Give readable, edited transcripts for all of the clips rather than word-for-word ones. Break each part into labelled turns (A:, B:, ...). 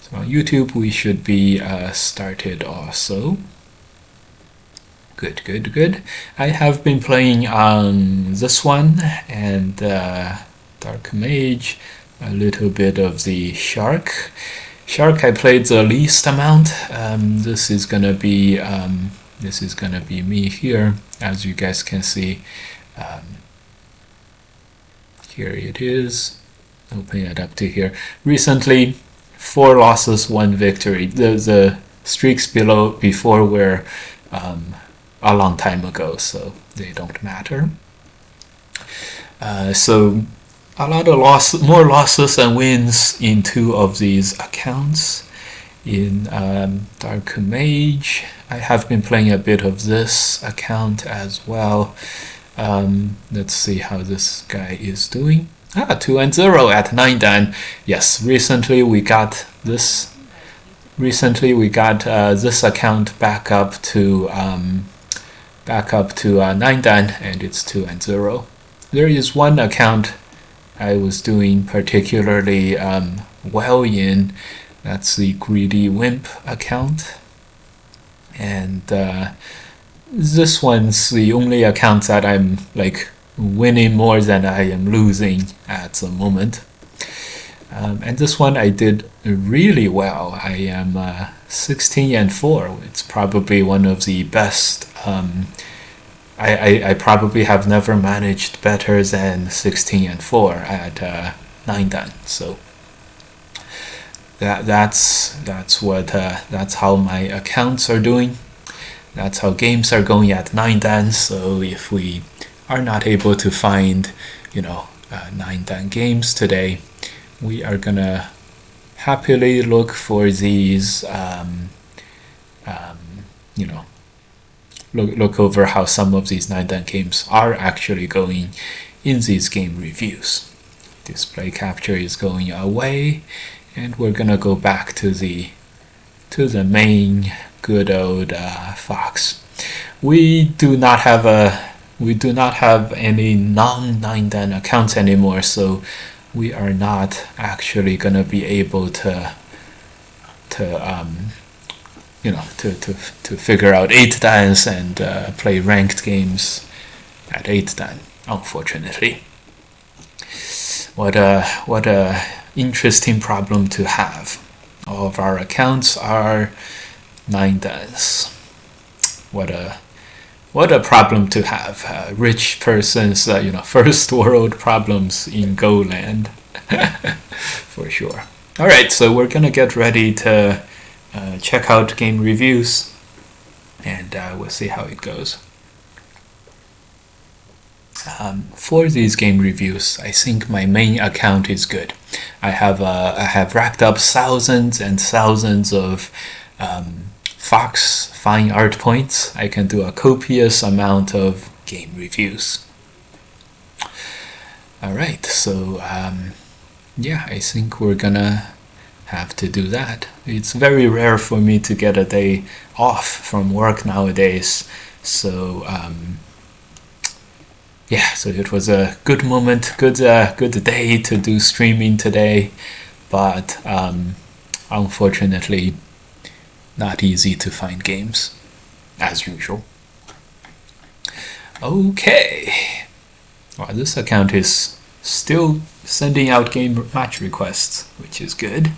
A: So on YouTube we should be started also. Good, good, good. I have been playing on this one and Dark Mage, a little bit of the Shark. Shark I played the least amount. This is gonna be me here, as you guys can see. Here it is. Open it up to here. Recently, 4 losses, 1 victory. The streaks before were a long time ago, so they don't matter. So a lot of more losses and wins in 2 of these accounts. In Dark Mage, I have been playing a bit of this account as well. Let's see how this guy is doing. 2-0 at 9 dan. Yes, recently we got this account back up to 9 dan, and it's 2-0. There is one account I was doing particularly well in. That's the Greedy Wimp account, and this one's the only account that I'm like winning more than I am losing at the moment. And this one I did really well. I am 16-4. It's probably one of the best. I probably have never managed better than 16-4 at 9 dan. So that's how my accounts are doing. That's how games are going at 9 dan. So if we are not able to find 9 dan games today, we are gonna happily look for these look over how some of these 9 dan games are actually going in these game reviews. Display capture is going away, and we're gonna go back to the main good old Fox. We do not have any non-9 dan accounts anymore, so we are not actually gonna be able to figure out 8 dans and play ranked games at 8 dan, unfortunately. What a interesting problem to have. All of our accounts are 9 dans. What a problem to have. Rich person's first world problems in Go land. For sure. Alright, so we're gonna get ready to check out game reviews, and we'll see how it goes. For these game reviews, I think my main account is good. I have racked up thousands and thousands of Fox fine art points. I can do a copious amount of game reviews. Alright, so yeah, I think we're gonna have to do that. It's very rare for me to get a day off from work nowadays, so yeah, so it was a good moment, good day to do streaming today, but unfortunately not easy to find games as usual. Okay, well, this account is still sending out game match requests, which is good.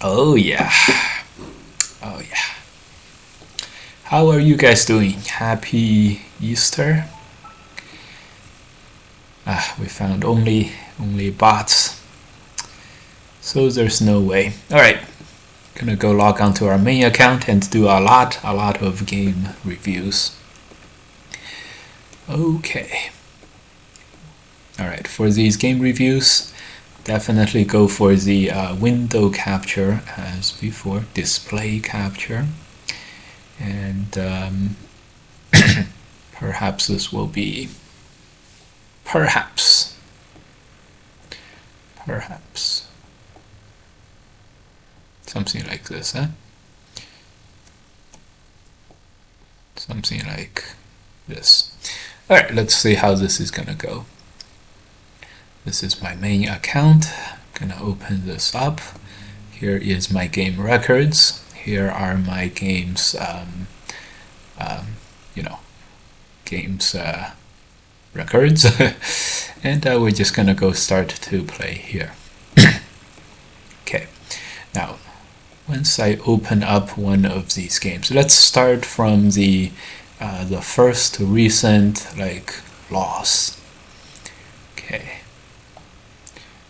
A: Oh yeah. How are you guys doing? Happy Easter. We found only bots, so there's no way. Alright, gonna go log on to our main account and do a lot of game reviews. Okay. Alright, for these game reviews, definitely go for the window capture as before, display capture, and perhaps this will be perhaps something like this, huh? Something like this. Alright, let's see how this is gonna go. This is my main account. Gonna open this up. Here is my game records. Here are my games, games records, and we're just gonna go start to play here. Okay, now once I open up one of these games, let's start from the first recent loss. Okay,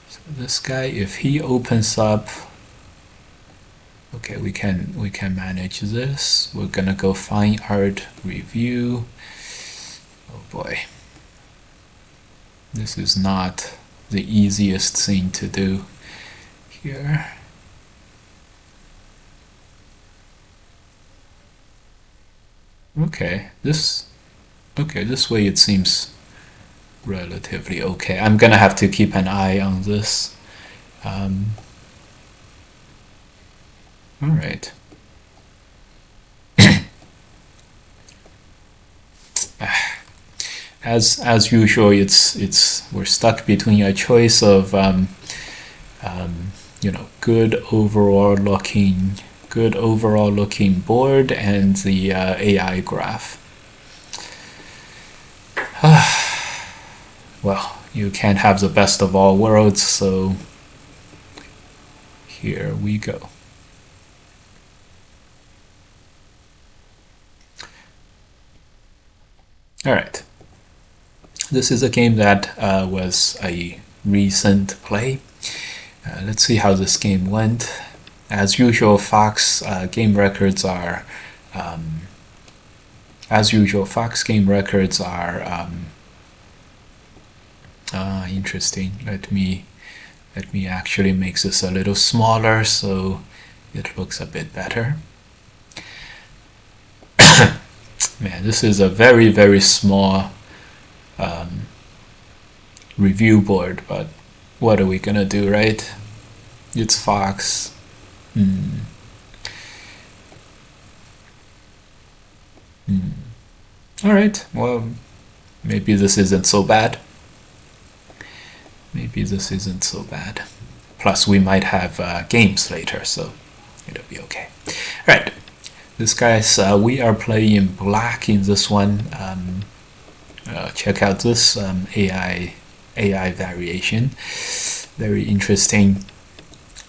A: so this guy, if he opens up, okay, we can manage this. We're gonna go fine art review. Oh boy, this is not the easiest thing to do here. Okay, this way it seems relatively okay. I'm gonna have to keep an eye on this. All right. As usual, we're stuck between a choice of good overall looking board and the AI graph. Well, you can't have the best of all worlds, so here we go. All right. This is a game that was a recent play. Let's see how this game went. As usual, Fox game records are interesting. Let me actually make this a little smaller so it looks a bit better. Man, this is a very, very small review board, but what are we gonna do, right? It's Fox. Alright, well, maybe this isn't so bad. Plus, we might have games later, so it'll be okay. Alright, this guys, we are playing black in this one. Check out this AI variation. Very interesting.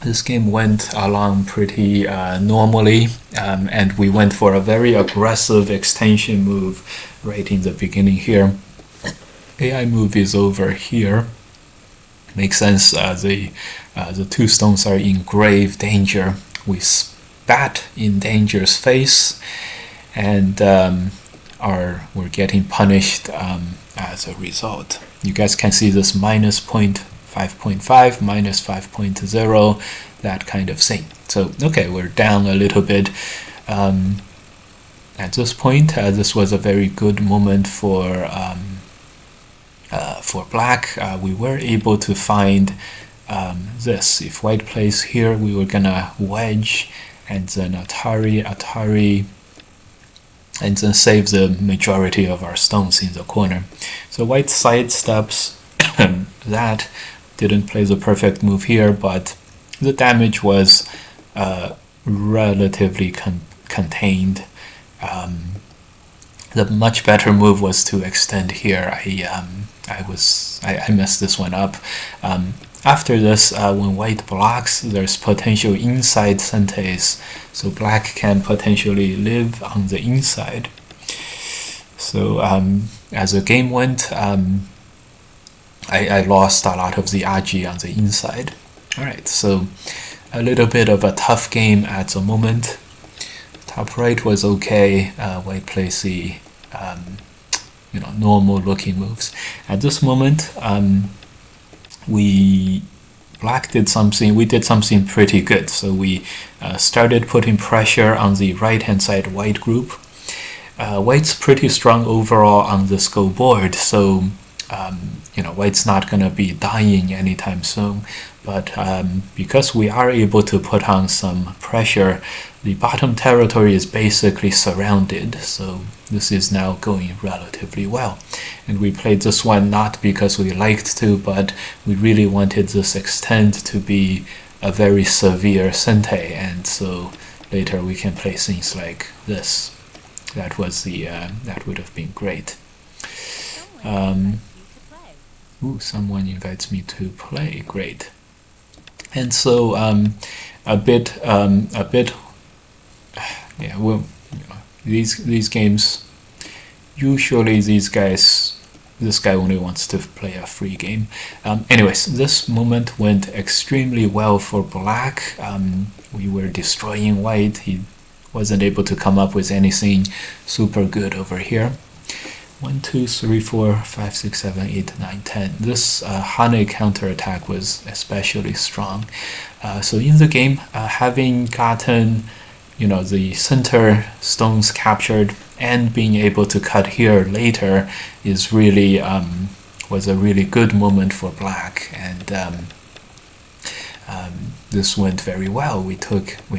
A: This game went along pretty normally, and we went for a very aggressive extension move right in the beginning here. AI move is over here. Makes sense. The two stones are in grave danger. We spat in danger's face, and we're getting punished as a result. You guys can see this minus 5.5, minus 5.0, that kind of thing. So okay, we're down a little bit. At this point, this was a very good moment for black. We were able to find this. If white plays here, we were gonna wedge and then Atari, and then save the majority of our stones in the corner. So white sidesteps that, didn't play the perfect move here, but the damage was relatively contained. The much better move was to extend here. I messed this one up. After this, when white blocks, there's potential inside sentes, so black can potentially live on the inside. So as the game went, I lost a lot of the agi on the inside. Alright, so a little bit of a tough game at the moment. Top right was okay. White plays the normal looking moves. At this moment, black did something. We did something pretty good. So we started putting pressure on the right hand side white group. White's pretty strong overall on this go board, so white's not gonna be dying anytime soon. but because we are able to put on some pressure, the bottom territory is basically surrounded, so this is now going relatively well. And we played this one not because we liked to, but we really wanted this extend to be a very severe sente, and so later we can play things like this. That was the that would have been great. Someone invites me to play. Great. And so a bit, yeah. Well, these games, usually this guy only wants to play a free game. Anyways, this moment went extremely well for black. We were destroying white. He wasn't able to come up with anything super good over here. 1, 2, 3, 4, 5, 6, 7, 8, 9, 10. This Hane counterattack was especially strong. So in the game, having gotten the center stones captured and being able to cut here later is really was a really good moment for black, and this went very well. We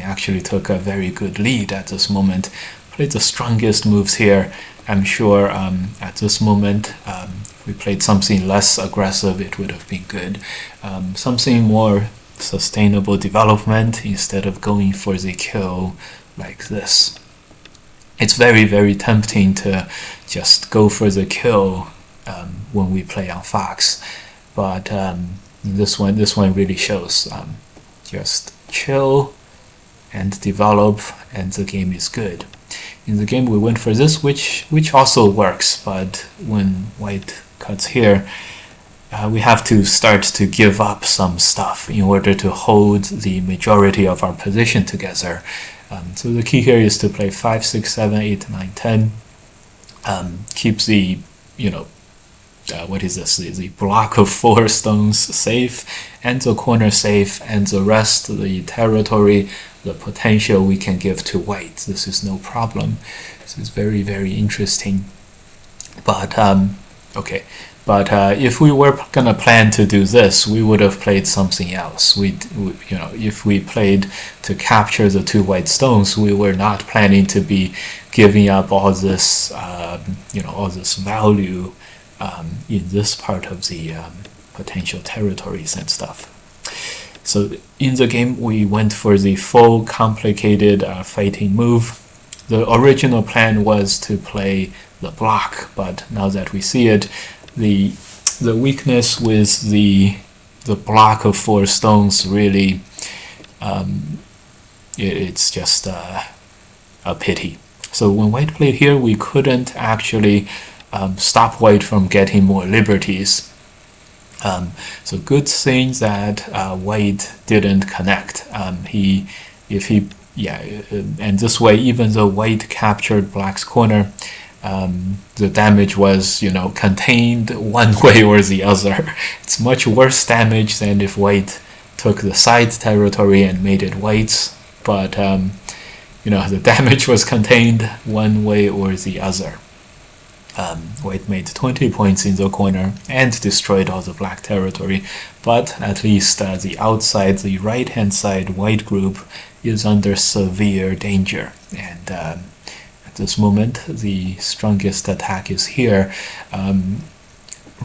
A: actually took a very good lead at this moment. Played the strongest moves here. I'm sure at this moment, if we played something less aggressive, it would have been good. Something more sustainable development instead of going for the kill like this. It's very, very tempting to just go for the kill when we play on Fox, but this one really shows just chill and develop, and the game is good. In the game we went for this, which also works, but when white cuts here, we have to start to give up some stuff in order to hold the majority of our position together. So the key here is to play 5, 6, 7, 8, 9, 10. Keep the what is this? The block of 4 stones safe, and the corner safe, and the rest, the territory, the potential we can give to white. This is no problem. This is very, very interesting. But okay. But if we were gonna plan to do this, we would have played something else. If we played to capture the 2 white stones, we were not planning to be giving up all this, all this value in this part of the potential territories and stuff. So in the game, we went for the full complicated fighting move. The original plan was to play the block, but now that we see it, the weakness with the block of 4 stones really, it's just a pity. So when white played here, we couldn't actually stop white from getting more liberties. So good thing that white didn't connect. And this way, even though white captured black's corner, the damage was, contained one way or the other. It's much worse damage than if white took the side territory and made it white's, but the damage was contained one way or the other. White made 20 points in the corner and destroyed all the black territory, but at least the outside, the right-hand side white group is under severe danger, and at this moment the strongest attack is here.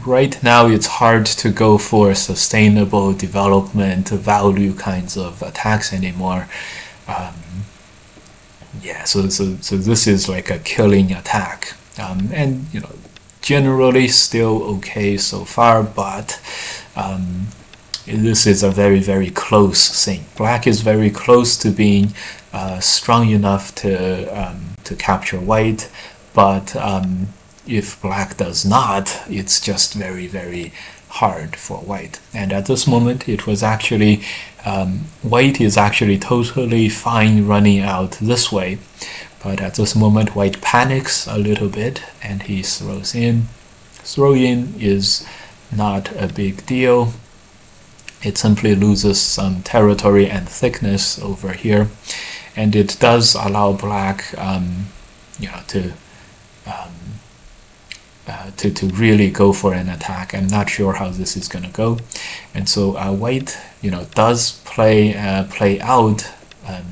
A: Right now it's hard to go for sustainable development value kinds of attacks anymore. So this is like a killing attack. And generally still okay so far, but this is a very, very close thing. Black is very close to being strong enough to capture white, but if black does not, it's just very, very hard for white. And at this moment, it was actually white is actually totally fine running out this way. But at this moment, white panics a little bit and he throws in. Throw in is not a big deal. It simply loses some territory and thickness over here, and it does allow black, to really go for an attack. I'm not sure how this is going to go, and so white, does play out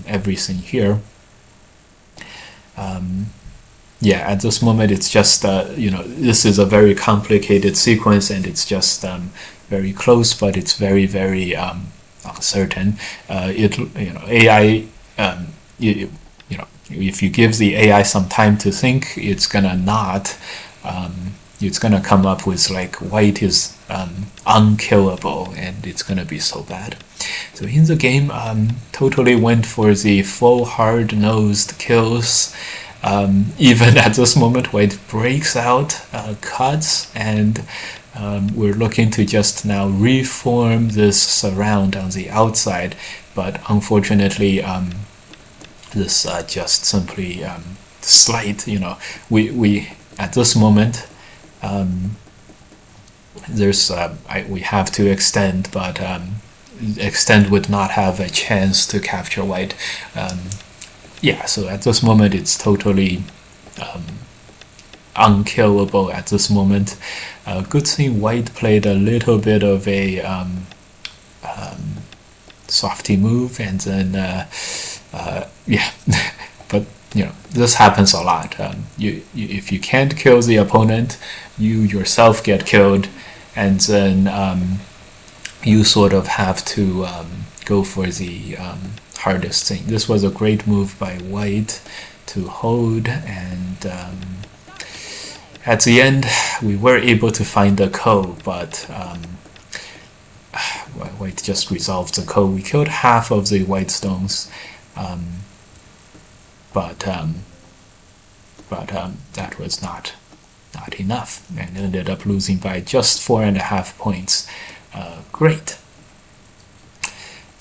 A: everything here. Yeah, at this moment it's just this is a very complicated sequence, and it's just very close, but it's very, very uncertain. AI, if you give the AI some time to think, it's gonna not. It's gonna come up with like white is unkillable, and it's gonna be so bad. So in the game, totally went for the full hard-nosed kills. Even at this moment, white breaks out, cuts, and we're looking to just now reform this surround on the outside, but unfortunately this just simply slight, we at this moment there's we have to extend, but extend would not have a chance to capture white. Yeah, so at this moment it's totally unkillable at this moment. Good thing white played a little bit of a softy move, and then yeah, but this happens a lot. If you can't kill the opponent, you yourself get killed, and then you sort of have to go for the hardest thing. This was a great move by white to hold, and at the end we were able to find the ko, but white just resolved the ko. We killed half of the white stones, but that was not enough, and ended up losing by just 4.5 points. Great.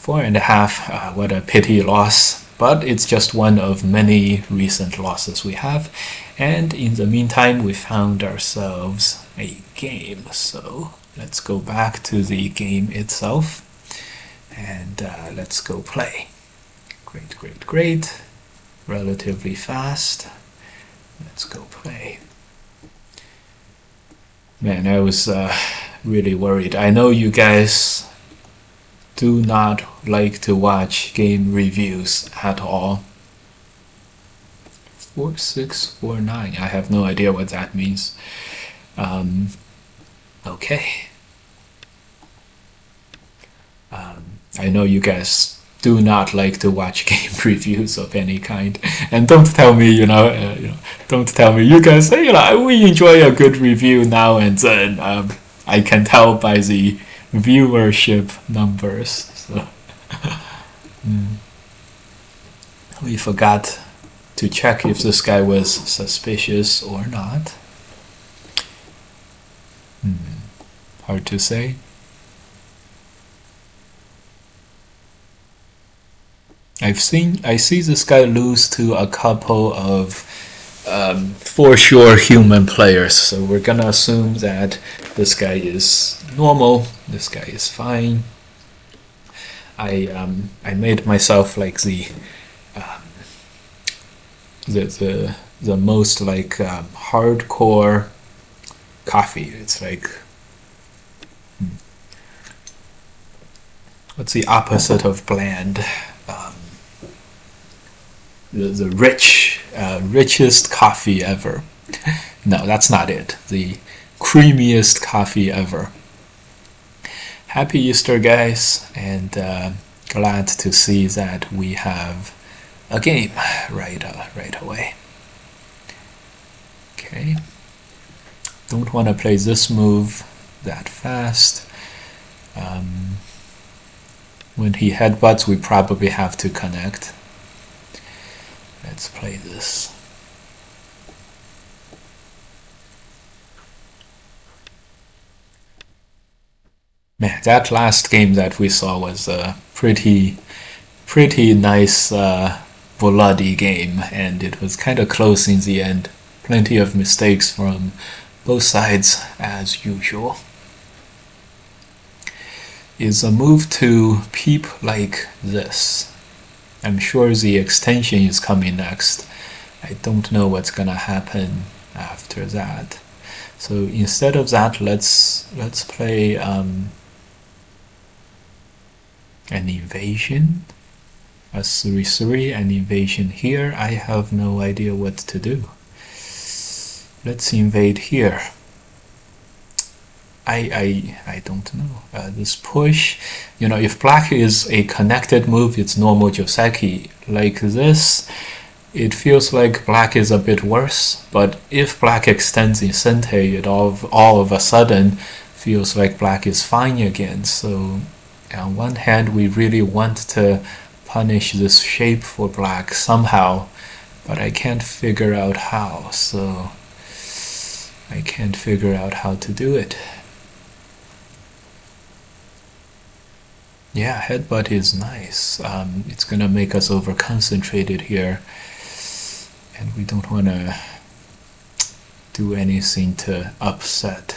A: 4.5, what a pity loss, but it's just one of many recent losses we have. And in the meantime, we found ourselves a game, so let's go back to the game itself, and let's go play. Great, relatively fast. Let's go play. Man, I was really worried. I know you guys do not like to watch game reviews at all. 4649, I have no idea what that means. Okay. I know you guys do not like to watch game reviews of any kind, and don't tell me, don't tell me. You guys say, we enjoy a good review now and then. I can tell by the viewership numbers. So we forgot to check if this guy was suspicious or not. Hard to say. I see this guy lose to a couple of for sure human players, so we're gonna assume that this guy is normal, this guy is fine. I made myself like the most like hardcore coffee. It's like what's the opposite of bland? The richest coffee ever. No, that's not it. The creamiest coffee ever. Happy Easter, guys, and glad to see that we have a game right away. Okay. Don't want to play this move that fast. When he headbutts, we probably have to connect. Let's play this. Man, that last game that we saw was a pretty nice bloody game, and it was kind of close in the end. Plenty of mistakes from both sides as usual. Is a move to peep like this. I'm sure the extension is coming next. I don't know what's gonna happen after that. So instead of that, let's play an invasion, a 3/3, an invasion here. I have no idea what to do. Let's invade here. I don't know. This push, if black is a connected move, it's normal Joseki. Like this, it feels like black is a bit worse, but if black extends in Sente, it all of a sudden feels like black is fine again. So on one hand, we really want to punish this shape for black somehow, but I can't figure out how, so I can't figure out how to do it. Yeah, headbutt is nice. It's gonna make us over concentrated here, and we don't want to do anything to upset.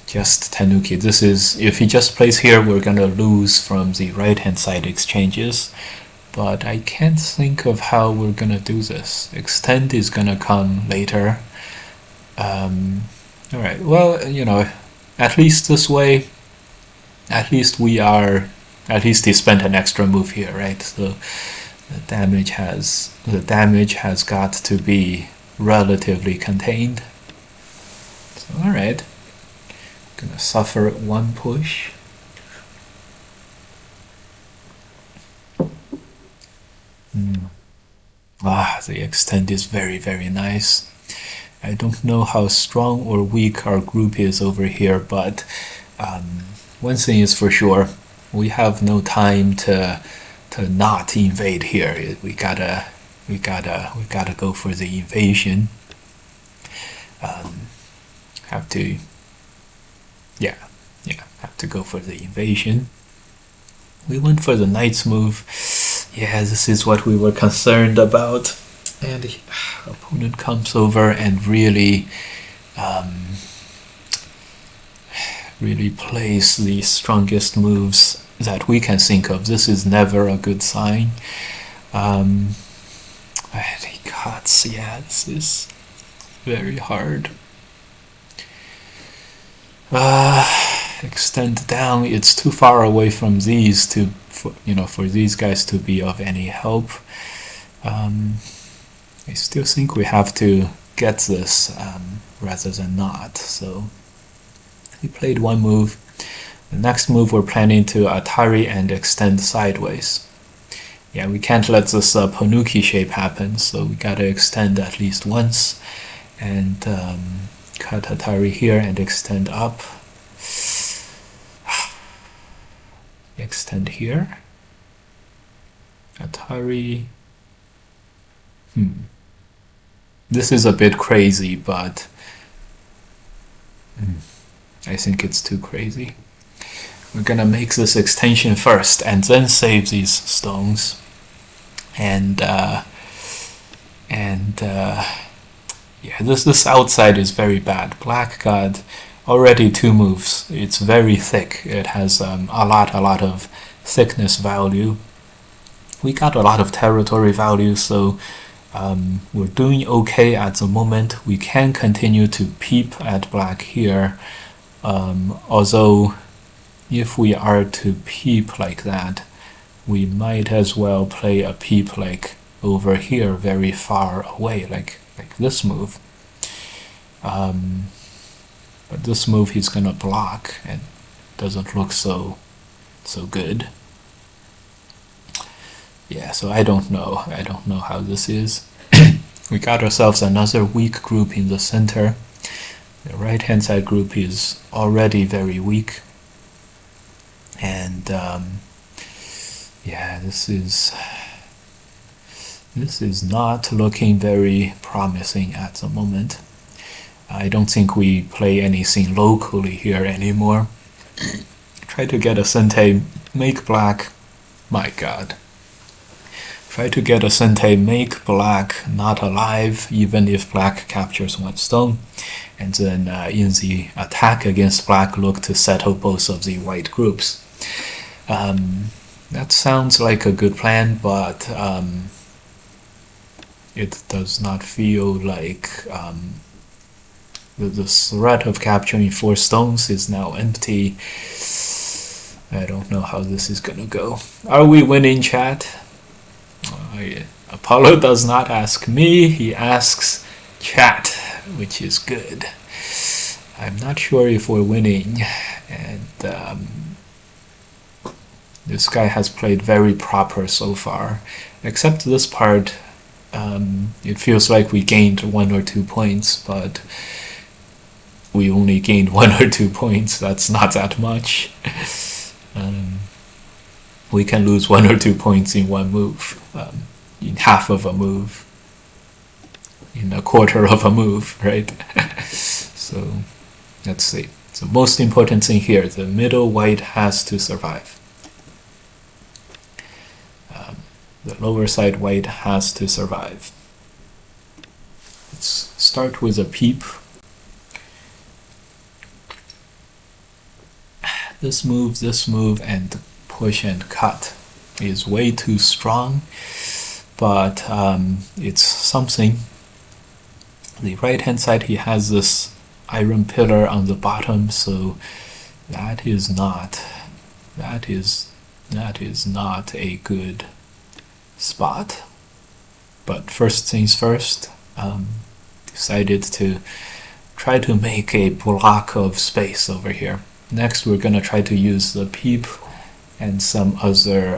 A: Just Tanuki. This is, if he just plays here, we're gonna lose from the right hand side exchanges, but I can't think of how we're gonna do this. Extend is gonna come later. Alright, well, at least this way, at least he spent an extra move here, right? So the damage has got to be relatively contained. So alright, gonna suffer one push. The extend is very, very nice. I don't know how strong or weak our group is over here, but one thing is for sure, we have no time to not invade here. We gotta go for the invasion. Have to go for the invasion. We went for the knight's move. Yeah, this is what we were concerned about. And the opponent comes over and really plays the strongest moves that we can think of. This is never a good sign. And he cuts. Yeah, this is very hard. Extend down. It's too far away from these for these guys to be of any help. I still think we have to get this rather than not. So he played one move. The next move we're planning to Atari and extend sideways. Yeah, we can't let this Ponuki shape happen, so we gotta extend at least once and cut Atari here and extend up. Extend here. Atari. This is a bit crazy, but I think it's too crazy. We're gonna make this extension first and then save these stones. And yeah, this outside is very bad. Black got already two moves. It's very thick. It has a lot of thickness value. We got a lot of territory value, so we're doing okay at the moment. We can continue to peep at black here, although if we are to peep like that, we might as well play a peep like over here, very far away, like this move. But this move he's gonna block and doesn't look so good. Yeah, so I don't know how this is. We got ourselves another weak group in the center. The right hand side group is already very weak. And yeah, this is not looking very promising at the moment. I don't think we play anything locally here anymore. Try to get a Sente, make black, my god. Try to get a Sente, make black not alive, even if black captures one stone. And then in the attack against black, look to settle both of the white groups. That sounds like a good plan, but it does not feel like The threat of capturing 4 stones is now empty. I don't know how this is gonna go. Are we winning, chat? Apollo does not ask me, he asks chat, which is good. I'm not sure if we're winning, and this guy has played very proper so far, except this part. It feels like we gained 1 or 2 points, but we only gained 1 or 2 points. That's not that much. We can lose 1 or 2 points in one move, in half of a move, in a quarter of a move, right? So let's see. So most important thing here, the middle white has to survive. The lower side white has to survive. Let's start with a peep. This move, and push and cut is way too strong, but it's something. The right hand side, he has this iron pillar on the bottom, so that is not a good spot. But first things first, decided to try to make a block of space over here. Next, we're going to try to use the peep and some other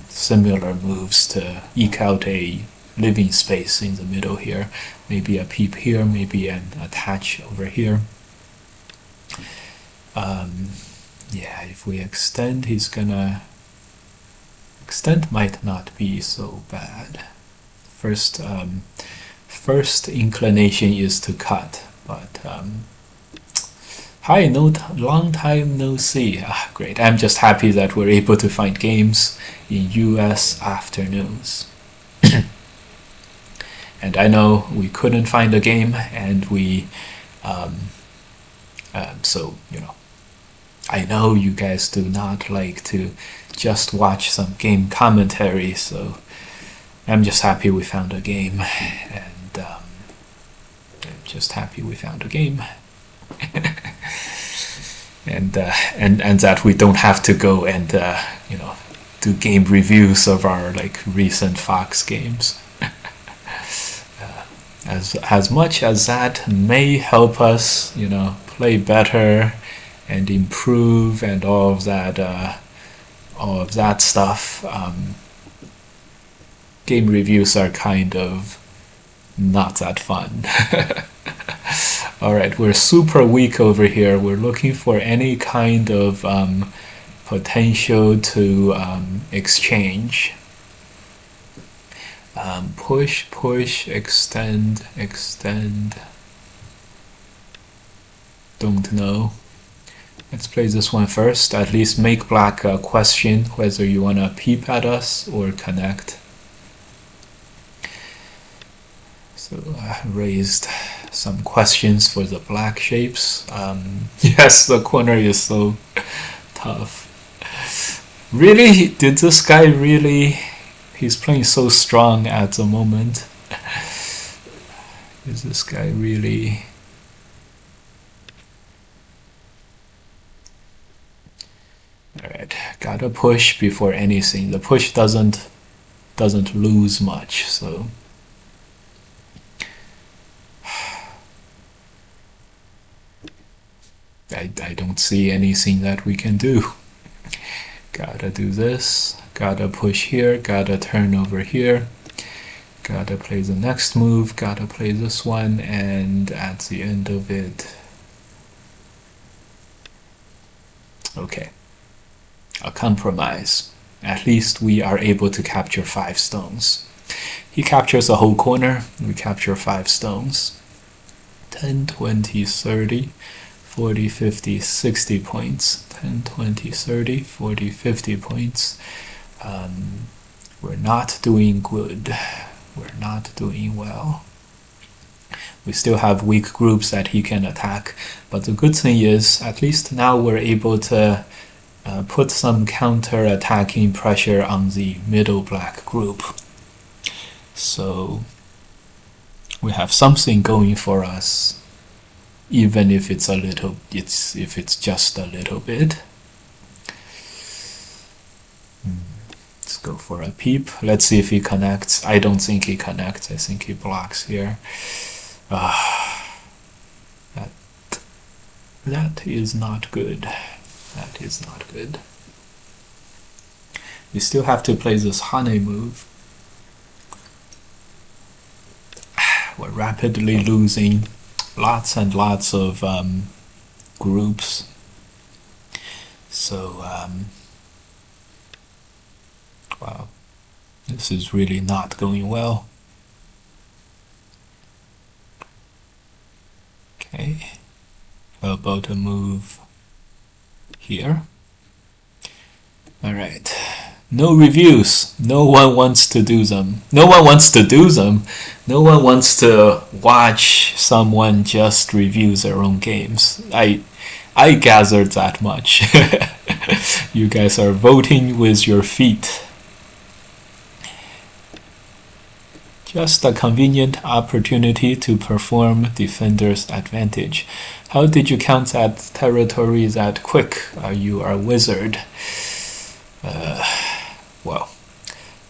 A: similar moves to eke out a living space in the middle here. Maybe a peep here, maybe an attach over here. Yeah, if we extend, he's gonna... Extend might not be so bad. First inclination is to cut, but hi, long time no see. Great. I'm just happy that we're able to find games in US afternoons. And I know we couldn't find a game, and we so I know you guys do not like to just watch some game commentary, so I'm just happy we found a game, and I'm just happy we found a game. and that we don't have to go and do game reviews of our recent Fox games. As much as that may help us play better and improve and all of that stuff, game reviews are kind of not that fun. Alright, we're super weak over here. We're looking for any kind of potential to exchange. Push, extend. Don't know. Let's play this one first. At least make black question whether you want to peep at us or connect. So raised some questions for the black shapes. Yes, the corner is so tough. Really? Did this guy really? He's playing so strong at the moment. Is this guy really? Alright, gotta push before anything. The push doesn't lose much, so I don't see anything that we can do. Gotta do this, gotta push here, gotta turn over here, gotta play the next move, gotta play this one, and at the end of it, okay, a compromise. At least we are able to capture 5 stones. He captures the whole corner, we capture 5 stones. 10, 20, 30, 40, 50, 60 points. 10, 20, 30, 40, 50 points. We're not doing good. We're not doing well. We still have weak groups that he can attack, but the good thing is, at least now we're able to put some counter-attacking pressure on the middle black group. So we have something going for us. even if it's a little, if it's just a little bit. Let's go for a peep. Let's see if he connects. I don't think he connects. I think he blocks here. That is not good. That is not good. You still have to play this Hane move. We're rapidly losing lots and lots of groups. So, wow, this is really not going well. Okay, how about a move here? All right. No reviews. No one wants to do them. No one wants to do them. No one wants to watch someone just review their own games. I gathered that much. You guys are voting with your feet. Just a convenient opportunity to perform defender's advantage. How did you count that territory that quick? You are a wizard. Well,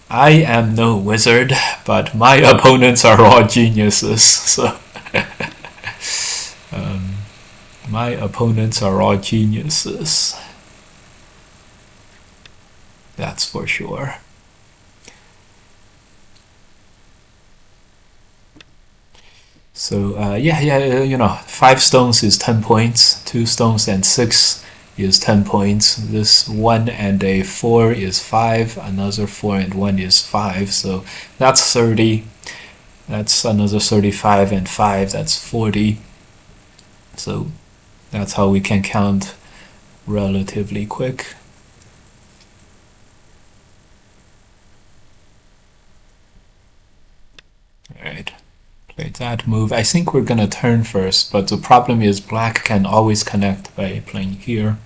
A: I am no wizard, but my opponents are all geniuses. So, my opponents are all geniuses. That's for sure. So, yeah, 5 stones is 10 points, 2 stones and 6 is 10 points. This 1 and a 4 is 5, another 4 and 1 is 5, so that's 30. That's another 35 and 5, that's 40. So that's how we can count relatively quick. Alright, play that move. I think we're gonna turn first, but the problem is black can always connect by playing here.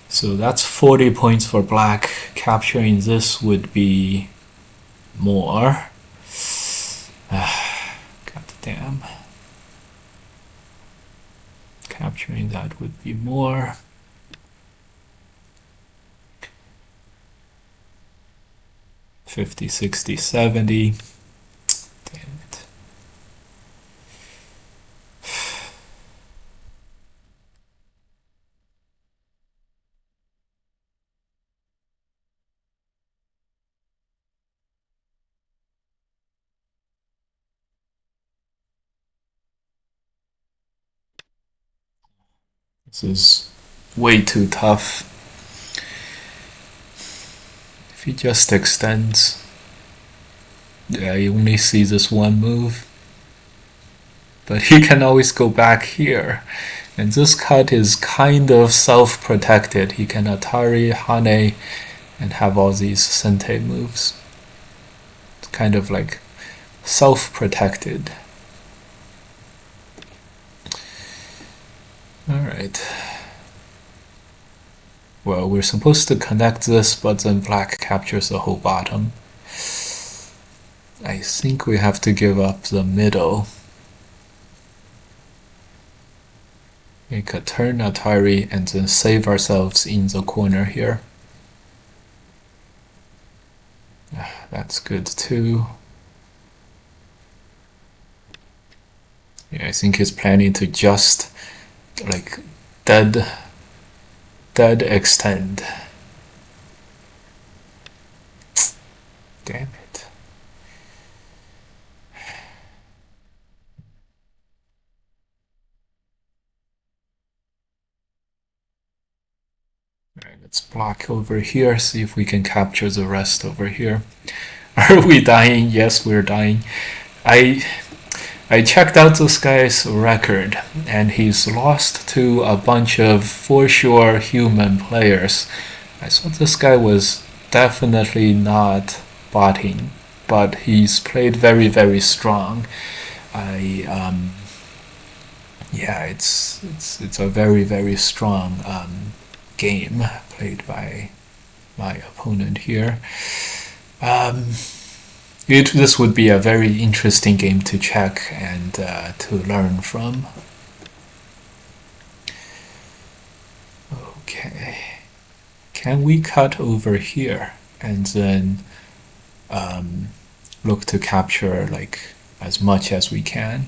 A: So that's 40 points for black. Capturing this would be more. God damn. Capturing that would be more. $50, $60, $70. Damn it. This is way too tough. If he just extends, yeah, you only see this one move. But he can always go back here. And this cut is kind of self-protected. He can Atari, Hane, and have all these Sente moves. It's kind of like self-protected. Alright. Well, we're supposed to connect this, but then black captures the whole bottom. I think we have to give up the middle. Make a turn Atari and then save ourselves in the corner here. That's good too. Yeah, I think he's planning to just like dead extend. Damn it. Alright, let's block over here, see if we can capture the rest over here. Are we dying? Yes, we're dying. I checked out this guy's record, and he's lost to a bunch of for sure human players. I thought this guy was definitely not botting, but he's played very, very strong. Yeah, it's a very, very strong game played by my opponent here. This would be a very interesting game to check and to learn from. Can we cut over here and then look to capture like as much as we can?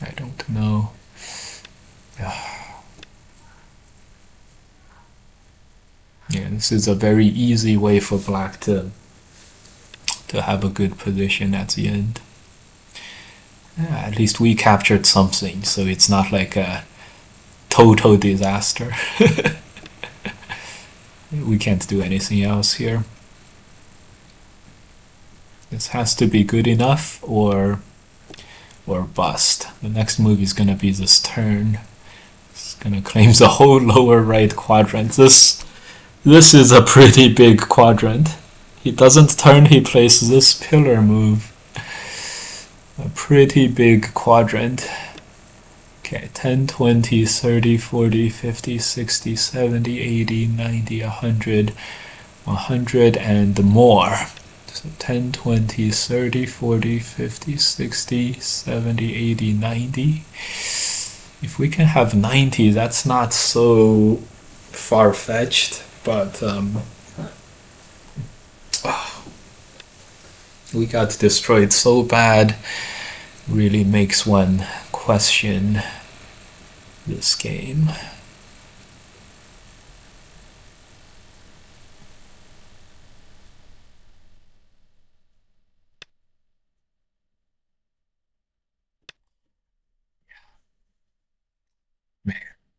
A: I don't know. Yeah, this is a very easy way for black to have a good position at the end. Yeah, at least we captured something, so it's not like a total disaster. We can't do anything else here. This has to be good enough or bust. The next move is gonna be this turn. It's gonna claim the whole lower right quadrant. This is a pretty big quadrant. He doesn't turn, he plays this pillar move. A pretty big quadrant. Okay, 10, 20, 30, 40, 50, 60, 70, 80, 90, 100, 100 and more. So 10, 20, 30, 40, 50, 60, 70, 80, 90. If we can have 90, that's not so far-fetched, but we got destroyed so bad, really makes one question this game.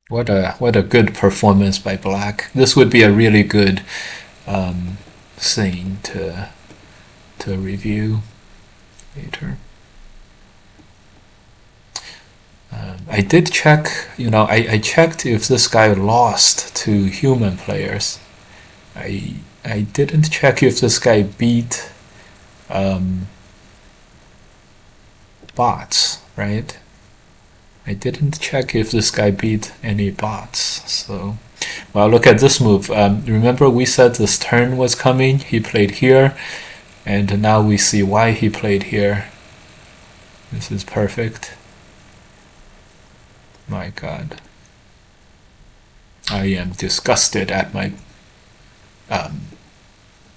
A: What a good performance by Black. This would be a really good thing to review later. I did check, I checked if this guy lost to human players. I didn't check if this guy beat bots, right? I didn't check if this guy beat any bots. So, well, look at this move. Remember we said this turn was coming? He played here, and now we see why he played here. This is perfect. My God. I am disgusted at my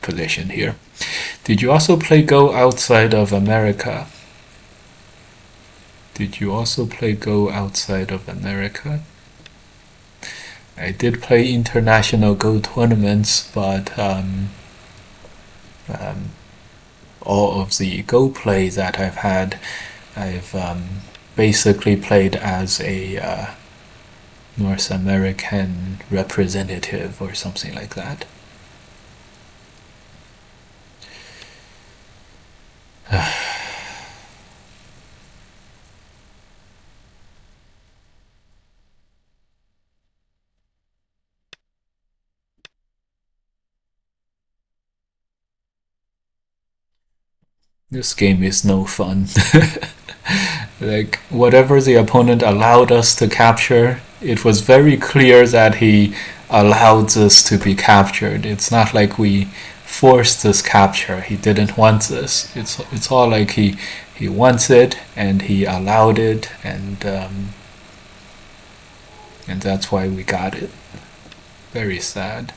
A: position here. Did you also play Go outside of America? Did you also play Go outside of America? I did play international Go tournaments, but all of the Go play that I've had, I've basically played as a North American representative or something like that. This game is no fun. Like, whatever the opponent allowed us to capture, it was very clear that he allowed this to be captured. It's not like we forced this capture. He didn't want this. It's all like he wants it and he allowed it, and that's why we got it. Very sad.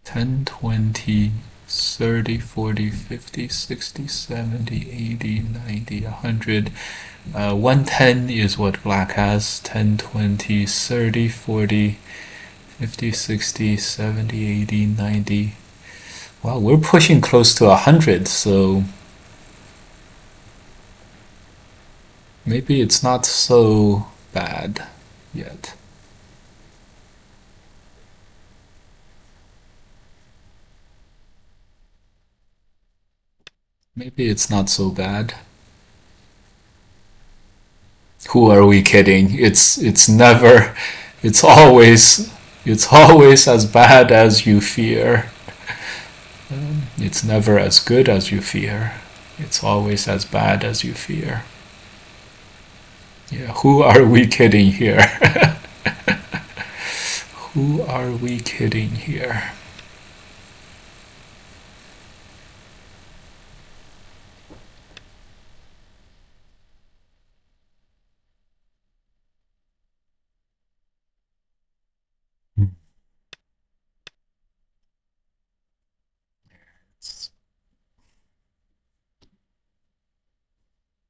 A: 10, 20, 30, 40, 50, 60, 70, 80, 90, 100. 110 is what black has. 10, 20, 30, 40, 50, 60, 70, 80, 90. Well, we're pushing close to 100, so maybe it's not so bad yet. Maybe it's not so bad. Who are we kidding? It's never, it's always as bad as you fear. It's never as good as you fear. It's always as bad as you fear. Yeah, who are we kidding here? Who are we kidding here?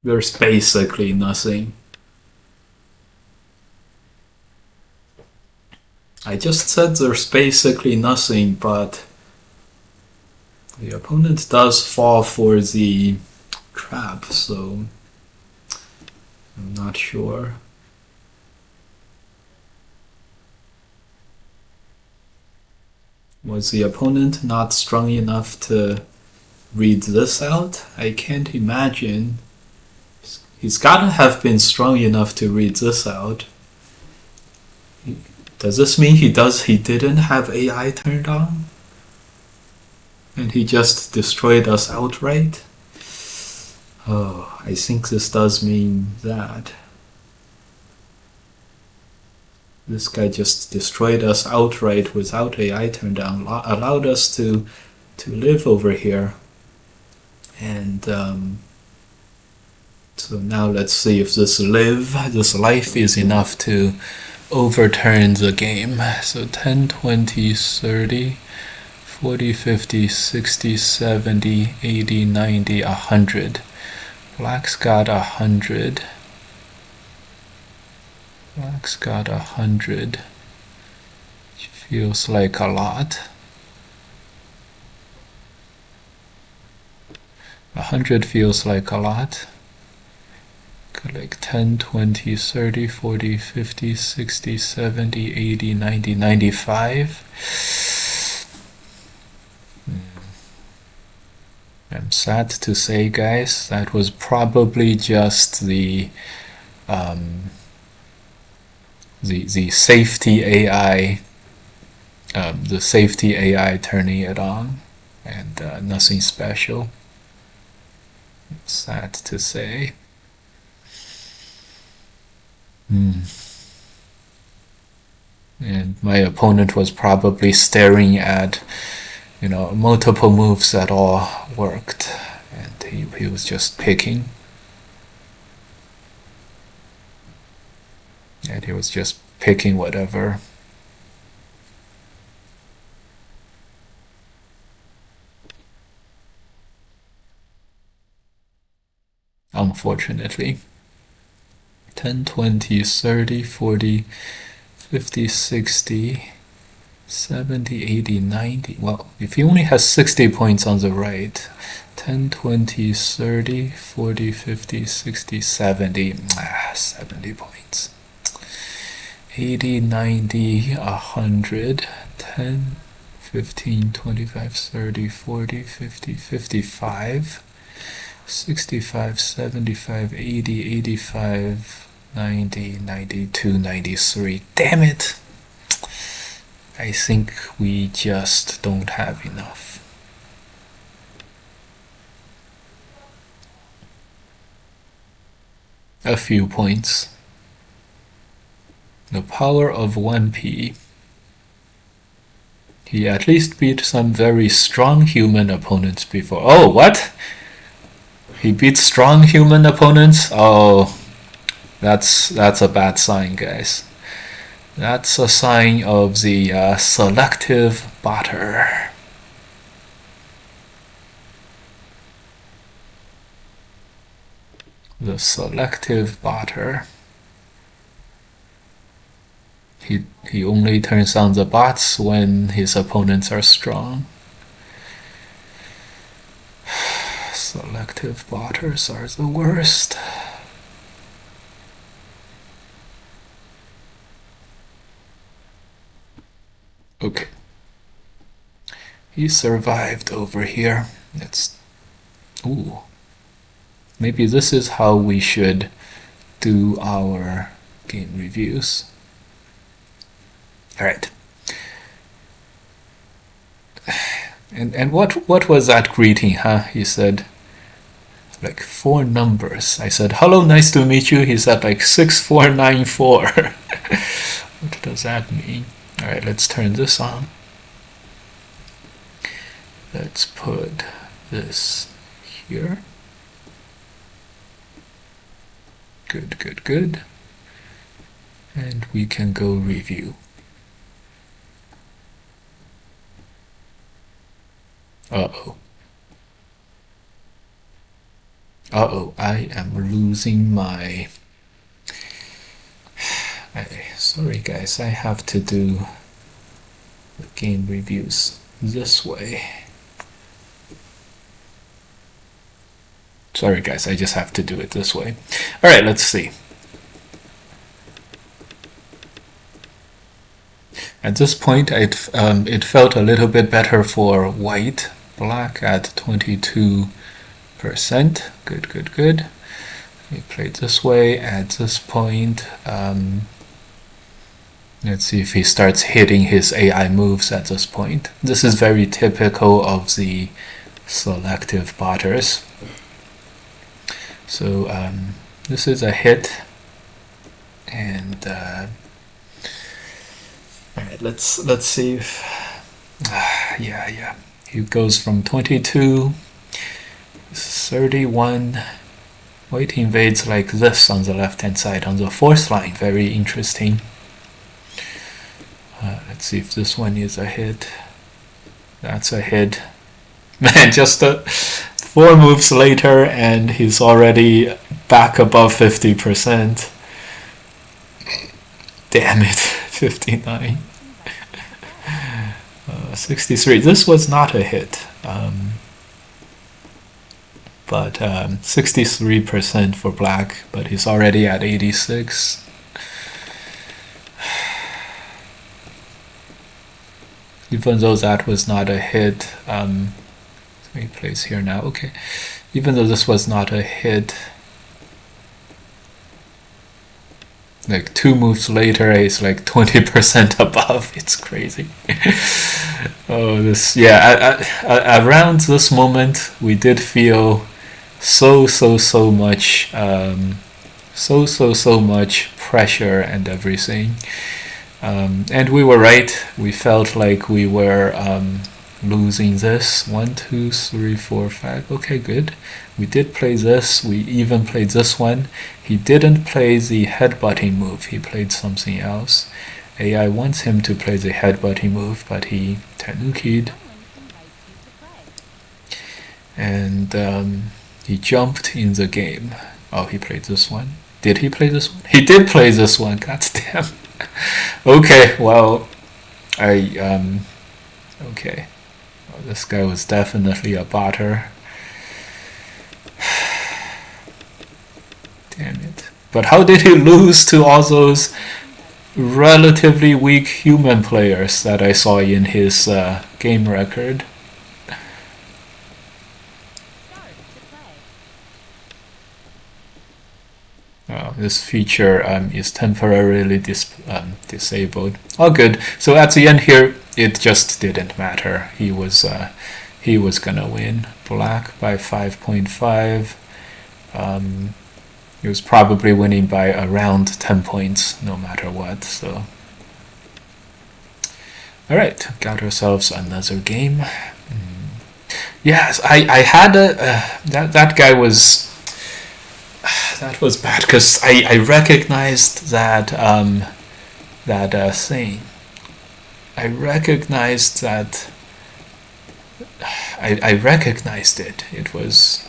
A: There's basically nothing. I just said there's basically nothing, but the opponent does fall for the trap, so I'm not sure. Was the opponent not strong enough to read this out? I can't imagine. He's gotta have been strong enough to read this out. Does this mean he didn't have AI turned on? And he just destroyed us outright? Oh, I think this does mean that. This guy just destroyed us outright without AI turned on, allowed us to live over here. And so now let's see if this life is enough to overturn the game. So 10, 20, 30, 40, 50, 60, 70, 80, 90, 100. Black's got 100. Black's got 100. Which feels like a lot. 100 feels like a lot. Like 10, 20, 30, 40, 50, 60, 70, 80, 90, 95. I'm sad to say, guys, that was probably just the safety AI, the safety AI turning it on, and nothing special. Sad to say. And my opponent was probably staring at, multiple moves that all worked, and he was just picking. And he was just picking whatever. Unfortunately. 10, 20, 30, 40, 50, 60, 70, 80, 90. Well, if he only has 60 points on the right, 10, 20, 30, 40, 50, 60, 70. 70 points. 80, 90, 100, 10, 15, 25, 30, 40, 50, 55, 65, 75, 80, 85, 90, 92, 93. Damn it! I think we just don't have enough. A few points. The power of 1p. He at least beat some very strong human opponents before. Oh, what? He beat strong human opponents? Oh, that's a bad sign, guys. That's a sign of the selective botter. The selective botter. He only turns on the bots when his opponents are strong. Selective botters are the worst. Okay. He survived over here. Ooh. Maybe this is how we should do our game reviews. Alright. And what was that greeting, huh? He said like 4 numbers. I said, hello, nice to meet you. He said like 6494. What does that mean? Alright, let's turn this on. Let's put this here. Good, good, good. And we can go review. Uh-oh. Uh-oh, I am losing my... Sorry guys, I have to do the game reviews this way. Sorry guys, I just have to do it this way. Alright, let's see. At this point, it felt a little bit better for white. Black at 22%. Good, good, good. We played this way. At this point, let's see if he starts hitting his AI moves at this point. This is very typical of the selective botters. So this is a hit, and all right, let's see if yeah, he goes from 22, 31. White invades like this on the left hand side on the fourth line. Very interesting. Let's see if this one is a hit. That's a hit. Man, just 4 moves later and he's already back above 50%. Damn it, 59. 63. This was not a hit. But 63% for black, but he's already at 86. Even though that was not a hit, he plays here now. Okay, even though this was not a hit, like 2 moves later, he's like 20% above. It's crazy. Oh, this, yeah. Around this moment, we did feel so much, so much pressure and everything. And we were right. We felt like we were losing this. 1, 2, 3, 4, 5. Okay, good. We did play this. We even played this one. He didn't play the headbutting move. He played something else. AI wants him to play the headbutting move, but he tanuki'd. And he jumped in the game. Oh, he played this one. Did he play this one? He did play this one. God damn. Okay, well, okay. Well, this guy was definitely a botter. Damn it. But how did he lose to all those relatively weak human players that I saw in his game record? This feature is temporarily disabled. Oh, good. So at the end here, it just didn't matter. He was gonna win. Black by 5.5. He was probably winning by around 10 points, no matter what. So, all right, got ourselves another game. Yes, I had that guy was. That was bad because I recognized that thing. I recognized that. I recognized it. It was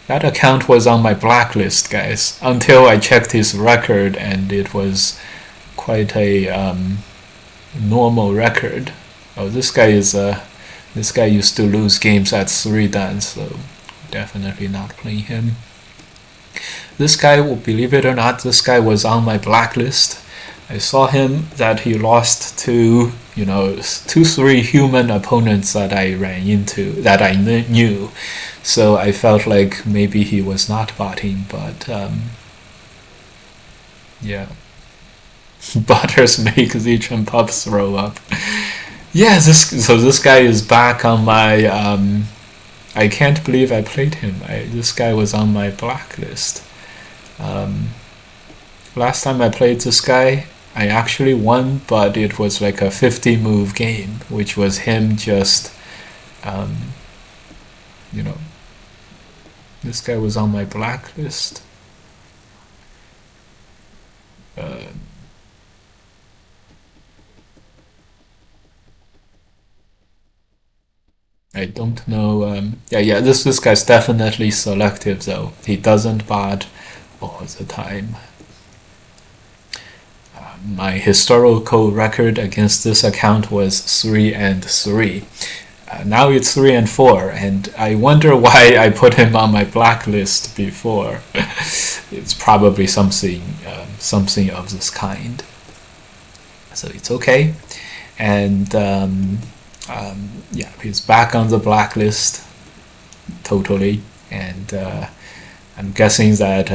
A: that account was on my blacklist, guys. Until I checked his record, and it was quite a normal record. Oh, this guy is this guy used to lose games at 3 dan, so definitely not playing him. This guy, believe it or not, this guy was on my blacklist. I saw him that he lost to, 2-3 human opponents that I ran into, that I knew. So I felt like maybe he was not botting, but yeah. Botters make Zeech and Pups throw up. Yeah, so this guy is back on my, I can't believe I played him. This guy was on my blacklist. Last time I played this guy, I actually won, but it was like a 50 move game, which was him just, this guy was on my blacklist. I don't know. Yeah. This guy's definitely selective though. He doesn't bot all the time. My historical record against this account was 3-3. Now it's 3-4, and I wonder why I put him on my blacklist before. It's probably something of this kind. So it's okay, and yeah, he's back on the blacklist totally, and I'm guessing that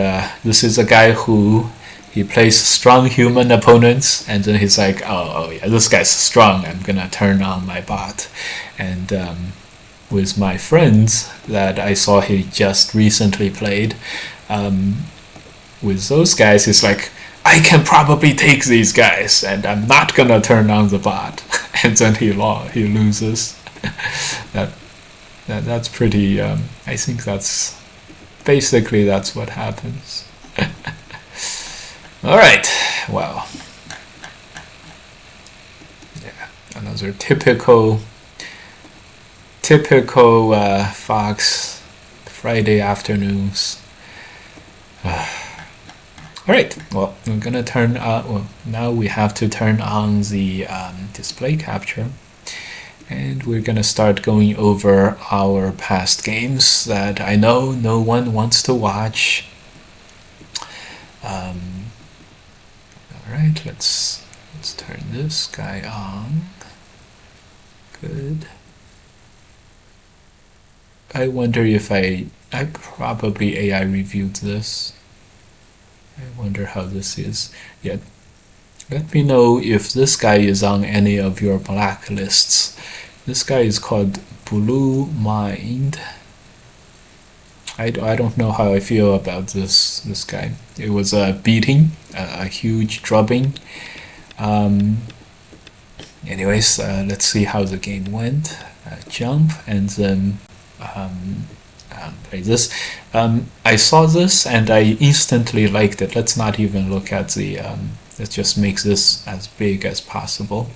A: this is a guy who he plays strong human opponents, and then he's like, oh yeah, this guy's strong, I'm gonna turn on my bot. And with my friends that I saw he just recently played, with those guys, it's like, I can probably take these guys, and I'm not gonna turn on the bot. And then he loses. That's pretty. I think that's what happens. All right. Well, yeah, another typical Fox Friday afternoons. All right. Well, we're gonna turn. Well, now we have to turn on the display capture, and we're gonna start going over our past games that I know no one wants to watch. All right. Let's turn this guy on. Good. I wonder if I probably AI reviewed this. I wonder how this is. Yeah, let me know if this guy is on any of your blacklists. This guy is called Blue Mind. I don't know how I feel about this guy. It was a beating, a huge drubbing. Anyways, let's see how the game went. Jump and then play this. I saw this and I instantly liked it. Let's not even look at the. Let's just make this as big as possible.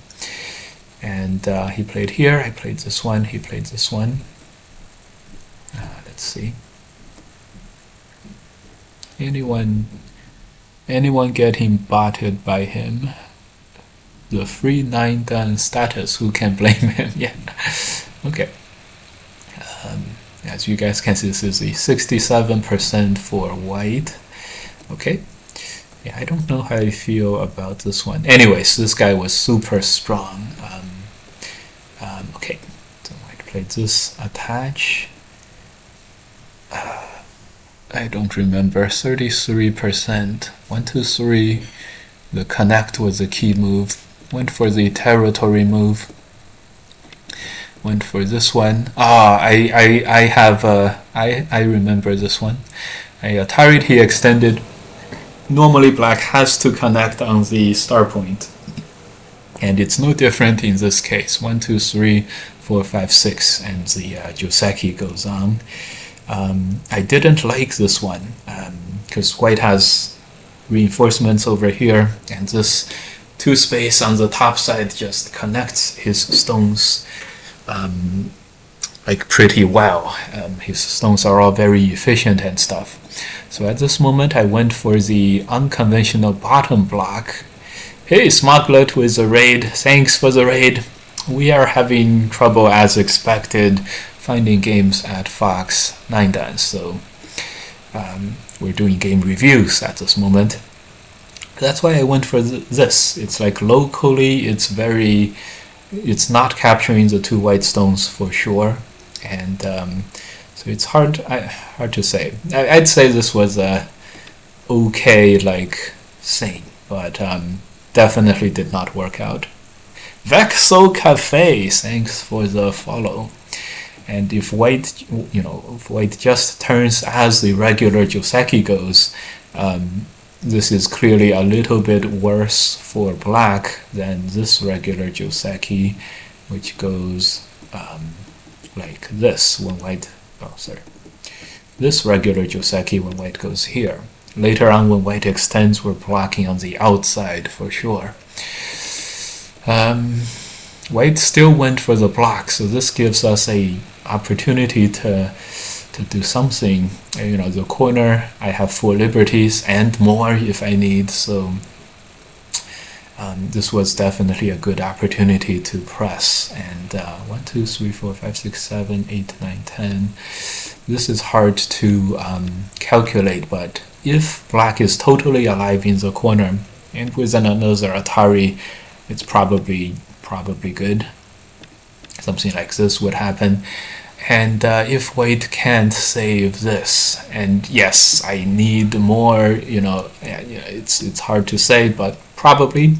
A: And he played here. I played this one. He played this one. Let's see. Anyone getting botted by him? The free 9-dan status. Who can blame him? Yeah. Okay. As you guys can see, this is a 67% for white. Okay. Yeah, I don't know how I feel about this one. Anyways, this guy was super strong. Okay, so I played this attach. I don't remember. 33%. 1, 2, 3. The connect was the key move. Went for the territory move. Went for this one. I remember this one. I tarried, he extended. Normally black has to connect on the star point, and it's no different in this case. 1, 2, 3, 4, 5, 6, and the Joseki goes on. I didn't like this one because white has reinforcements over here, and this 2 space on the top side just connects his stones like pretty well. His stones are all very efficient and stuff. So at this moment I went for the unconventional bottom block. Hey, Smuglet with the raid. Thanks for the raid. We are having trouble as expected finding games at Fox 9-dan, so we're doing game reviews at this moment. That's why I went for this. It's like locally it's not capturing the 2 white stones for sure, and so it's hard to say. I'd say this was a okay thing, but definitely did not work out. Vexo Cafe, thanks for the follow. And if white, if white just turns as the regular Joseki goes, this is clearly a little bit worse for black than this regular Joseki, which goes like this when white. Oh, sorry. This regular Joseki when white goes here. Later on, when white extends, we're blocking on the outside for sure. White still went for the block, so this gives us a opportunity to do something. The corner, I have 4 liberties and more if I need, so this was definitely a good opportunity to press. And 1, 2, 3, 4, 5, 6, 7, 8, 9, 10. This is hard to calculate, but if black is totally alive in the corner and with another Atari, it's probably good. Something like this would happen. And if white can't save this, and yes, I need more, it's hard to say, but probably,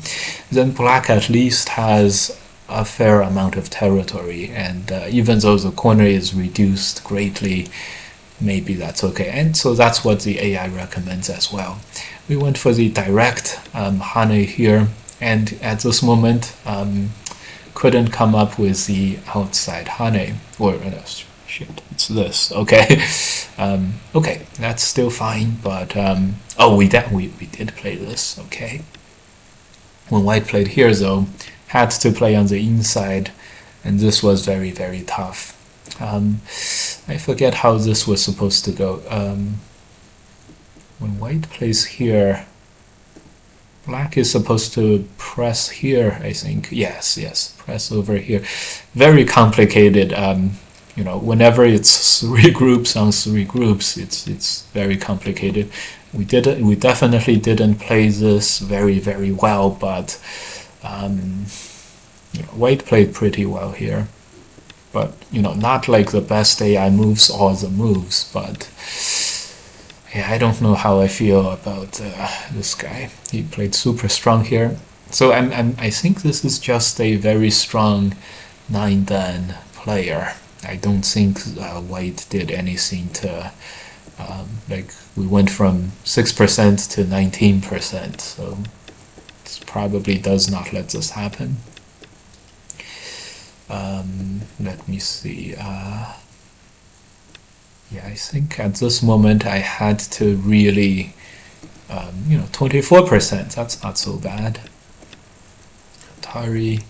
A: then black at least has a fair amount of territory, and even though the corner is reduced greatly, maybe that's okay. And so that's what the AI recommends as well. We went for the direct Hane here, and at this moment, couldn't come up with the outside Hane, or shit, it's this. Okay, okay, that's still fine. But oh, we did play this. Okay, when white played here though, had to play on the inside, and this was very, very tough. I forget how this was supposed to go. When white plays here, black is supposed to press here, I think. Yes, press over here. Very complicated. Whenever it's 3 groups on 3 groups, it's very complicated. We definitely didn't play this very, very well, but white played pretty well here. But not like the best AI moves all the moves, but yeah, I don't know how I feel about this guy. He played super strong here. So I think this is just a very strong 9-dan player. I don't think white did anything to like we went from 6% to 19%. So this probably does not let this happen. Let me see. Yeah, I think at this moment I had to really, 24%. That's not so bad. Atari.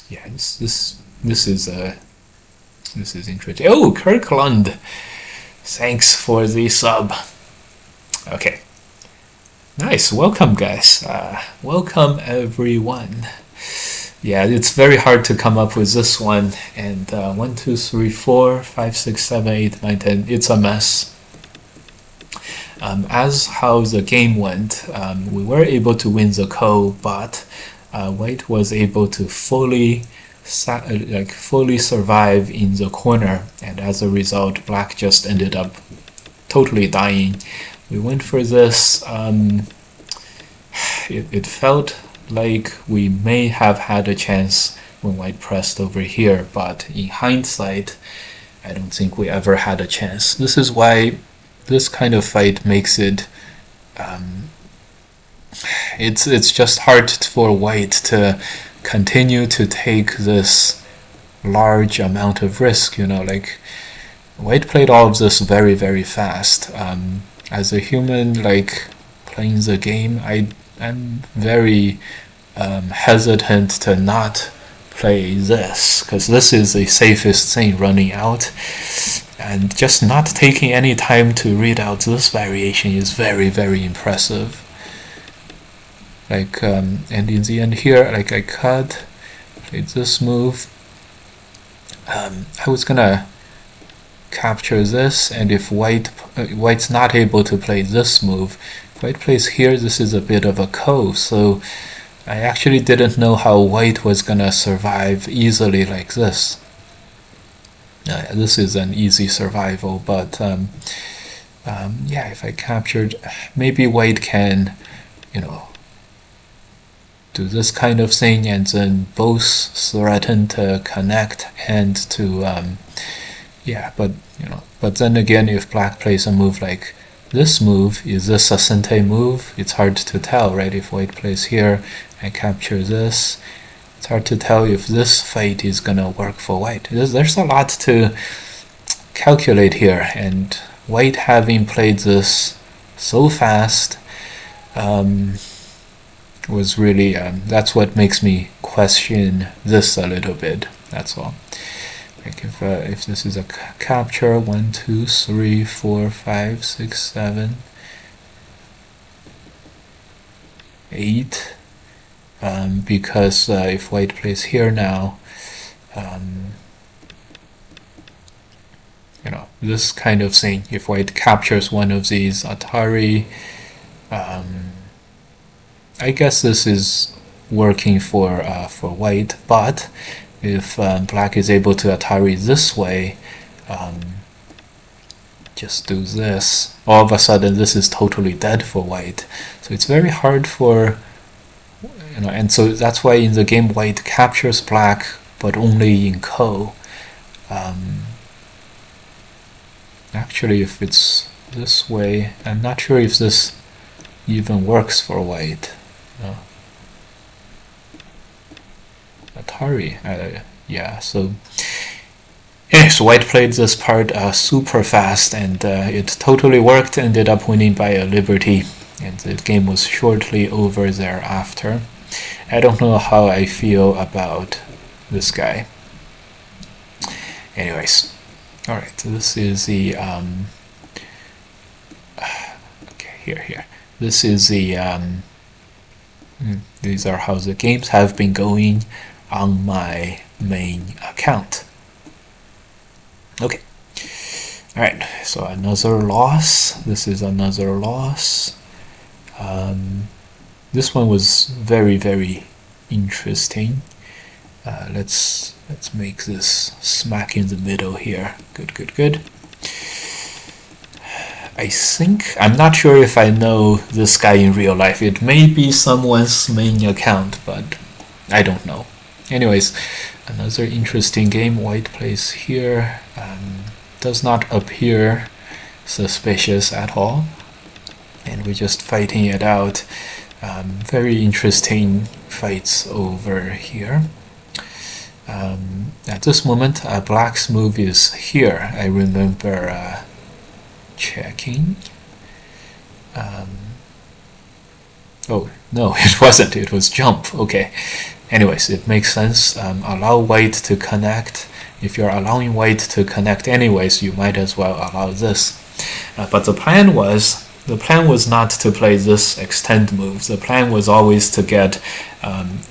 A: Yeah, this is interesting. Oh, Kirkland, thanks for the sub. Okay, nice. Welcome, guys. Welcome, everyone. Yeah, it's very hard to come up with this one. And 1, 2, 3, 4, 5, 6, 7, 8, 9, 10. It's a mess. As how the game went, we were able to win the ko, but white was able to fully survive in the corner, and as a result, black just ended up totally dying. We went for this. It felt like we may have had a chance when white pressed over here, but in hindsight, I don't think we ever had a chance. This is why this kind of fight makes it it's just hard for white to continue to take this large amount of risk. Like white played all of this very, very fast. As a human, like playing the game, I'm very hesitant to not play this, because this is the safest thing running out, and just not taking any time to read out this variation is very, very impressive. Like and in the end here, like I played this move. I was gonna capture this, and if white's not able to play this move, if white plays here, this is a bit of a ko, so I actually didn't know how white was gonna survive easily like this. This is an easy survival, but yeah, if I captured, maybe white can, do this kind of thing, and then both threaten to connect and to, yeah, but then again, if black plays a move like this move, is this a sente move? It's hard to tell, right? If white plays here, I capture this. It's hard to tell if this fate is gonna work for white. There's a lot to calculate here, and white having played this so fast, was really that's what makes me question this a little bit. That's all. Like if this is a capture, 1, 2, 3, 4, 5, 6, 7, 8, because if white plays here now, you know, this kind of thing. If white captures one of these Atari, I guess this is working for white, but if black is able to Atari this way, just do this, all of a sudden this is totally dead for white. So it's very hard for, you know, and so that's why in the game white captures black, but only in ko. Actually, if it's this way, I'm not sure if this even works for white. No. Atari, yeah, so yes, white played this part super fast, and it totally worked, ended up winning by a liberty, and the game was shortly over thereafter. I don't know how I feel about this guy. Anyways, alright, so this is the okay, here. This is the these are how the games have been going on my main account. Okay, alright, so another loss. This is another loss. This one was very, very interesting. Let's make this smack in the middle here. Good. I think, I'm not sure if I know this guy in real life. It may be someone's main account, but I don't know. Anyways, another interesting game. White plays here. Does not appear suspicious at all. And we're just fighting it out. Very interesting fights over here. At this moment, black's move is here. I remember checking. Oh, no, it wasn't. It was jump. Okay. Anyways, it makes sense. Allow white to connect. If you're allowing white to connect anyways, you might as well allow this. But the plan was not to play this extend move. The plan was always to get,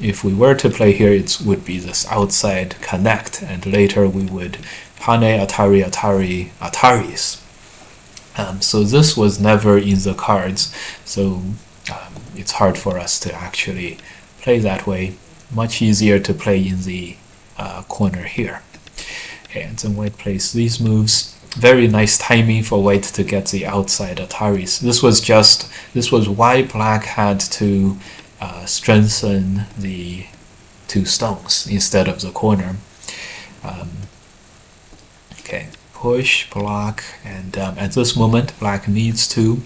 A: if we were to play here, it would be this outside connect, and later we would Hane, Ataris. So this was never in the cards, so it's hard for us to actually play that way. Much easier to play in the corner here. Okay, and then white plays these moves. Very nice timing for white to get the outside Ataris. This was why black had to strengthen the two stones instead of the corner. Okay, push, block, and at this moment black needs to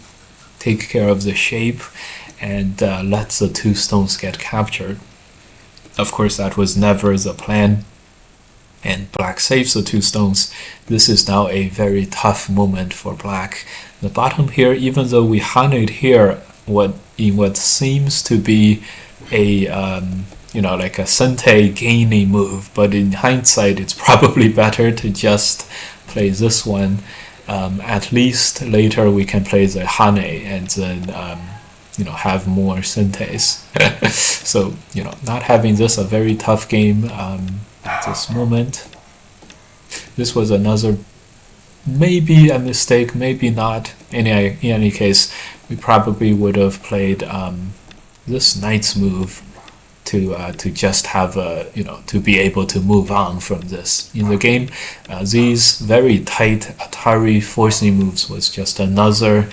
A: take care of the shape and let the two stones get captured. Of course, that was never the plan, and black saves the two stones. This is now a very tough moment for black. The bottom here, even though we haned here in what seems to be a like a sente gaining move, but in hindsight it's probably better to just play this one. At least later we can play the hane and then have more sentes. So not having this a very tough game at this moment. This was another, maybe a mistake, maybe not. In any case, we probably would have played this knight's move to just have to be able to move on from this. In the game, these very tight Atari forcing moves was just another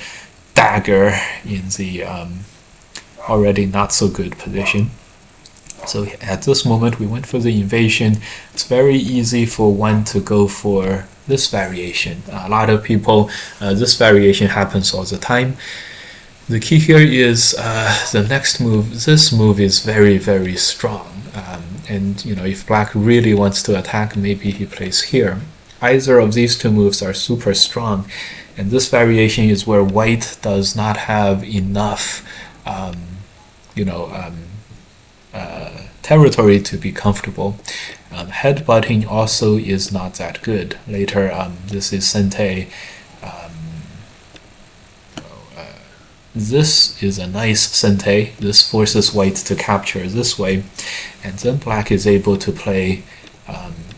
A: dagger in the already not so good position. So at this moment we went for the invasion. It's very easy for one to go for this variation. A lot of people, this variation happens all the time. The key here is the next move. This move is very, very strong, and if black really wants to attack, maybe he plays here. Either of these two moves are super strong, and this variation is where white does not have enough territory to be comfortable. Headbutting also is not that good. Later, this is Sente. This is a nice Sente. This forces white to capture this way, and then black is able to play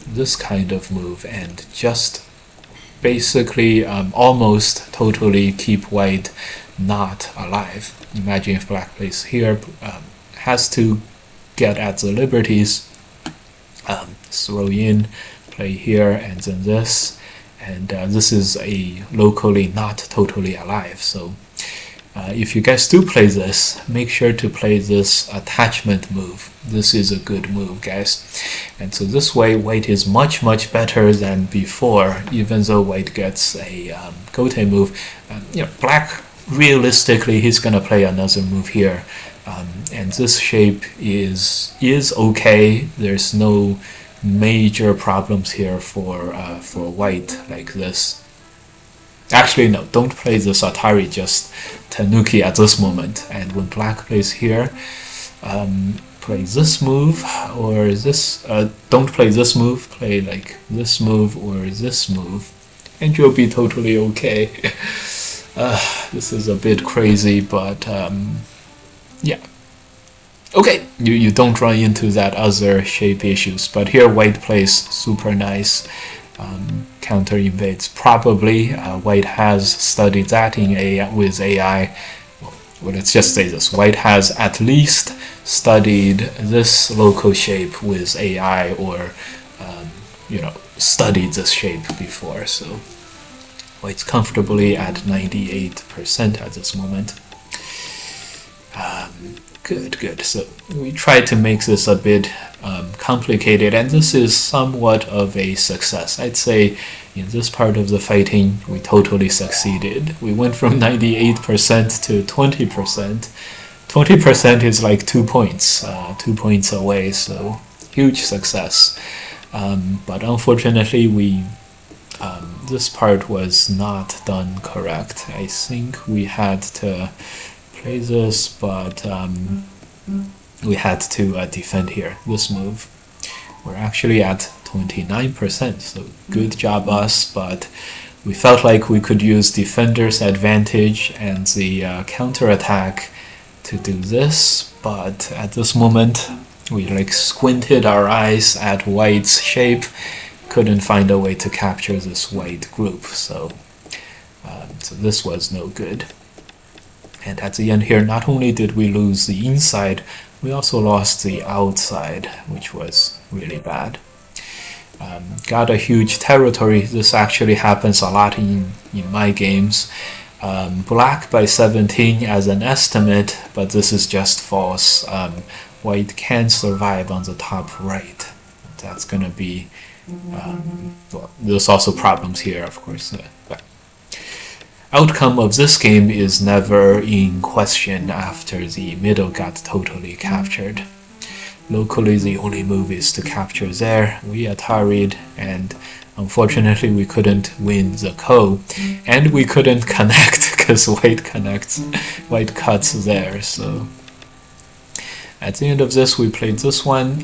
A: this kind of move and just basically almost totally keep white not alive. Imagine if black plays here, has to get at the liberties, throw in, play here, and then this, and this is a locally not totally alive. So if you guys do play this, make sure to play this attachment move. This is a good move, guys. And so this way, white is much better than before, even though white gets a gote move. Black, realistically, he's going to play another move here. And this shape is okay. There's no major problems here for white like this. Actually, no, don't play this Atari, just Tanuki at this moment. And when black plays here, play this move or this. Don't play this move. Play like this move or this move, and you'll be totally okay. This is a bit crazy, but yeah. Okay, you don't run into that other shape issues. But here, white plays super nice. Counter invades. Probably white has studied that with AI. Well, let's just say this: white has at least studied this local shape with AI, or studied this shape before. So white's comfortably at 98% at this moment. Good. So we tried to make this a bit complicated, and this is somewhat of a success. I'd say in this part of the fighting, we totally succeeded. We went from 98% to 20%. 20% is like 2 points, 2 points away, so huge success. But unfortunately, this part was not done correct. I think we had to play this, but we had to defend here, this move. We're actually at 29%, so good job us, but we felt like we could use defender's advantage and the counterattack to do this, but at this moment we like squinted our eyes at white's shape, couldn't find a way to capture this white group, so this was no good. And at the end here, not only did we lose the inside, we also lost the outside, which was really bad. Got a huge territory. This actually happens a lot in my games. Black by 17 as an estimate, but this is just false. White can survive on the top right. That's going to be... well, there's also problems here, of course. But outcome of this game is never in question after the middle got totally captured. Locally, the only move is to capture there. We Atari'd, and unfortunately we couldn't win the ko, and we couldn't connect because white cuts there. So at the end of this, we played this one,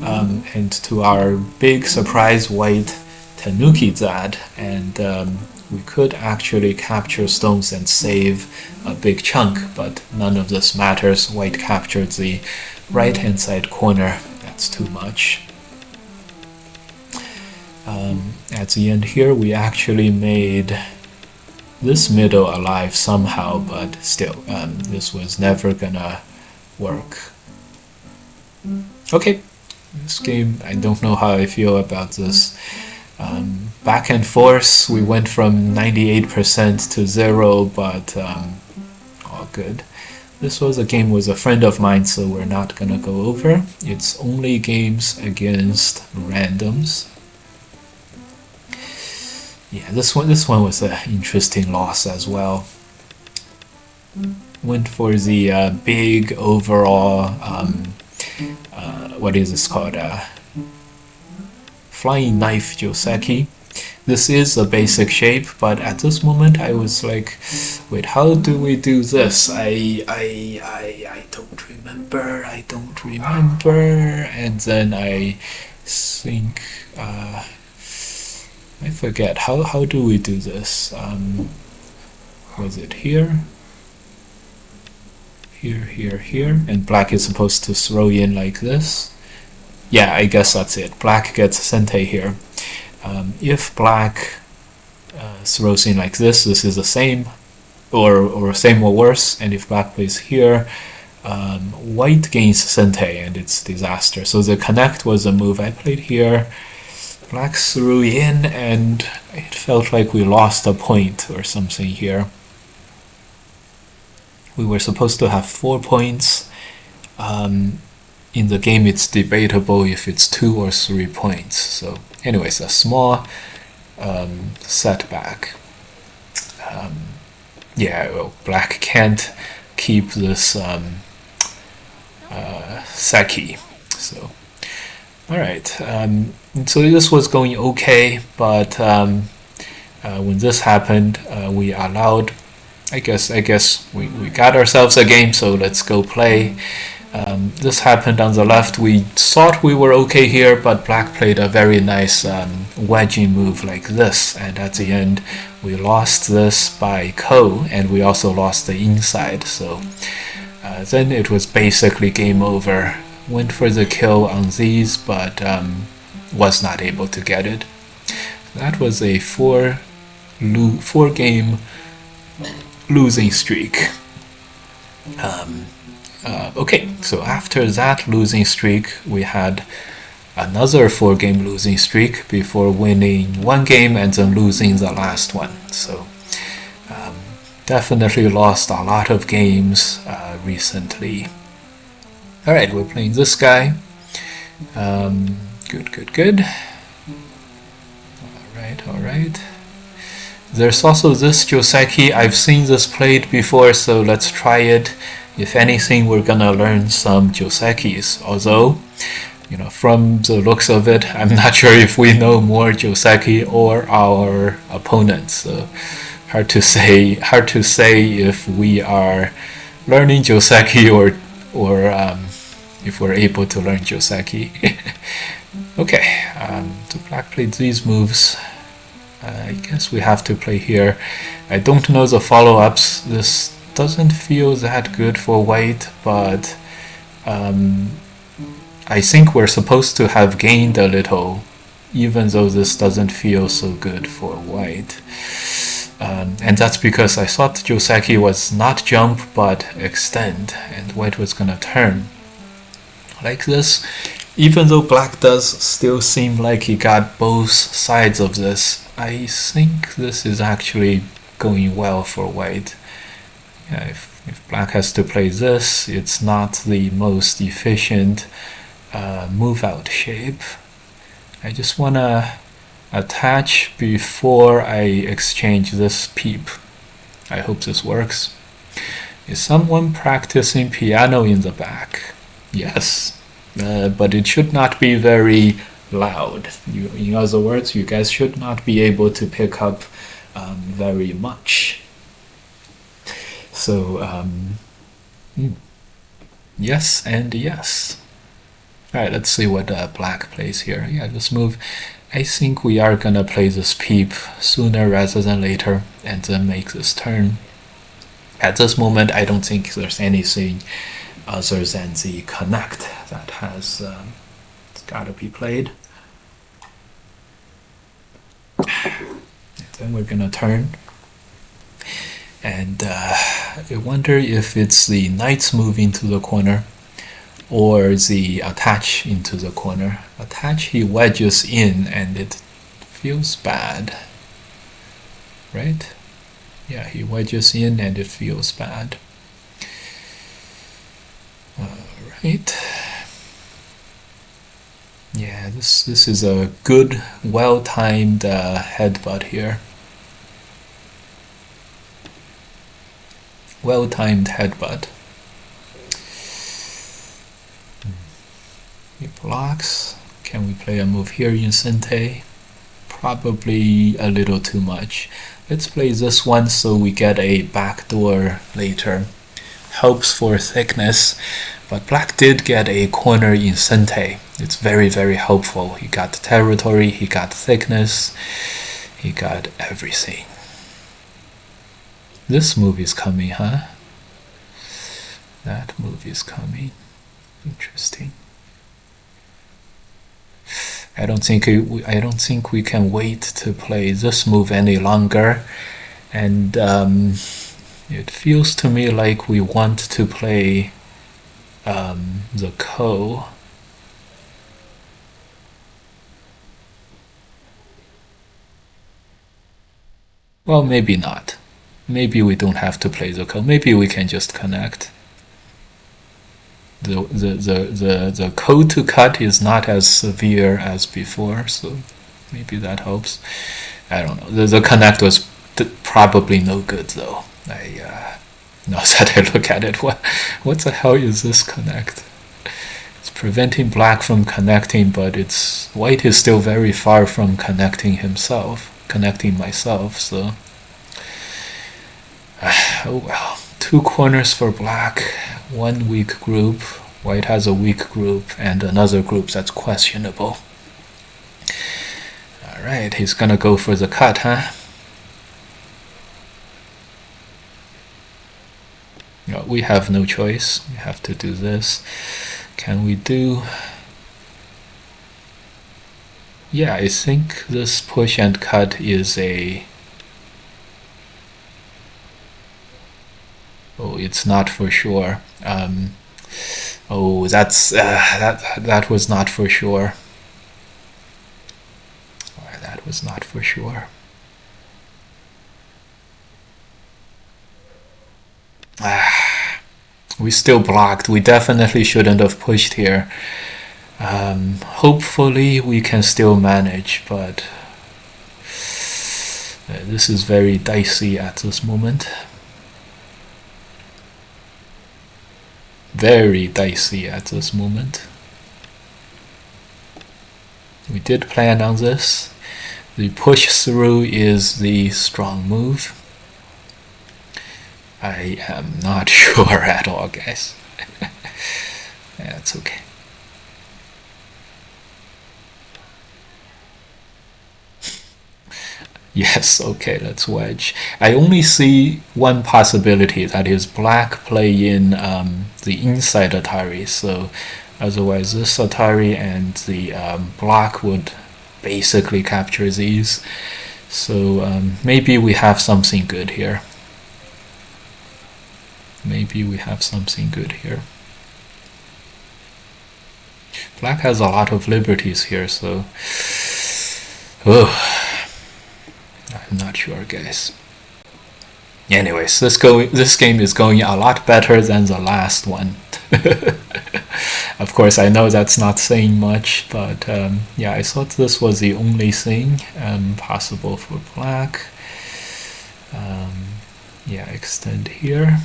A: and to our big surprise, white Tanuki'd that, and we could actually capture stones and save a big chunk, but none of this matters. White captured the right hand side corner. That's too much. At the end here, we actually made this middle alive somehow, but still, this was never gonna work. Okay, this game, I don't know how I feel about this. Back and forth, we went from 98% to 0, but all good. This was a game with a friend of mine, so we're not gonna go over. It's only games against randoms. Yeah, this one was an interesting loss as well. Went for the big overall, what is this called? Flying Knife Joseki. This is a basic shape, but at this moment I was like, wait, how do we do this? I don't remember. I don't remember. And then I think I forget how do we do this? Was it here? Here, and black is supposed to throw in like this. Yeah, I guess that's it. Black gets sente here. If black throws in like this is the same, or same or worse. And if black plays here, white gains sente, and it's disaster. So the connect was a move I played here. Black threw in, and it felt like we lost a point or something here. We were supposed to have 4 points. In the game, it's debatable if it's 2 or 3 points. So, anyways, a small setback. Yeah, well, black can't keep this Seki. So, all right. So this was going okay, but when this happened, we allowed. I guess we got ourselves a game, so let's go play. This happened on the left. We thought we were okay here, but black played a very nice wedging move like this, and at the end we lost this by ko, and we also lost the inside. So then it was basically game over. Went for the kill on these, but was not able to get it. That was a 4-game losing streak. Okay, so after that losing streak, we had another 4-game losing streak before winning 1 game and then losing the last one. So definitely lost a lot of games recently. Alright, we're playing this guy. Good. Alright. There's also this Joseki. I've seen this played before, so let's try it. If anything, we're gonna learn some Josekis. Although, from the looks of it, I'm not sure if we know more Joseki or our opponents. So hard to say if we are learning Joseki or if we're able to learn Joseki. Okay, so black played these moves. I guess we have to play here. I don't know the follow-ups. This doesn't feel that good for white, but I think we're supposed to have gained a little, even though this doesn't feel so good for white. And that's because I thought Joseki was not jump but extend, and white was gonna turn like this. Even though black does still seem like he got both sides of this, I think this is actually going well for white. Yeah, if black has to play this, it's not the most efficient move out shape. I just want to attach before I exchange this peep. I hope this works. Is someone practicing piano in the back? Yes. But it should not be very loud. In other words, you guys should not be able to pick up very much. So, yes and yes. Alright, let's see what black plays here. Yeah, this move, I think we are gonna play this peep sooner rather than later and then make this turn. At this moment, I don't think there's anything other than the connect that has gotta be played. And then we're gonna turn. And I wonder if it's the knight's move into the corner or the attach into the corner. Attach, he wedges in and it feels bad, right? Yeah, he wedges in and it feels bad. Alright. Yeah, this is a good, well-timed headbutt here. Well-timed headbutt. He blocks. Can we play a move here in Sente? probably a little too much. Let's play this one so we get a backdoor later. Helps for thickness, but black did get a corner in Sente. It's very, very helpful. He got territory, he got thickness, he got everything. This move is coming, huh? That move is coming. Interesting. I don't think we can wait to play this move any longer, and it feels to me like we want to play the ko. Well, maybe not. Maybe we don't have to play the ko. Maybe we can just connect. The ko to cut is not as severe as before, so maybe that helps. I don't know. The connect was probably no good though. Now that I look at it, what the hell is this connect? It's preventing black from connecting, but white is still very far from connecting myself, so oh well. 2 corners for black, 1 weak group. White has a weak group and another group that's questionable. Alright, he's gonna go for the cut, huh? No, we have no choice. We have to do this. Can we do... Yeah, I think this push and cut is a... Oh, it's not for sure. Oh, that was not for sure. That was not for sure. We still blocked. We definitely shouldn't have pushed here. Hopefully we can still manage, but this is very dicey at this moment. Very dicey at this moment. We did plan on this. The push through is the strong move. I am not sure at all, guys. Yeah, it's okay. Yes, okay, let's wedge. I only see one possibility, that is black play in the inside Atari, so otherwise this Atari and the block would basically capture these. So maybe we have something good here. Maybe we have something good here. Black has a lot of liberties here, so... Oh. I'm not sure, guys. Anyways, this game is going a lot better than the last one. Of course, I know that's not saying much, but yeah, I thought this was the only thing possible for black. Yeah, extend here,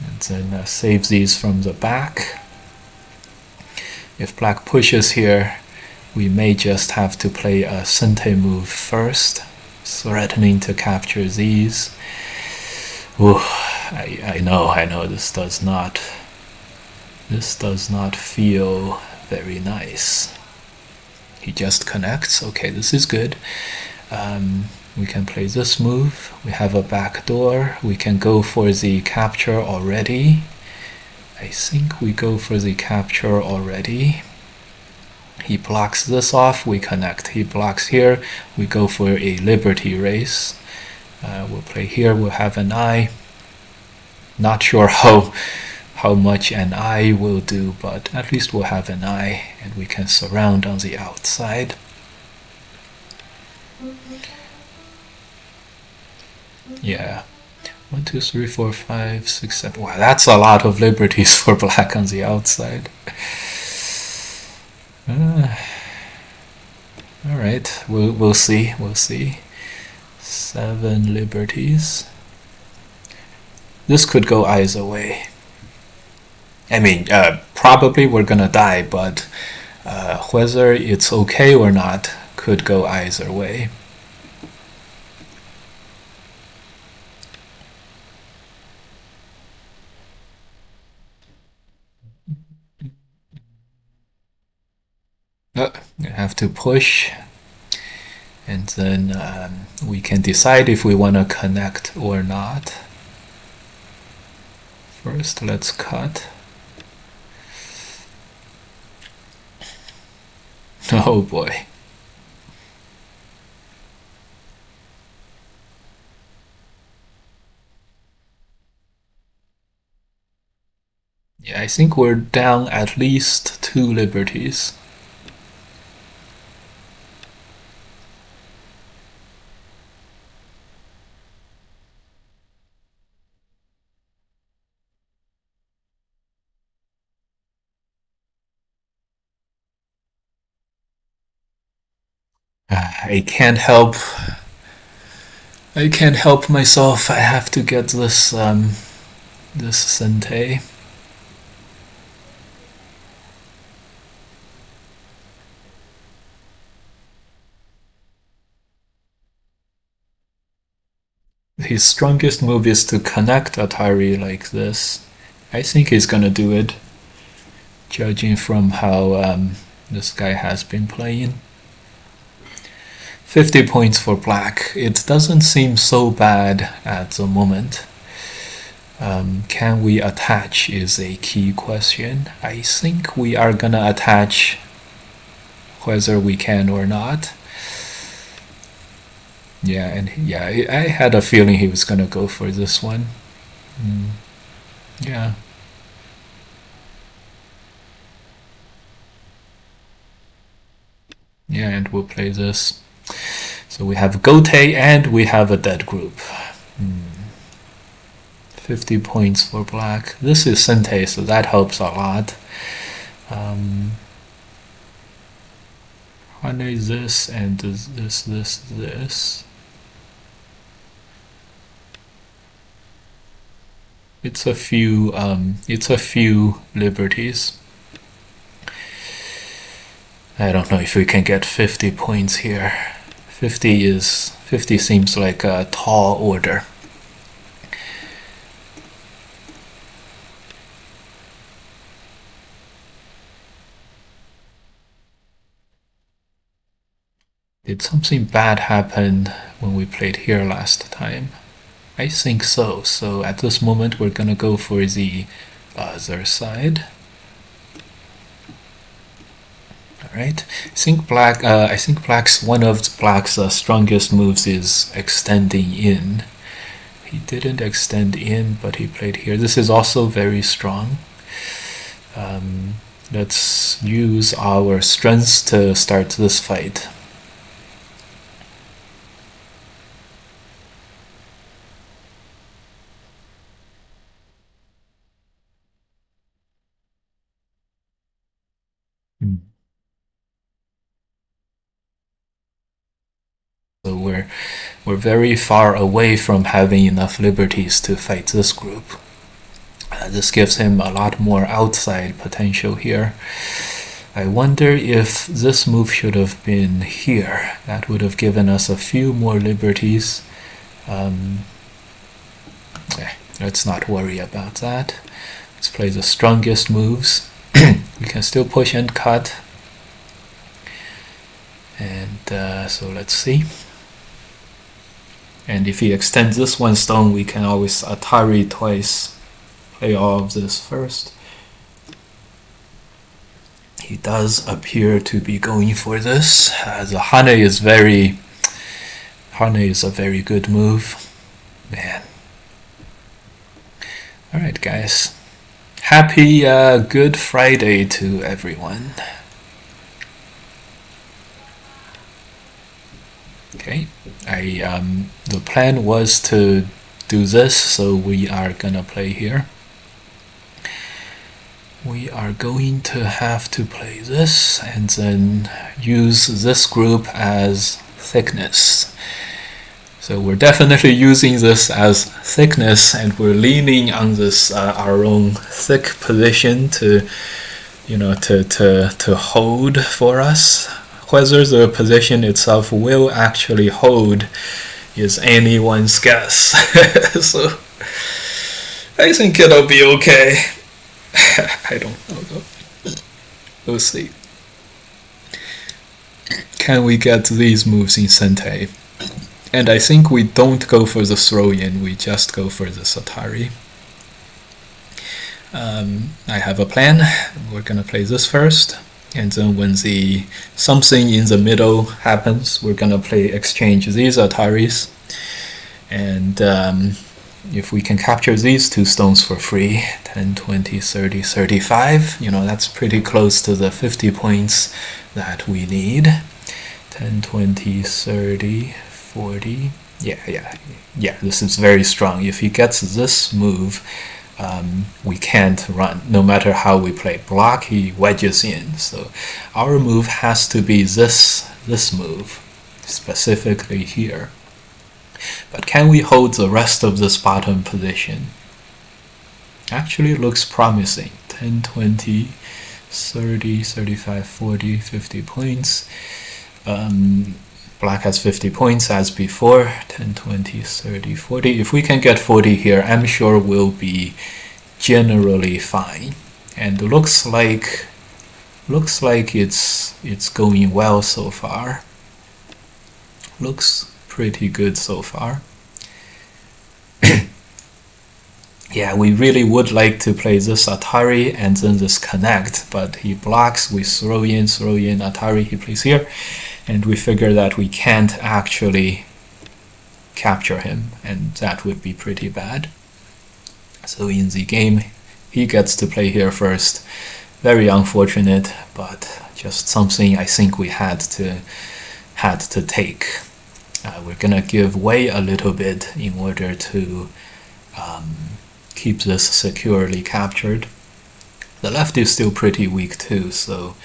A: and then save these from the back. If black pushes here, we may just have to play a Sente move first, threatening to capture these. Ooh, I know this does not feel very nice. He just connects. Okay, this is good. We can play this move. We have a back door. We can go for the capture already. I think we go for the capture already. He blocks this off, we connect. He blocks here, we go for a liberty race. We'll play here, we'll have an eye. Not sure how much an eye will do, but at least we'll have an eye, and we can surround on the outside. Yeah. 1, 2, 3, 4, 5, 6, 7. Wow, that's a lot of liberties for black on the outside. Alright, we'll see. 7 liberties. This could go either way. I mean, probably we're gonna die, but whether it's okay or not could go either way. have to push, and then we can decide if we want to connect or not. First, let's cut. Oh boy. Yeah, I think we're down at least 2 liberties. I can't help. I can't help myself. I have to get this this Sente. His strongest move is to connect Atari like this. I think he's gonna do it, judging from how this guy has been playing. 50 points for black. It doesn't seem so bad at the moment. Can we attach is a key question. I think we are gonna attach whether we can or not. Yeah, and yeah, I had a feeling he was gonna go for this one. Yeah. Yeah, and we'll play this. So we have Gote and we have a dead group. 50 points for black. This is Sente, so that helps a lot. Hane this and this. It's a few liberties. I don't know if we can get 50 points here. 50 seems like a tall order. Did something bad happen when we played here last time? I think so. So at this moment we're gonna go for the other side. Alright. I think black's one of black's strongest moves is extending in. He didn't extend in, but he played here. This is also very strong. Let's use our strengths to start this fight. So we're very far away from having enough liberties to fight this group. This gives him a lot more outside potential here. I wonder if this move should have been here. That would have given us a few more liberties. Let's not worry about that. Let's play the strongest moves. We can still push and cut. And so let's see. And if he extends this one stone, we can always Atari twice. Play all of this first. He does appear to be going for this. The Hane is a very good move. Man. Alright guys. Happy Good Friday to everyone. Okay, the plan was to do this, so we are gonna play here. We are going to have to play this and then use this group as thickness. So we're definitely using this as thickness, and we're leaning on this our own thick position to, to hold for us. Whether the position itself will actually hold is anyone's guess. So I think it'll be okay. I don't know though. We'll see. Can we get these moves in Sente? And I think we don't go for the throw-in, we just go for the Satari. I have a plan. We're gonna play this first, and then when the something in the middle happens, we're gonna play exchange these Ataris, and if we can capture these two stones for free, 10, 20, 30, 35, that's pretty close to the 50 points that we need. 10, 20, 30, 40. Yeah, this is very strong. If he gets this move, we can't run, no matter how we play. Block, he wedges in. So our move has to be this move, specifically here. But can we hold the rest of this bottom position? Actually, it looks promising. 10, 20, 30, 35, 40, 50 points. Black has 50 points as before. 10, 20, 30, 40. If we can get 40 here, I'm sure we'll be generally fine. And looks like it's going well so far. Looks pretty good so far. Yeah, we really would like to play this Atari and then this connect, but he blocks, we throw in Atari, he plays here, and we figure that we can't actually capture him, and that would be pretty bad. So in the game, he gets to play here first. Very unfortunate, but just something I think we had to take. We're gonna give way a little bit in order to keep this securely captured. The left is still pretty weak too, so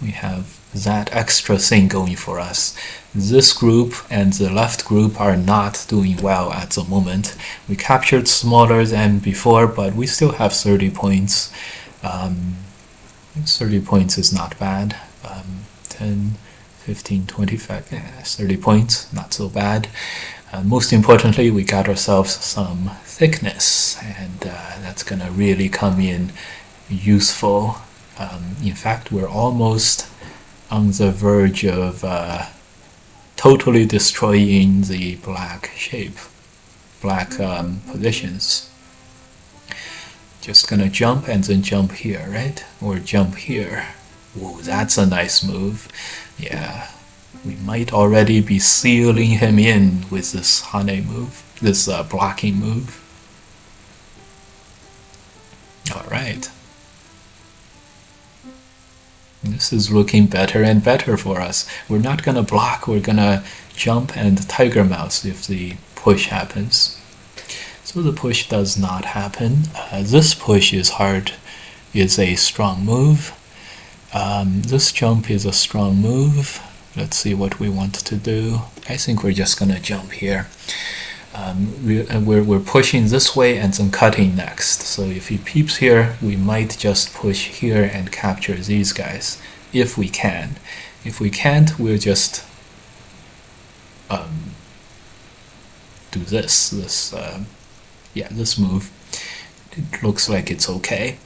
A: we have that extra thing going for us. This group and the left group are not doing well at the moment. We captured smaller than before, but we still have 30 points. 30 points is not bad. 10, 15, 25, 30 points, not so bad. Most importantly, we got ourselves some thickness, and that's gonna really come in useful. In fact, we're almost on the verge of totally destroying the black shape, black positions. Just gonna jump and then jump here, right? Or jump here. Whoa, that's a nice move. Yeah, we might already be sealing him in with this Hane move, this blocking move. Alright. This is looking better and better for us. We're not gonna block, we're gonna jump and tiger mouse if the push happens. So the push does not happen. This push is hard, is a strong move. This jump is a strong move. Let's see what we want to do. I think we're just gonna jump here. We're pushing this way and then cutting next. So if he peeps here, we might just push here and capture these guys, if we can. If we can't, we'll just do this move. It looks like it's okay.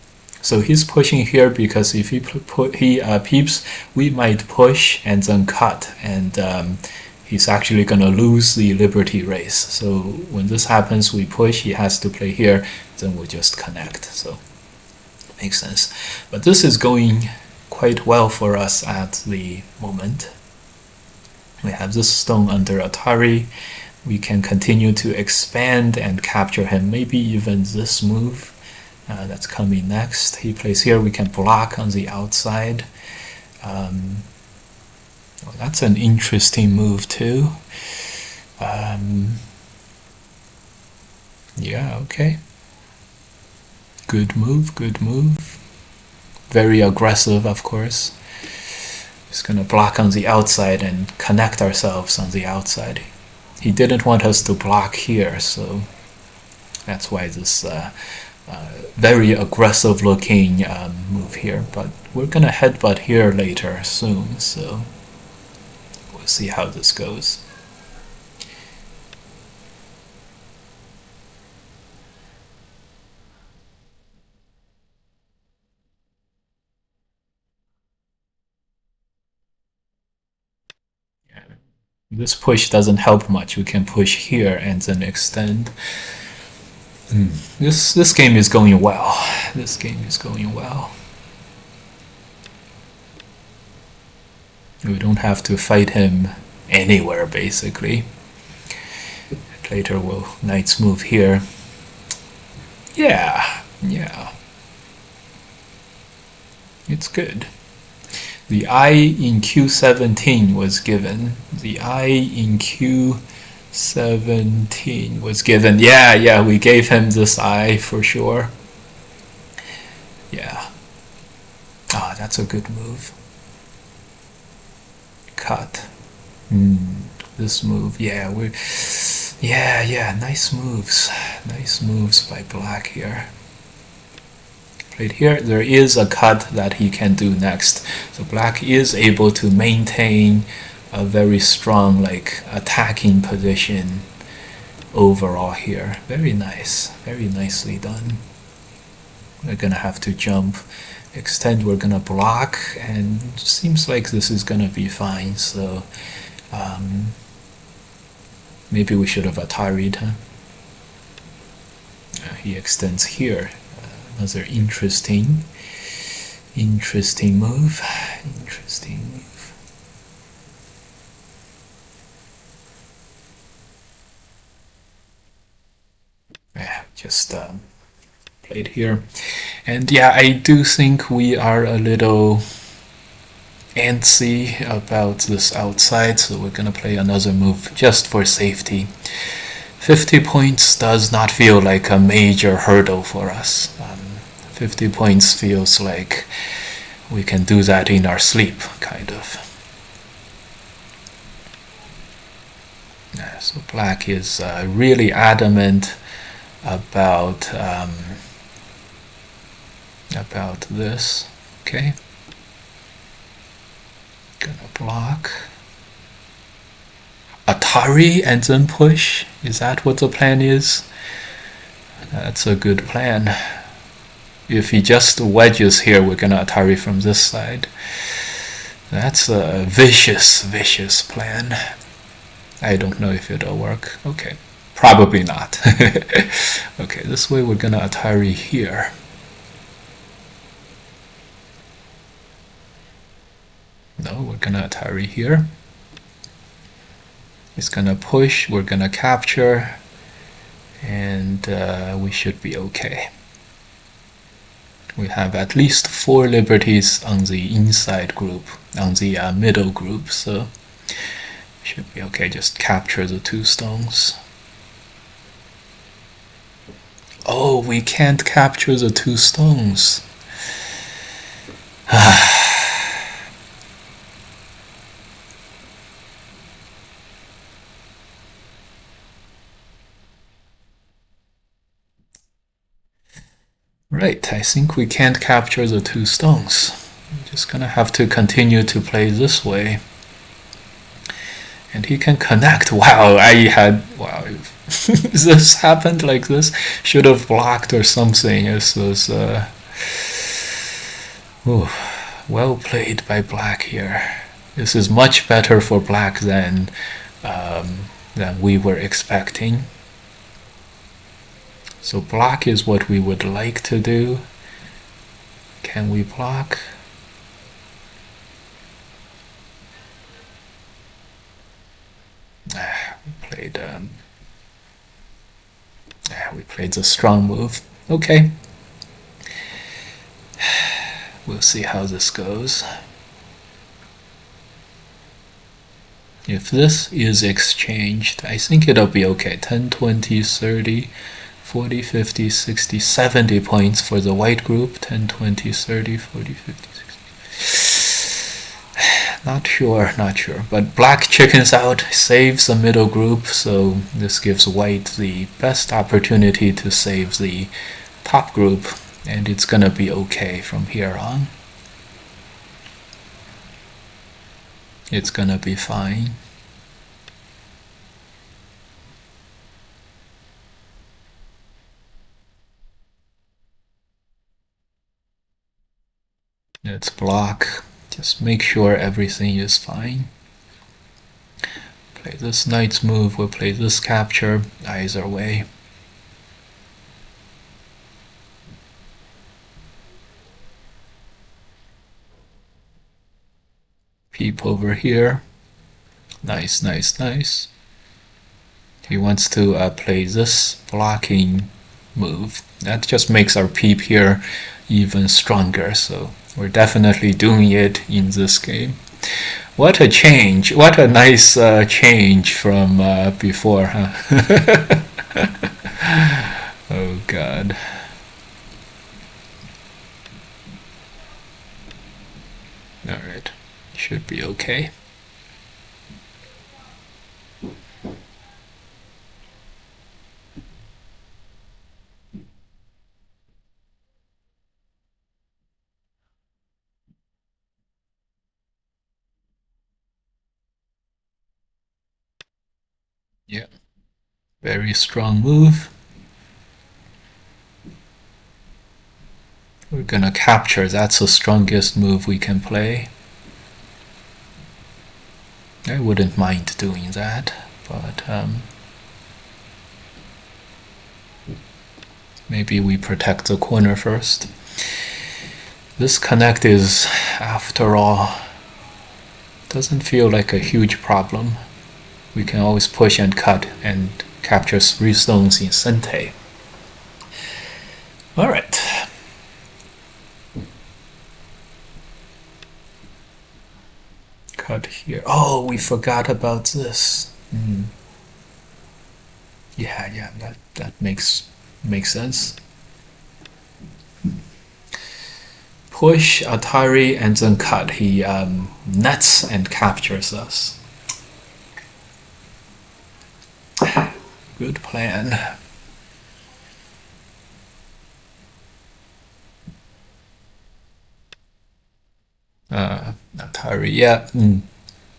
A: So he's pushing here because if he peeps, we might push and then cut, and he's actually going to lose the Liberty race. So when this happens, we push, he has to play here, then we'll just connect. So makes sense. But this is going quite well for us at the moment. We have this stone under Atari. We can continue to expand and capture him, maybe even this move. That's coming next. He plays here, we can block on the outside. Well, that's an interesting move too. Yeah, okay. Good move, good move. Very aggressive, of course. Just gonna block on the outside and connect ourselves on the outside. He didn't want us to block here, so that's why this very aggressive looking move here, but we're gonna headbutt here later soon, so we'll see how this goes. This push doesn't help much. We can push here and then extend. This game is going well. This game is going well. We don't have to fight him anywhere, basically. Later we'll knight's move here. Yeah. It's good. The I in Q17 was given. The I in Q17 was given. Yeah, we gave him this I for sure. Yeah. Ah, that's a good move. Cut. This move, yeah, nice moves. Nice moves by black here. Right here, there is a cut that he can do next. So black is able to maintain a very strong, like, attacking position overall here. Very nice. Very nicely done. We're gonna have to jump. Extend, we're gonna block, and it seems like this is gonna be fine. So maybe we should have Atari'd, huh? He extends here. Another interesting move. Yeah, just played here. And yeah, I do think we are a little antsy about this outside, so we're gonna play another move just for safety. 50 points does not feel like a major hurdle for us. 50 points feels like we can do that in our sleep, kind of. So black is really adamant about this. Okay. Gonna block. Atari and then push? Is that what the plan is? That's a good plan. If he just wedges here, we're gonna Atari from this side. That's a vicious plan. I don't know if it'll work. Okay, probably not. Okay, this way we're gonna Atari here. No, we're gonna Atari here. It's gonna push, we're gonna capture, and we should be okay. We have at least 4 liberties on the inside group, on the middle group, so should be okay. Just capture the 2 stones. Oh, we can't capture the 2 stones. Right, I think we can't capture the 2 stones. We're just gonna have to continue to play this way. And he can connect. Wow, this happened like this. Should have blocked or something. This was well played by black here. This is much better for black than we were expecting. So block is what we would like to do. Can we block? We played the strong move. Okay. We'll see how this goes. If this is exchanged, I think it'll be okay. 10, 20, 30, 40, 50, 60, 70 points for the white group. 10, 20, 30, 40, 50, 60. Not sure. But black chickens out, saves the middle group, so this gives white the best opportunity to save the top group, and it's gonna be okay from here on. It's gonna be fine. Let's block. Just make sure everything is fine. Play this knight's move, we'll play this capture, either way. Peep over here. Nice, nice, nice. He wants to play this blocking move. That just makes our peep here even stronger, so we're definitely doing it in this game. What a change! What a nice change from before, huh? Oh god. Alright, should be okay. Yeah, very strong move. We're gonna capture, that's the strongest move we can play. I wouldn't mind doing that, but maybe we protect the corner first. This connect is, after all, doesn't feel like a huge problem. We can always push and cut and capture 3 stones in Sente. Alright. Cut here. Oh, we forgot about this. Yeah, that makes sense. Push Atari and then cut. He nets and captures us. Good plan. Atari, yeah.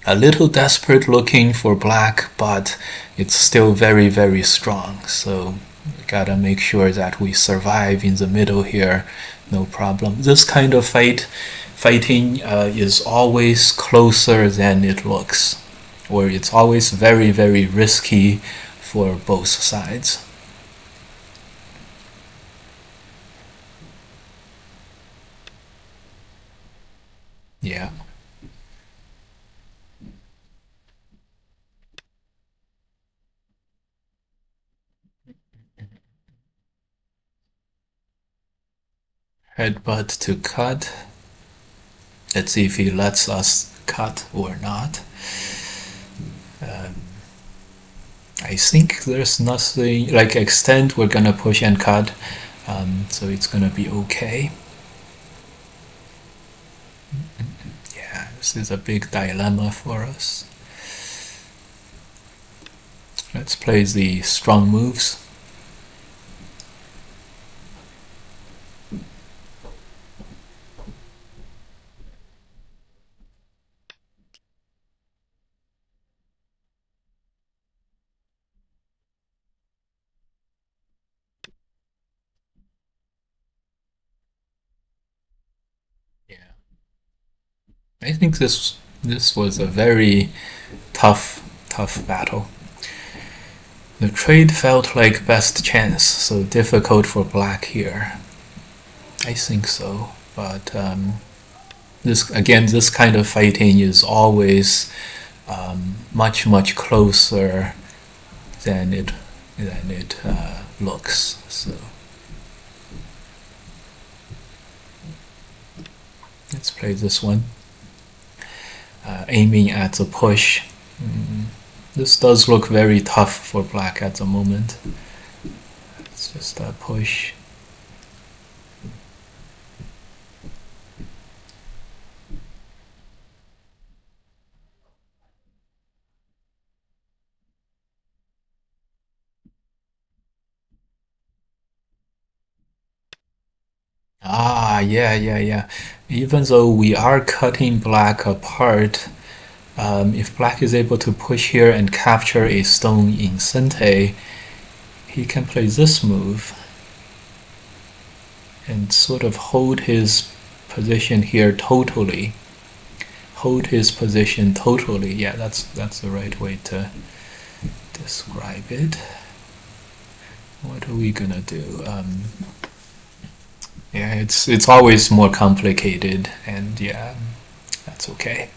A: A little desperate looking for black, but it's still very, very strong. So we gotta make sure that we survive in the middle here. No problem. This kind of fighting is always closer than it looks, or it's always very, very risky for both sides. Yeah. Headbutt to cut. Let's see if he lets us cut or not. I think there's nothing like extend. We're gonna push and cut, so it's gonna be okay. Yeah, this is a big dilemma for us. Let's play the strong moves. Yeah, I think this was a very tough battle. The trade felt like best chance, so difficult for black here. I think so, but this kind of fighting is always much closer than it looks. So let's play this one. Aiming at the push. This does look very tough for black at the moment. It's just a push. Ah, yeah. Even though we are cutting black apart, if black is able to push here and capture a stone in Sente, he can play this move and sort of hold his position here totally. hold his position totally. Yeah, that's the right way to describe it. What are we gonna do? Yeah, it's always more complicated, and yeah, that's okay.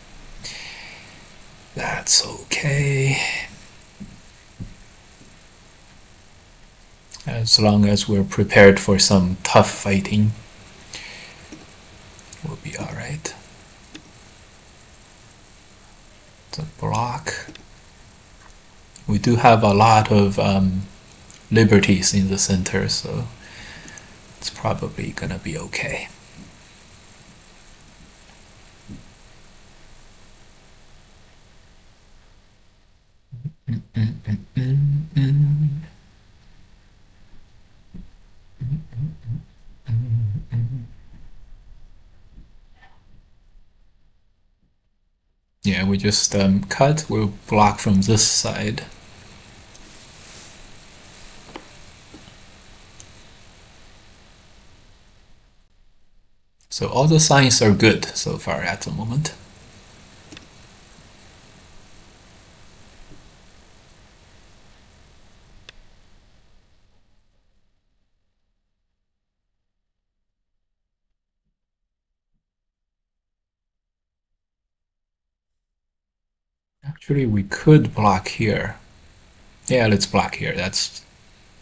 A: That's okay. As long as we're prepared for some tough fighting, we'll be alright. The block. We do have a lot of liberties in the center, so it's probably gonna be okay. Yeah, we just cut, we'll block from this side. So all the signs are good so far at the moment. Actually, we could block here. Yeah, let's block here. That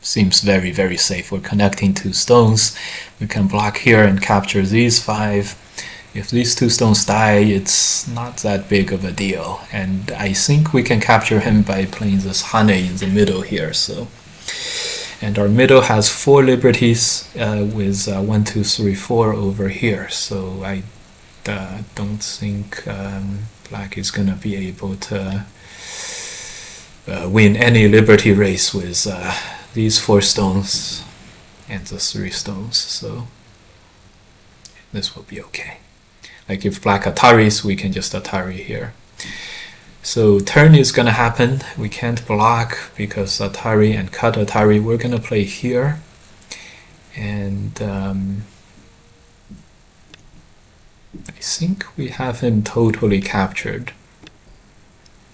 A: seems very, very safe. We're connecting two stones. We can block here and capture these 5. If these 2 stones die, it's not that big of a deal. And I think we can capture him by playing this Hane in the middle here. So, and our middle has 4 liberties with 1, 2, 3, 4 over here. So I don't think Black is gonna be able to win any liberty race with these 4 stones and the 3 stones. So this will be okay. Like if Black Ataris, we can just Atari here. So turn is gonna happen. We can't block because Atari and cut Atari. We're gonna play here, and I think we have him totally captured.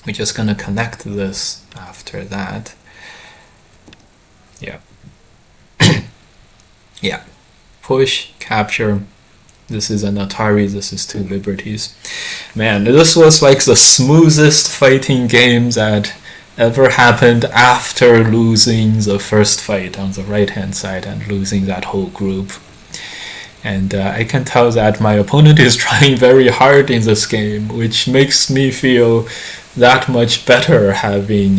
A: We're just gonna connect this after that. Yeah. Yeah. Push, capture. This is an Atari, this is 2 liberties. Man, this was like the smoothest fighting game that ever happened after losing the first fight on the right hand side and losing that whole group. And I can tell that my opponent is trying very hard in this game, which makes me feel that much better having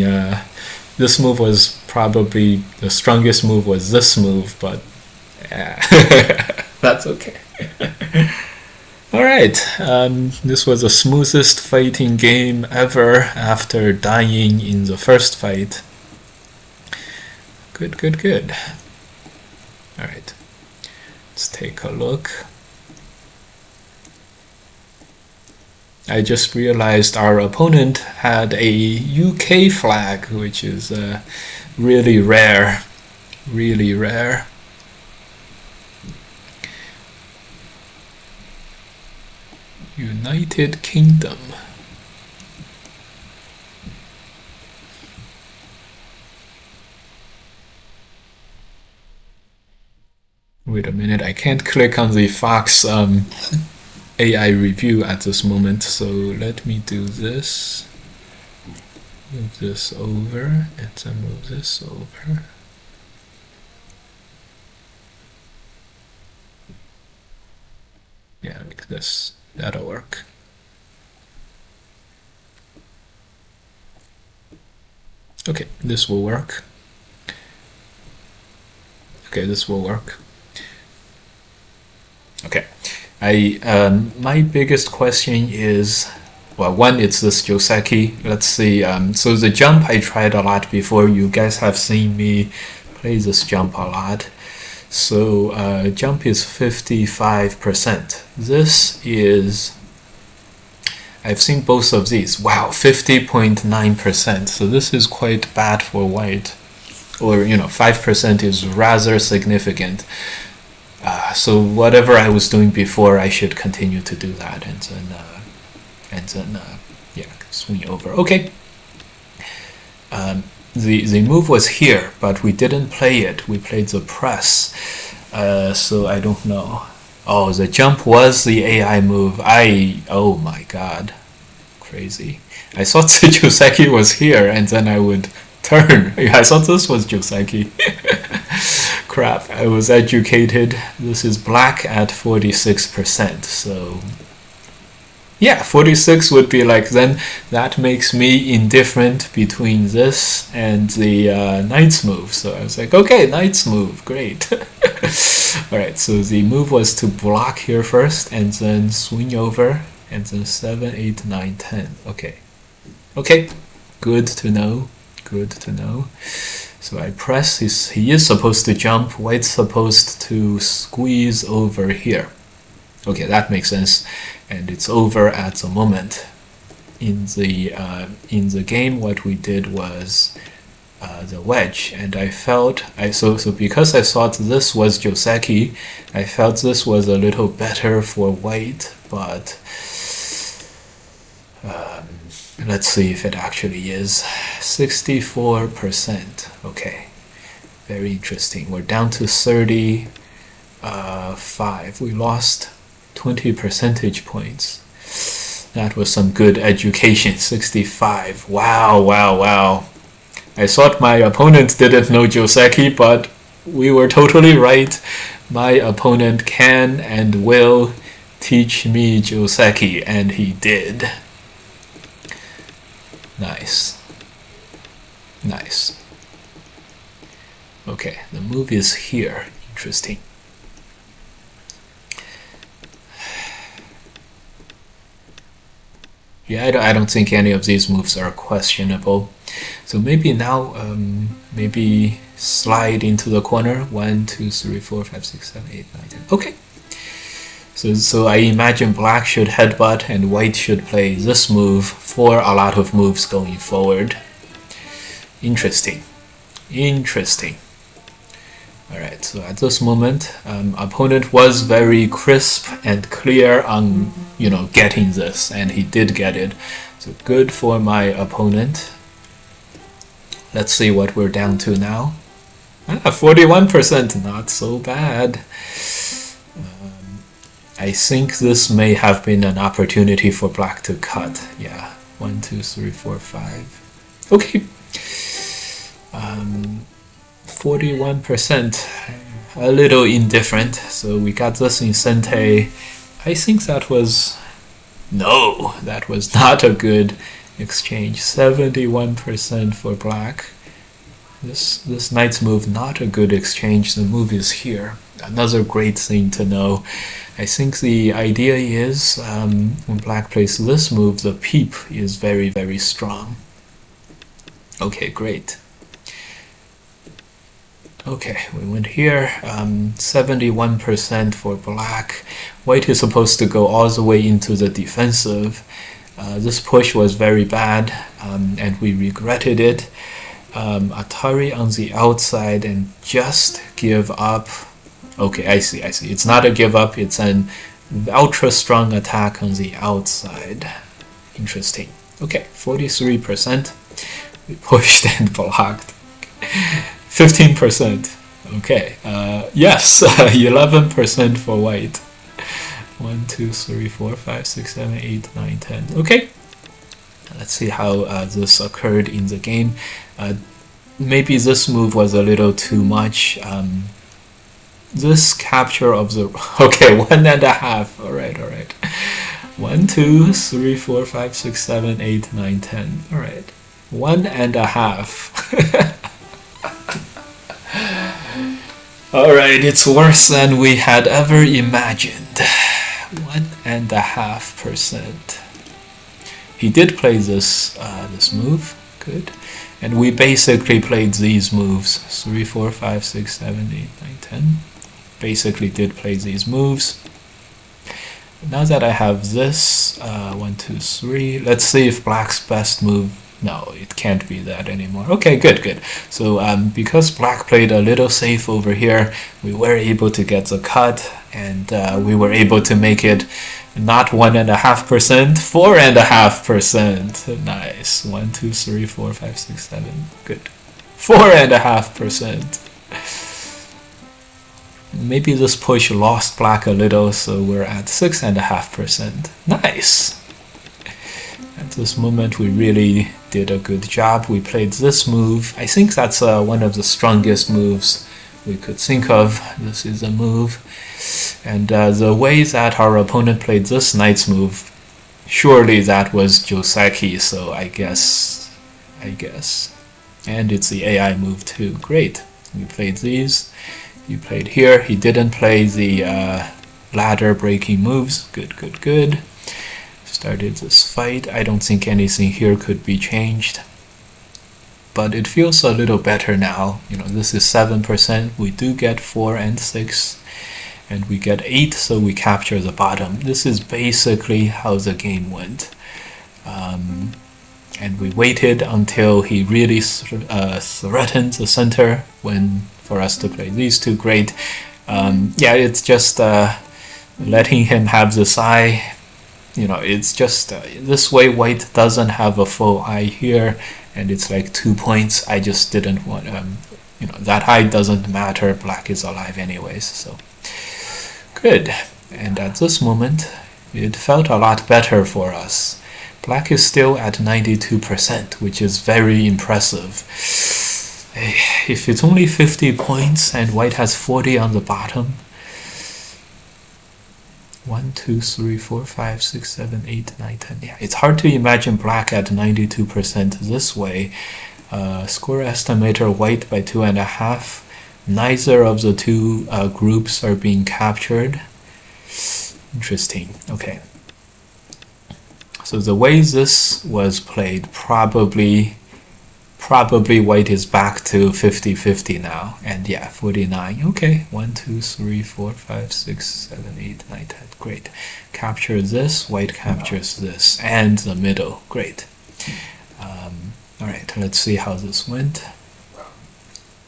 A: this move was probably the strongest move was this move, but that's okay. Alright, this was the smoothest fighting game ever after dying in the first fight. Good, good, good. Alright, let's take a look. I just realized our opponent had a UK flag, which is really rare. Really rare. United Kingdom. Wait a minute, I can't click on the Fox AI review at this moment, so let me do this. Move this over, and then move this over. Yeah, like this. That'll work. Okay, this will work. Okay, this will work. Okay, my biggest question is, well, one, it's this Joseki. Let's see. So the jump I tried a lot before. You guys have seen me play this jump a lot. So jump is 55%. This is, I've seen both of these. Wow, 50.9%. So this is quite bad for white. Or, 5% is rather significant. So whatever I was doing before, I should continue to do that, and and then yeah, swing over. Okay. The move was here, but we didn't play it. We played the press. So I don't know. Oh, the jump was the AI move. Oh my god. Crazy. I thought the Joseki was here, and then I would turn. I thought this was Joseki. Crap, I was educated. This is black at 46%, so yeah, 46 would be like, then that makes me indifferent between this and the knight's move. So I was like, okay, knight's move, great. Alright, so the move was to block here first and then swing over and then 7, 8, 9, 10. Okay. Okay, good to know. Good to know. So I press, he is supposed to jump, white's supposed to squeeze over here. Okay, that makes sense. And it's over at the moment. In the game, what we did was the wedge, and I felt so because I thought this was Joseki, I felt this was a little better for white, but let's see if it actually is. 64%. Okay, very interesting. We're down to 35. We lost 20 percentage points. That was some good education. 65. Wow, wow, wow. I thought my opponent didn't know Joseki, but we were totally right. My opponent can and will teach me Joseki, and he did. Nice. Nice. Okay, the move is here. Interesting. Yeah, I don't think any of these moves are questionable. So maybe now, maybe slide into the corner. 1, 2, 3, 4, 5, 6, 7, 8, 9, 10. Okay. So I imagine black should headbutt and white should play this move for a lot of moves going forward. Interesting. Interesting. Alright, so at this moment, opponent was very crisp and clear on, getting this, and he did get it. So good for my opponent. Let's see what we're down to now. 41%, not so bad. I think this may have been an opportunity for black to cut. Yeah, 1, 2, 3, 4, 5. Okay. 41%, a little indifferent. So we got this in Sente. I think that was, no, that was not a good exchange. 71% for black. This knight's move, not a good exchange. The move is here. Another great thing to know. I think the idea is when black plays this move, the peep is very, very strong. Okay, great. Okay, we went here, 71% for black. White is supposed to go all the way into the defensive. This push was very bad, and we regretted it. Atari on the outside and just give up. Okay, I see. It's not a give up, it's an ultra strong attack on the outside. Interesting. Okay, 43%. We pushed and blocked. 15%. Okay. Yes, 11% for white. 1, 2, 3, 4, 5, 6, 7, 8, 9, 10. Okay. Let's see how this occurred in the game. Maybe this move was a little too much. This capture of the... Okay, 1.5. Alright. 1, 2, 3, 4, 5, 6, 7, 8, 9, 10. Alright. 1.5. Alright, it's worse than we had ever imagined. 1.5%. He did play this move. Good. And we basically played these moves. 3, 4, 5, 6, 7, 8, 9, 10. Basically did play these moves. Now that I have this, 1, 2, 3. Let's see if black's best move... No, it can't be that anymore. Okay, good. So because black played a little safe over here, we were able to get the cut, and we were able to make it Not 1.5%, 4.5%. Nice. 1, 2, 3, 4, 5, 6, 7. Good. 4.5%. Maybe this push lost black a little, so we're at 6.5%. Nice. At this moment, we really did a good job. We played this move. I think that's one of the strongest moves we could think of. This is a move. And the way that our opponent played this knight's move, surely that was Joseki, so I guess. And it's the AI move too. Great. We played these. He played here. He didn't play the ladder breaking moves. Good. Started this fight. I don't think anything here could be changed. But it feels a little better now. You know, this is 7%. We do get 4 and 6. And we get 8, so we capture the bottom. This is basically how the game went. And we waited until he really threatened the center for us to play these two. Great. Yeah, it's just letting him have this eye. You know, it's just this way white doesn't have a full eye here, and it's like 2 points. I just didn't want, you know, that eye doesn't matter. Black is alive anyways, so good. And at this moment, it felt a lot better for us. Black is still at 92%, which is very impressive. If it's only 50 points and white has 40 on the bottom, 1, 2, 3, 4, 5, 6, 7, 8, 9, 10. Yeah, it's hard to imagine black at 92% this way. Score estimator white by 2.5. Neither of the two groups are being captured. Interesting. Okay. So the way this was played, probably white is back to 50-50 now. And yeah, 49. Okay. 1, 2, 3, 4, 5, 6, 7, 8, 9, 10. Great. Capture this. White captures this. And the middle. Great. All right. Let's see how this went.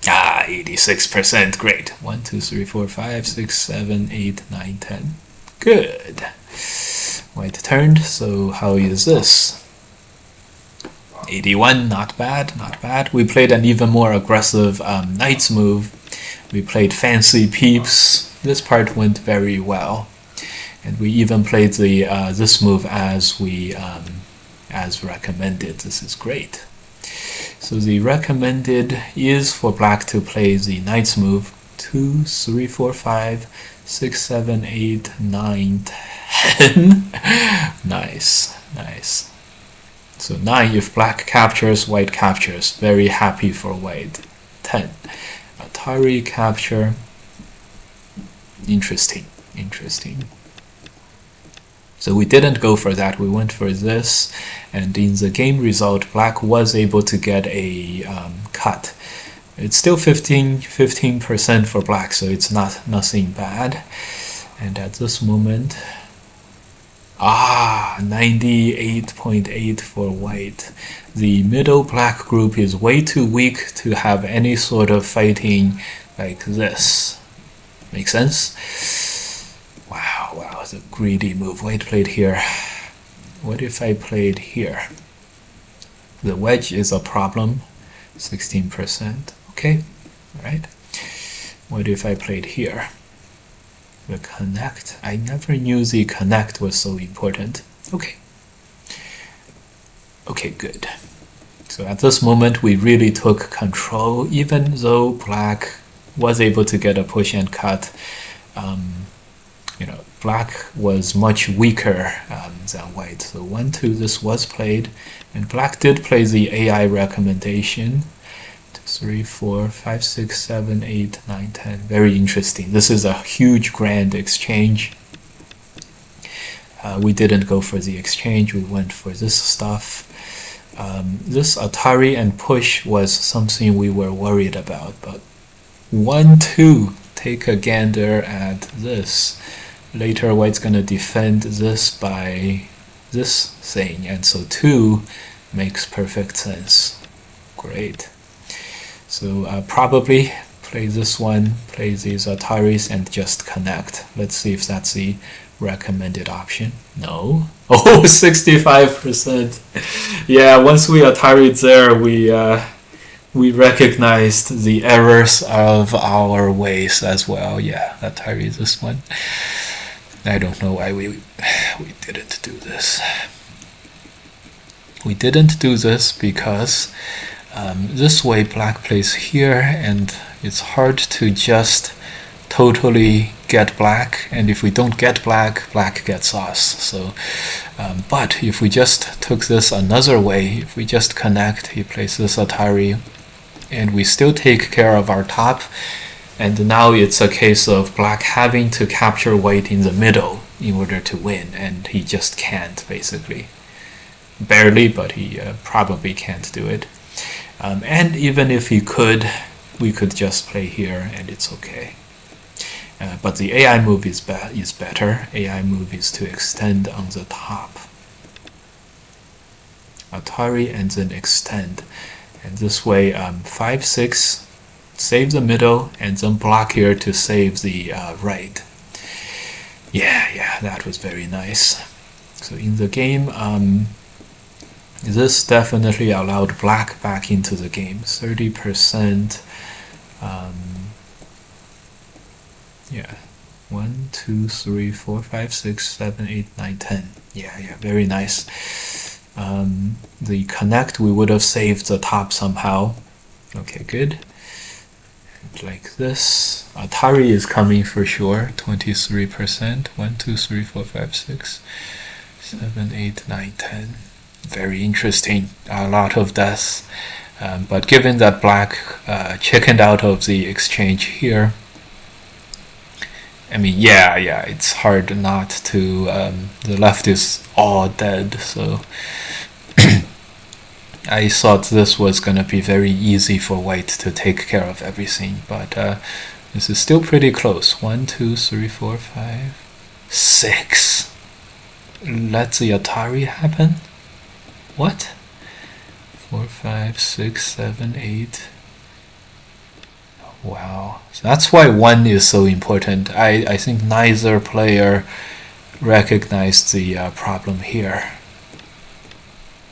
A: 86%. Great. 1, 2, 3, 4, 5, 6, 7, 8, 9, 10. Good. White turned. So how is this? 81, not bad, not bad. We played an even more aggressive knight's move. We played fancy peeps. This part went very well, and we even played the this move as we as recommended. This is great. So the recommended is for black to play the knight's move. 2, 3, 4, 5, 6, 7, 8, 9, 10. Nice, nice. So 9, if black captures, white captures. Very happy for white. 10. Atari capture. Interesting. So we didn't go for that. We went for this. And in the game result, black was able to get a cut. It's still 15% for black, so it's nothing bad. And at this moment, 98.8 for white. The middle black group is way too weak to have any sort of fighting like this. Make sense? Wow, it's a greedy move. White played here. What if I played here? The wedge is a problem. 16%. Okay, all right. What if I played here? The connect. I never knew the connect was so important. Okay, good. So at this moment, we really took control, even though black was able to get a push and cut. You know, black was much weaker than white. So 1, 2, this was played, and black did play the AI recommendation. 3, 4, 5, 6, 7, 8, 9, 10. Very interesting. This is a huge grand exchange. We didn't go for the exchange. We went for this stuff. This Atari and push was something we were worried about. But 1, 2, take a gander at this. Later, white's going to defend this by this thing. And so 2 makes perfect sense. Great. So probably play this one, play these Ataris, and just connect. Let's see if that's the recommended option. No. Oh, 65%. Yeah, once we Atari there, we recognized the errors of our ways as well. Yeah, Atari this one. I don't know why we didn't do this. We didn't do this because this way black plays here, and it's hard to just totally get black, and if we don't get black, black gets us. So but if we just took this another way, if we just connect, he plays this Atari, and we still take care of our top, and now it's a case of black having to capture white in the middle in order to win, and he just can't, basically. Barely, but he probably can't do it. And even if he could, we could just play here and it's okay. But the AI move is better. AI move is to extend on the top. Atari and then extend. And this way 5, 6, save the middle, and then block here to save the right. Yeah, that was very nice. So in the game, this definitely allowed black back into the game. 30%. Yeah, 1, 2, 3, 4, 5, 6, 7, 8, 9, 10. Yeah, very nice. The connect, we would have saved the top somehow. Okay, good. Like this. Atari is coming for sure. 23%. 1, 2, 3, 4, 5, 6, 7, 8, 9, 10. Very interesting. A lot of deaths. But given that black chickened out of the exchange here, I mean, yeah, it's hard not to. The left is all dead, so I thought this was gonna be very easy for white to take care of everything, but this is still pretty close. 1, 2, 3, 4, 5, 6. Let the Atari happen. What? 4, 5, 6, 7, 8. Wow, that's why 1 is so important. I think neither player recognized the problem here.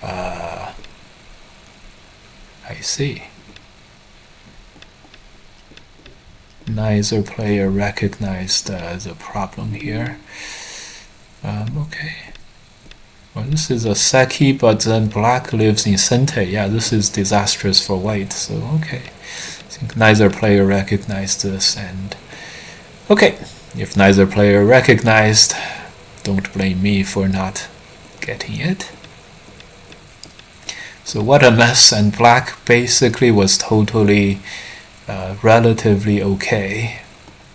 A: I see. Neither player recognized the problem here. Okay. Well, this is a Seki, but then black lives in Sente. Yeah, this is disastrous for white, so okay. I think neither player recognized this, and okay, if neither player recognized, don't blame me for not getting it. So what a mess, and black basically was totally relatively okay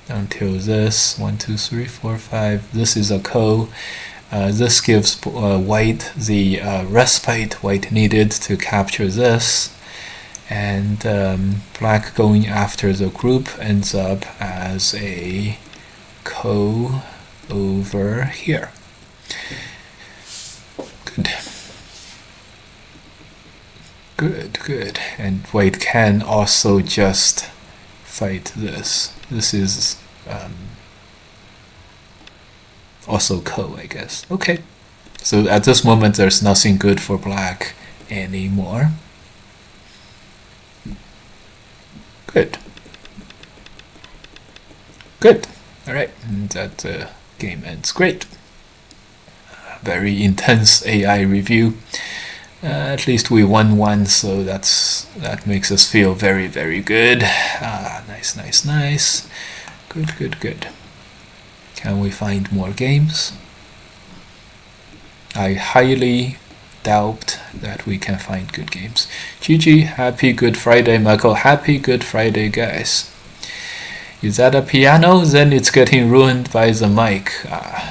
A: until this. 1, 2, 3, 4, 5. This is a ko. This gives white the respite white needed to capture this, and black going after the group ends up as a ko over here. Good. And white can also just fight this. This is also ko, I guess. Okay, so at this moment there's nothing good for black anymore. Good. Alright, and that game ends. Great. Very intense AI review. At least we won one, so that makes us feel very good. Nice. Good. Can we find more games? I highly doubt that we can find good games. GG, happy Good Friday, Michael. Happy Good Friday, guys. Is that a piano? Then it's getting ruined by the mic.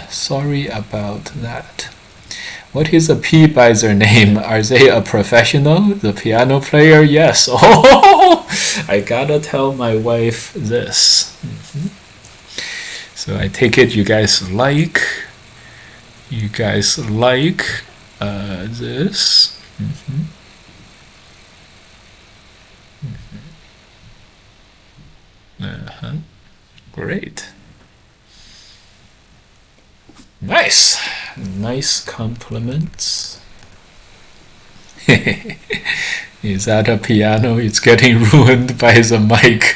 A: Sorry about that. What is a P by their name? Are they a professional? The piano player? Yes. Oh, I gotta tell my wife this. So I take it you guys like this. Great. Nice. Nice compliments. Is that a piano? It's getting ruined by the mic.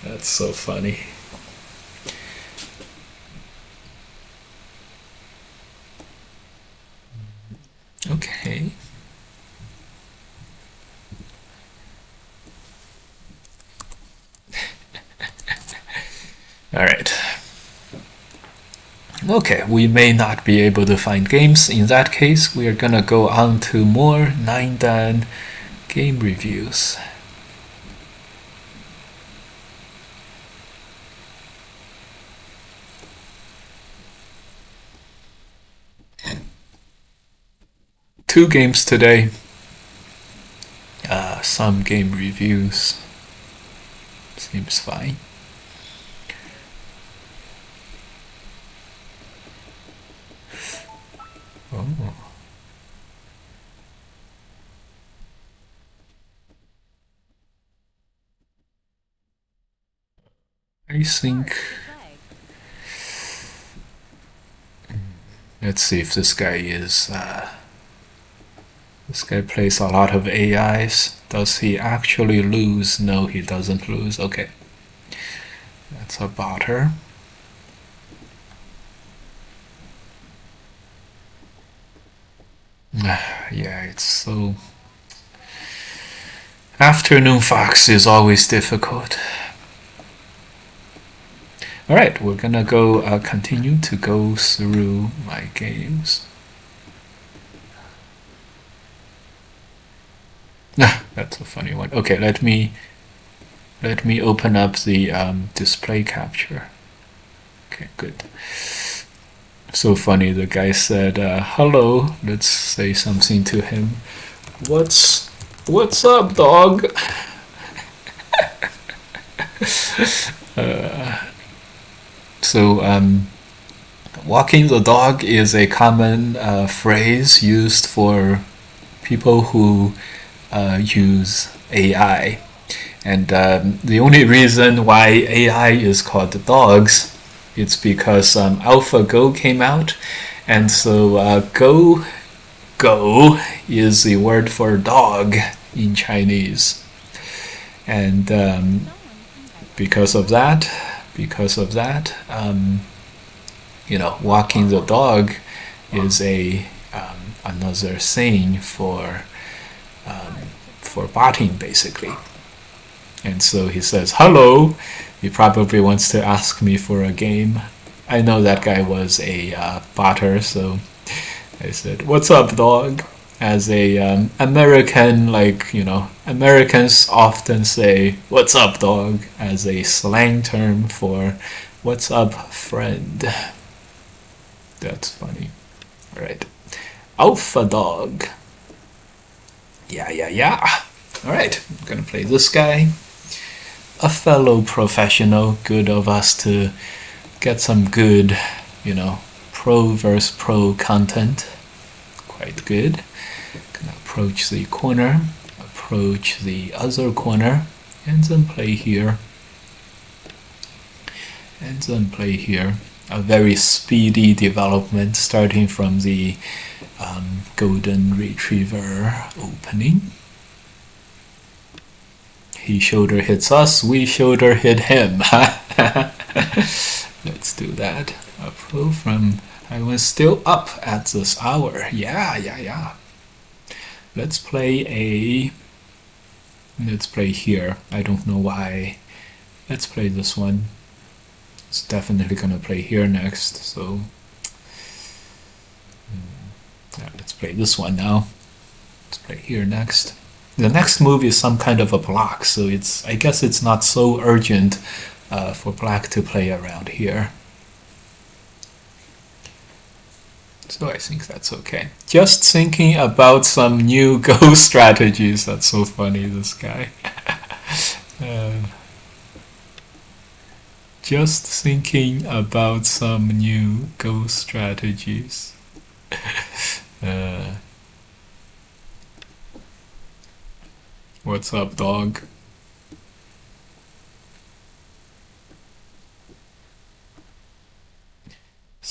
A: That's so funny. Okay. All right. Okay, we may not be able to find games. In that case, we are gonna go on to more 9dan game reviews. Two games today. Some game reviews. Seems fine. Oh. I think. Let's see if this guy is. This guy plays a lot of AIs. Does he actually lose? No, he doesn't lose. Okay. That's a botter. Yeah, it's so. Afternoon Fox is always difficult. Alright, we're gonna go continue to go through my games. That's a funny one. Okay, let me open up the display capture. Okay, good. So funny, the guy said, hello, let's say something to him. What's up, dog? So walking the dog is a common phrase used for people who use AI. And the only reason why AI is called dogs is because AlphaGo came out, and so go is the word for dog in Chinese, and because of that, walking the dog is a another saying for botting, basically. And so he says, hello. He probably wants to ask me for a game. I know that guy was a botter, so I said, what's up, dog? As a American, Americans often say, what's up, dog? As a slang term for what's up, friend. That's funny. All right. Alpha dog. Yeah. All right, I'm gonna play this guy. A fellow professional, good of us to get some good, pro versus pro content. Quite good. Gonna approach the corner, approach the other corner, and then play here. And then play here. A very speedy development starting from the golden retriever opening. He shoulder hits us, we shoulder hit him. Let's do that. A pro from. I was still up at this hour. Yeah. Let's play here. I don't know why. Let's play this one. It's definitely gonna play here next, so let's play this one now. Let's play here next. The next move is some kind of a block, so I guess it's not so urgent for black to play around here. So I think that's okay. Just thinking about some new Go strategies. That's so funny, this guy. Just thinking about some new Go strategies. What's up, dog?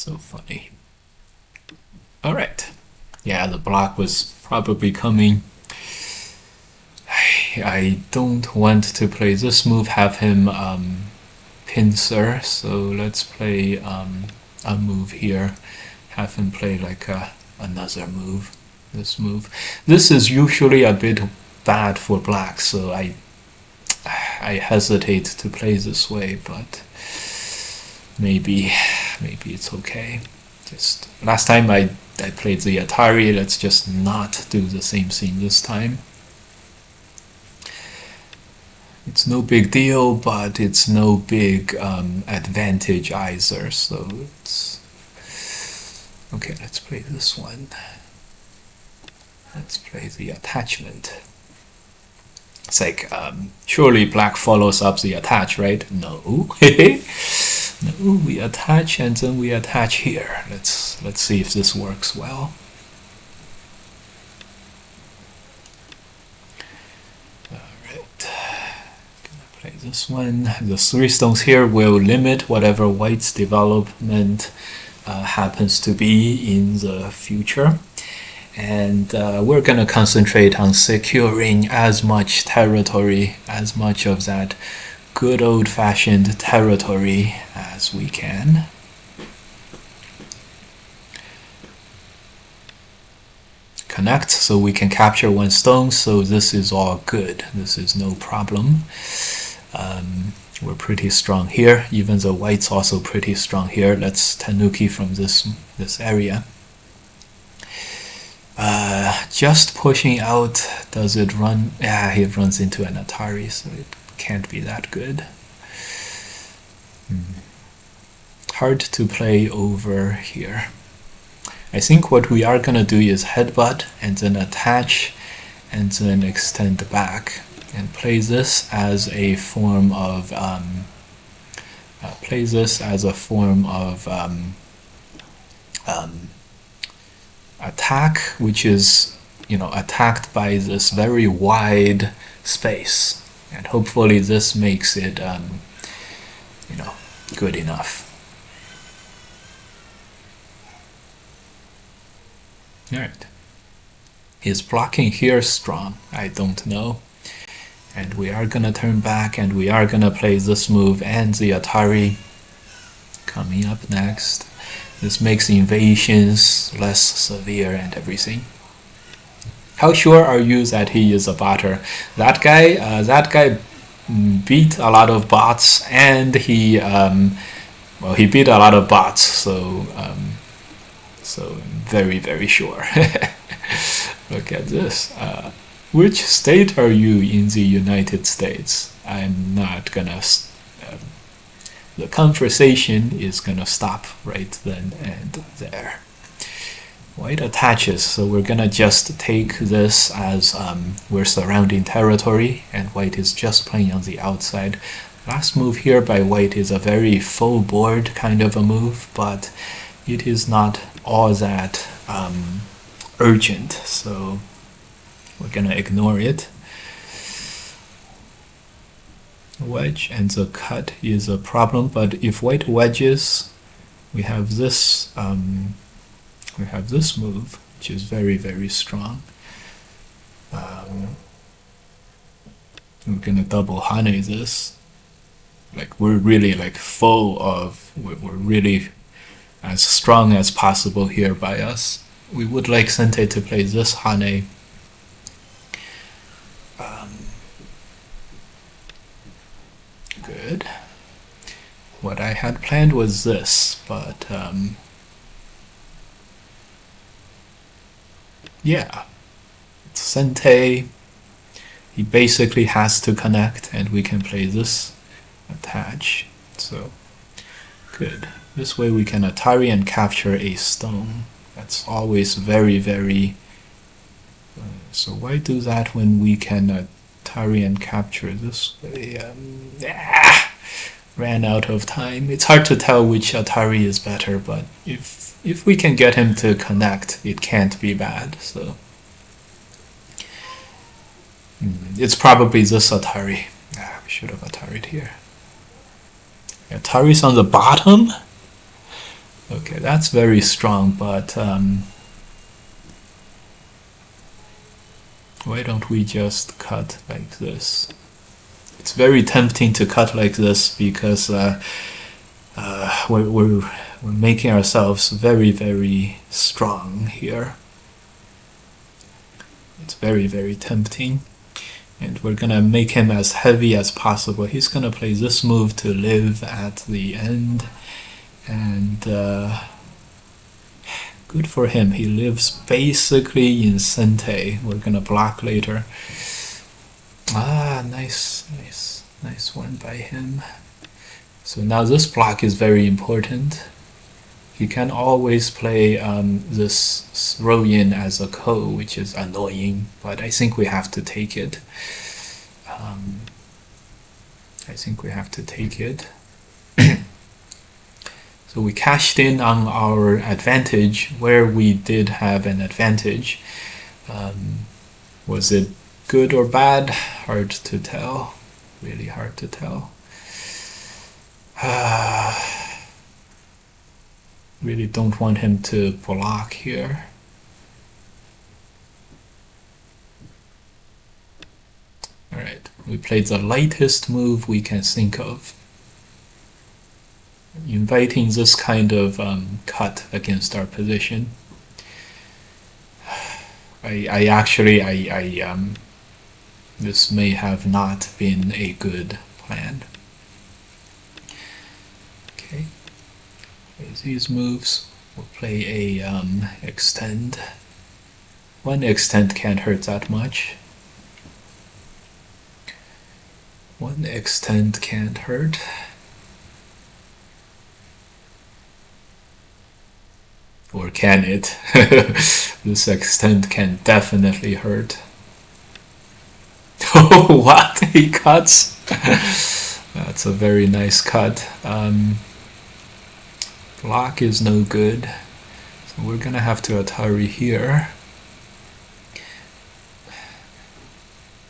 A: So funny. All right. Yeah, the block was probably coming. I don't want to play this move, have him pincer, so let's play a move here, have him play like another move, this move. This is usually a bit bad for black, so I hesitate to play this way, but maybe it's okay. Just last time I played the Atari, let's just not do the same thing this time. It's no big deal, but it's no big advantage either, so it's okay. Let's play this one. Let's play the attachment. It's like surely black follows up the attach, right? No. No, we attach and then we attach here. Let's see if this works well. Play this one. The 3 stones here will limit whatever white's development happens to be in the future. And we're going to concentrate on securing as much territory, as much of that good old-fashioned territory as we can. Connect so we can capture 1 stone, so this is all good. This is no problem. We're pretty strong here, even though white's also pretty strong here. Let's tanuki from this area. Just pushing out, does it run? Yeah, he runs into an Atari, so it can't be that good. Hard to play over here. I think what we are gonna do is headbutt and then attach and then extend back and play this as a form of attack, which is, you know, attacked by this very wide space, and hopefully this makes it you know, good enough. All right, is blocking here strong? I don't know. And we are gonna turn back and we are gonna play this move and the Atari coming up next. This makes invasions less severe and everything. How sure are you that he is a botter? That guy beat a lot of bots, and he well, he beat a lot of bots, so very, very sure. Look at this. Which state are you in the United States? I'm not gonna the conversation is gonna stop right then and there. White attaches, so we're gonna just take this as we're surrounding territory, and white is just playing on the outside. Last move here by white is a very full board kind of a move, but it is not all that urgent, so we're gonna ignore it. Wedge and the cut is a problem, but if white wedges, we have this move, which is very, very strong. We're gonna double hane this. Like, we're really like full of, we're really as strong as possible here by us. We would like Sente to play this hane. Good. What I had planned was this, but yeah, Sente, he basically has to connect, and we can play this attach, so good. This way we can Atari and capture a stone. That's always very, very so why do that when we can Atari and capture this way? Ran out of time. It's hard to tell which Atari is better, but if we can get him to connect, it can't be bad. So it's probably this Atari. We should have Atari'd here. Atari's on the bottom? Okay, that's very strong, but why don't we just cut like this? It's very tempting to cut like this because we're making ourselves very, very strong here. It's very, very tempting. And we're gonna make him as heavy as possible. He's gonna play this move to live at the end. And good for him. He lives basically in Sente. We're gonna block later. Ah, nice, nice, nice one by him. So now this block is very important. He can always play this throw-in as a ko, which is annoying, but I think we have to take it. I think we have to take it. So we cashed in on our advantage where we did have an advantage. Was it good or bad? Hard to tell. Really hard to tell. Really don't want him to block here. Alright, we played the lightest move we can think of. Inviting this kind of cut against our position. This may have not been a good plan. Okay, these moves. We'll play a extend. One extend can't hurt that much. One extend can't hurt. Or can it? This extend can definitely hurt. Oh, what? He cuts? That's a very nice cut. Block is no good. So we're gonna have to Atari here.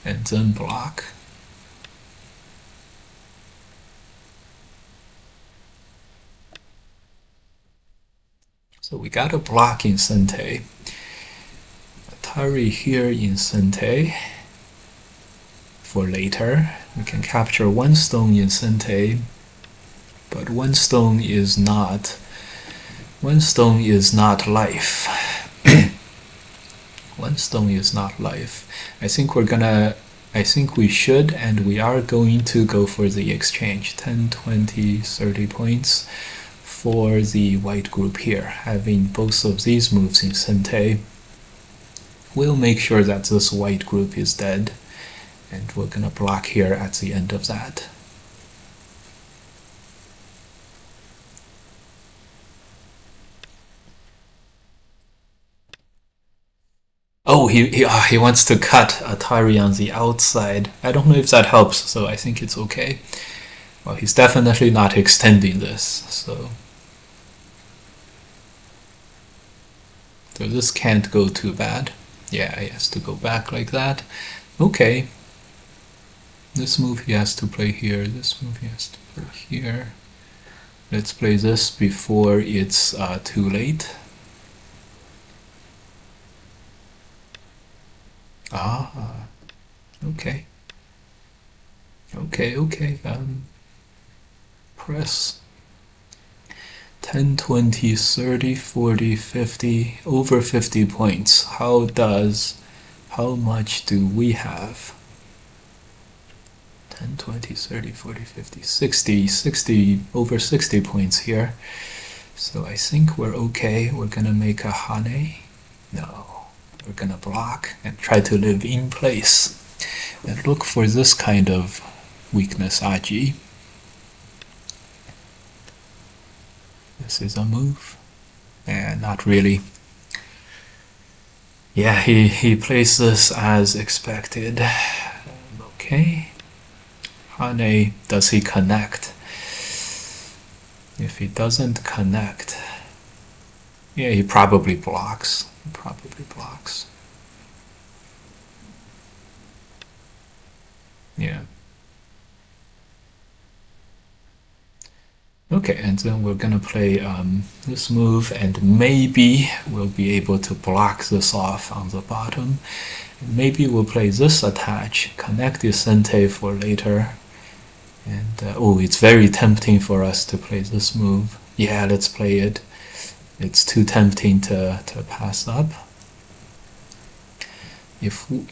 A: And then block. So we got a block in Sente. Atari here in Sente. For later, we can capture one stone in Sente, but one stone is not life. One stone is not life. I think we should and we are going to go for the exchange. 10, 20, 30 points for the white group here. Having both of these moves in Sente will make sure that this white group is dead. And we're gonna block here at the end of that. Oh, he wants to cut Atari on the outside. I don't know if that helps, so I think it's okay. Well, he's definitely not extending this, so this can't go too bad. Yeah, he has to go back like that. Okay. This move he has to play here, this move he has to play here. Let's play this before it's too late. Ah, okay. Okay. Press 10, 20, 30, 40, 50, over 50 points. How much do we have? 10, 20, 30, 40, 50, 60, over 60 points here. So I think we're okay. We're gonna make a Hane. No. We're gonna block and try to live in place. And look for this kind of weakness, Aji. This is a move. Not really. Yeah, he plays this as expected. Okay. Hane, does he connect? If he doesn't connect, yeah, he probably blocks. Yeah. Okay, and then we're gonna play this move, and maybe we'll be able to block this off on the bottom. Maybe we'll play this attach, connect the sente for later. And oh, it's very tempting for us to play this move. Yeah, let's play it. It's too tempting to pass up.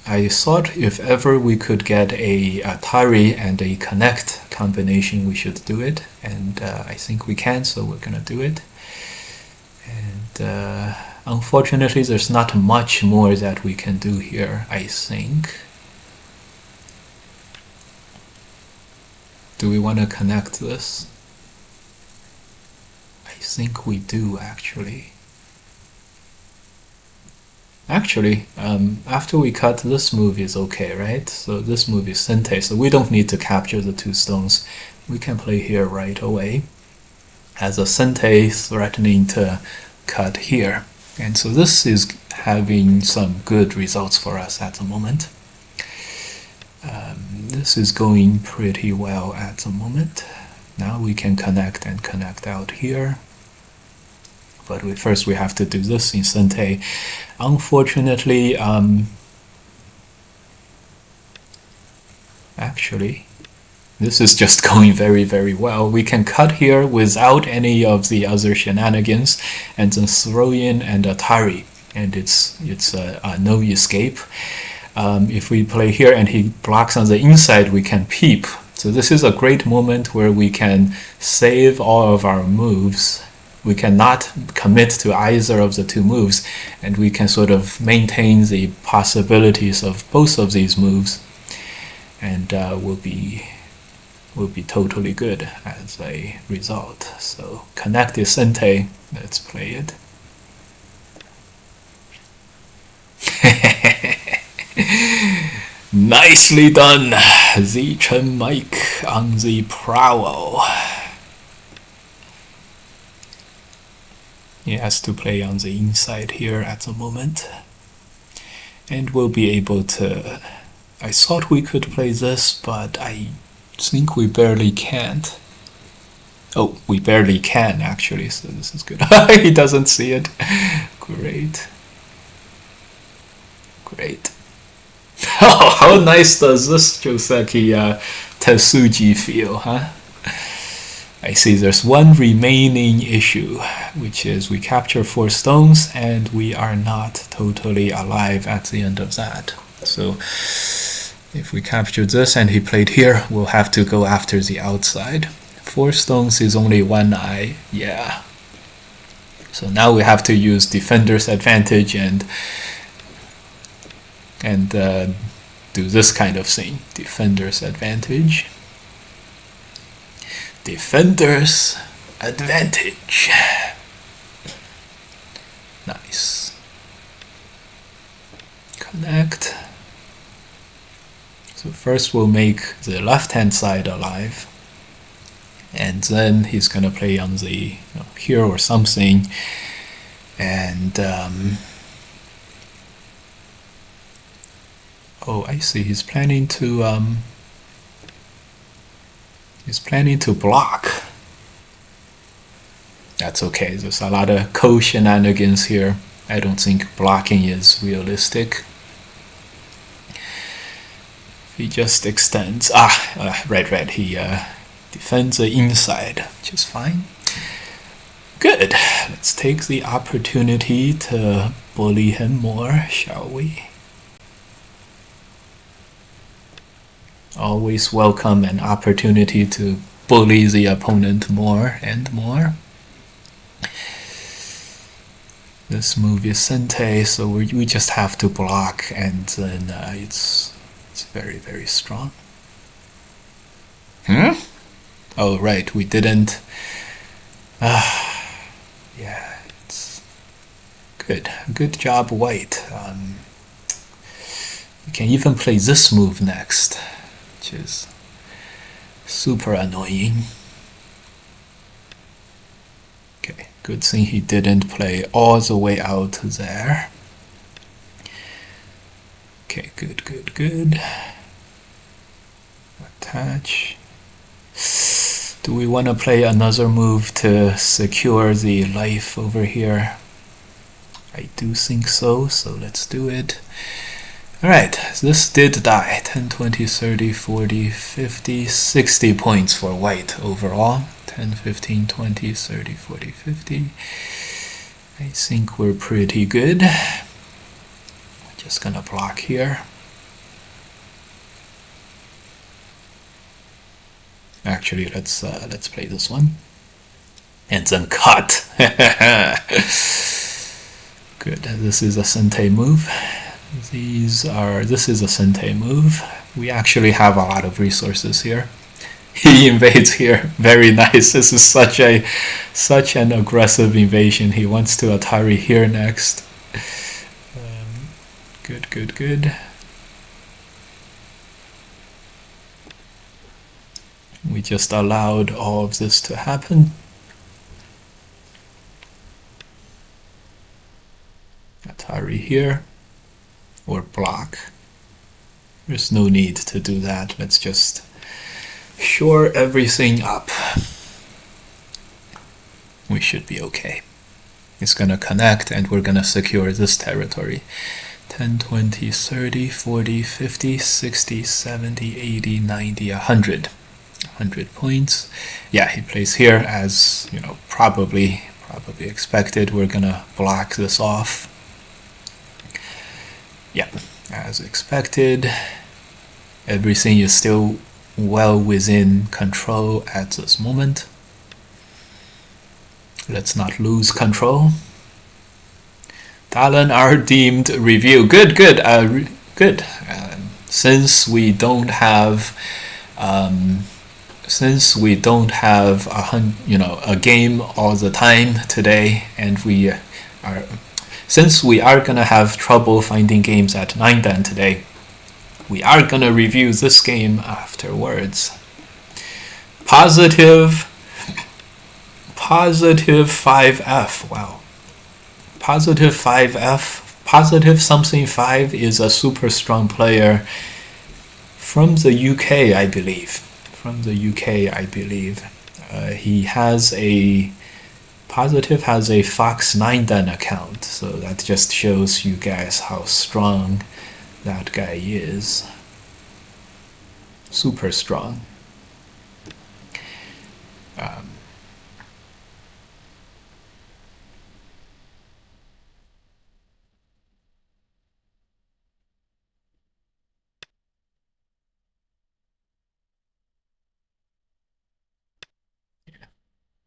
A: I thought if ever we could get a Atari and a Connect combination, we should do it, and I think we can, so we're gonna do it. And unfortunately, there's not much more that we can do here, I think. Do we want to connect this? I think we do, actually. Actually, after we cut, this move is okay, right? So this move is sente, so we don't need to capture the two stones. We can play here right away as a sente threatening to cut here. And so this is having some good results for us at the moment. This is going pretty well at the moment. Now we can connect and connect out here. But first we have to do this in sente. Unfortunately, actually, this is just going very, very well. We can cut here without any of the other shenanigans, and then throw in an Atari, and it's a no escape. If we play here and he blocks on the inside, we can peep. So this is a great moment where we can save all of our moves. We cannot commit to either of the two moves, and we can sort of maintain the possibilities of both of these moves, and we'll be totally good as a result. So connect the sente. Let's play it. Nicely done, Zichen Mike on the prowl. He has to play on the inside here at the moment. And we'll be able to... I thought we could play this, but I think we barely can't. Oh, we barely can actually, so this is good. He doesn't see it. Great. Great. Oh, how nice does this Joseki Tetsuji feel, huh? I see there's one remaining issue, which is we capture 4 stones and we are not totally alive at the end of that. So if we capture this and he played here, we'll have to go after the outside. 4 stones is only 1 eye, yeah. So now we have to use defender's advantage and do this kind of thing. Defender's advantage. Defender's advantage. Nice. Connect. So first we'll make the left hand side alive, and then he's gonna play on the here or something, and oh, I see. He's planning to block. That's okay. There's a lot of co-shenanigans here. I don't think blocking is realistic. He just extends. Right. He defends the inside, which is fine. Good. Let's take the opportunity to bully him more, shall we? Always welcome an opportunity to bully the opponent more and more. This move is sente, so we just have to block, and then it's very, very strong. Oh, right, we didn't. Yeah, it's good. Good job, White. We can even play this move next, which is super annoying. Okay, good thing he didn't play all the way out there. Okay, good. Attach. Do we want to play another move to secure the life over here? I do think so, so let's do it. Alright, this did die. 10, 20, 30, 40, 50, 60 points for white overall. 10, 15, 20, 30, 40, 50. I think we're pretty good. Just gonna block here. Actually, let's play this one. And then cut. Good. This is a Sente move. This is a Sente move. We actually have a lot of resources here. He invades here. Very nice. This is such an aggressive invasion. He wants to Atari here next. Good. We just allowed all of this to happen. Atari here, or block. There's no need to do that. Let's just shore everything up. We should be okay. It's gonna connect and we're gonna secure this territory. 10, 20, 30, 40, 50, 60, 70, 80, 90, 100. 100 points. Yeah, he plays here as, you know, probably expected. We're gonna block this off. Yeah, as expected. Everything is still well within control at this moment. Let's not lose control. Talon are deemed review. Good. Since we don't have a game all the time today, and since we are gonna have trouble finding games at 9 dan today, we are gonna review this game afterwards. Positive 5F. Wow. Positive 5F. Positive something 5 is a super strong player from the UK, I believe. He has a Positive has a Fox 9 dan account, so that just shows you guys how strong that guy is. Super strong.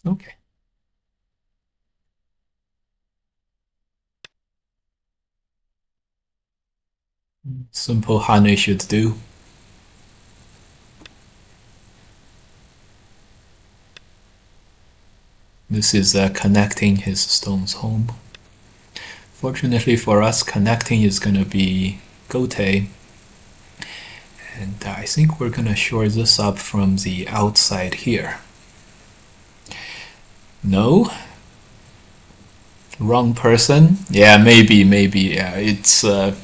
A: Okay. Simple Hane should do. This is connecting his stones home. Fortunately for us, connecting is going to be Gote. And I think we're going to shore this up from the outside here. No? Wrong person? Yeah, maybe. Yeah, it's the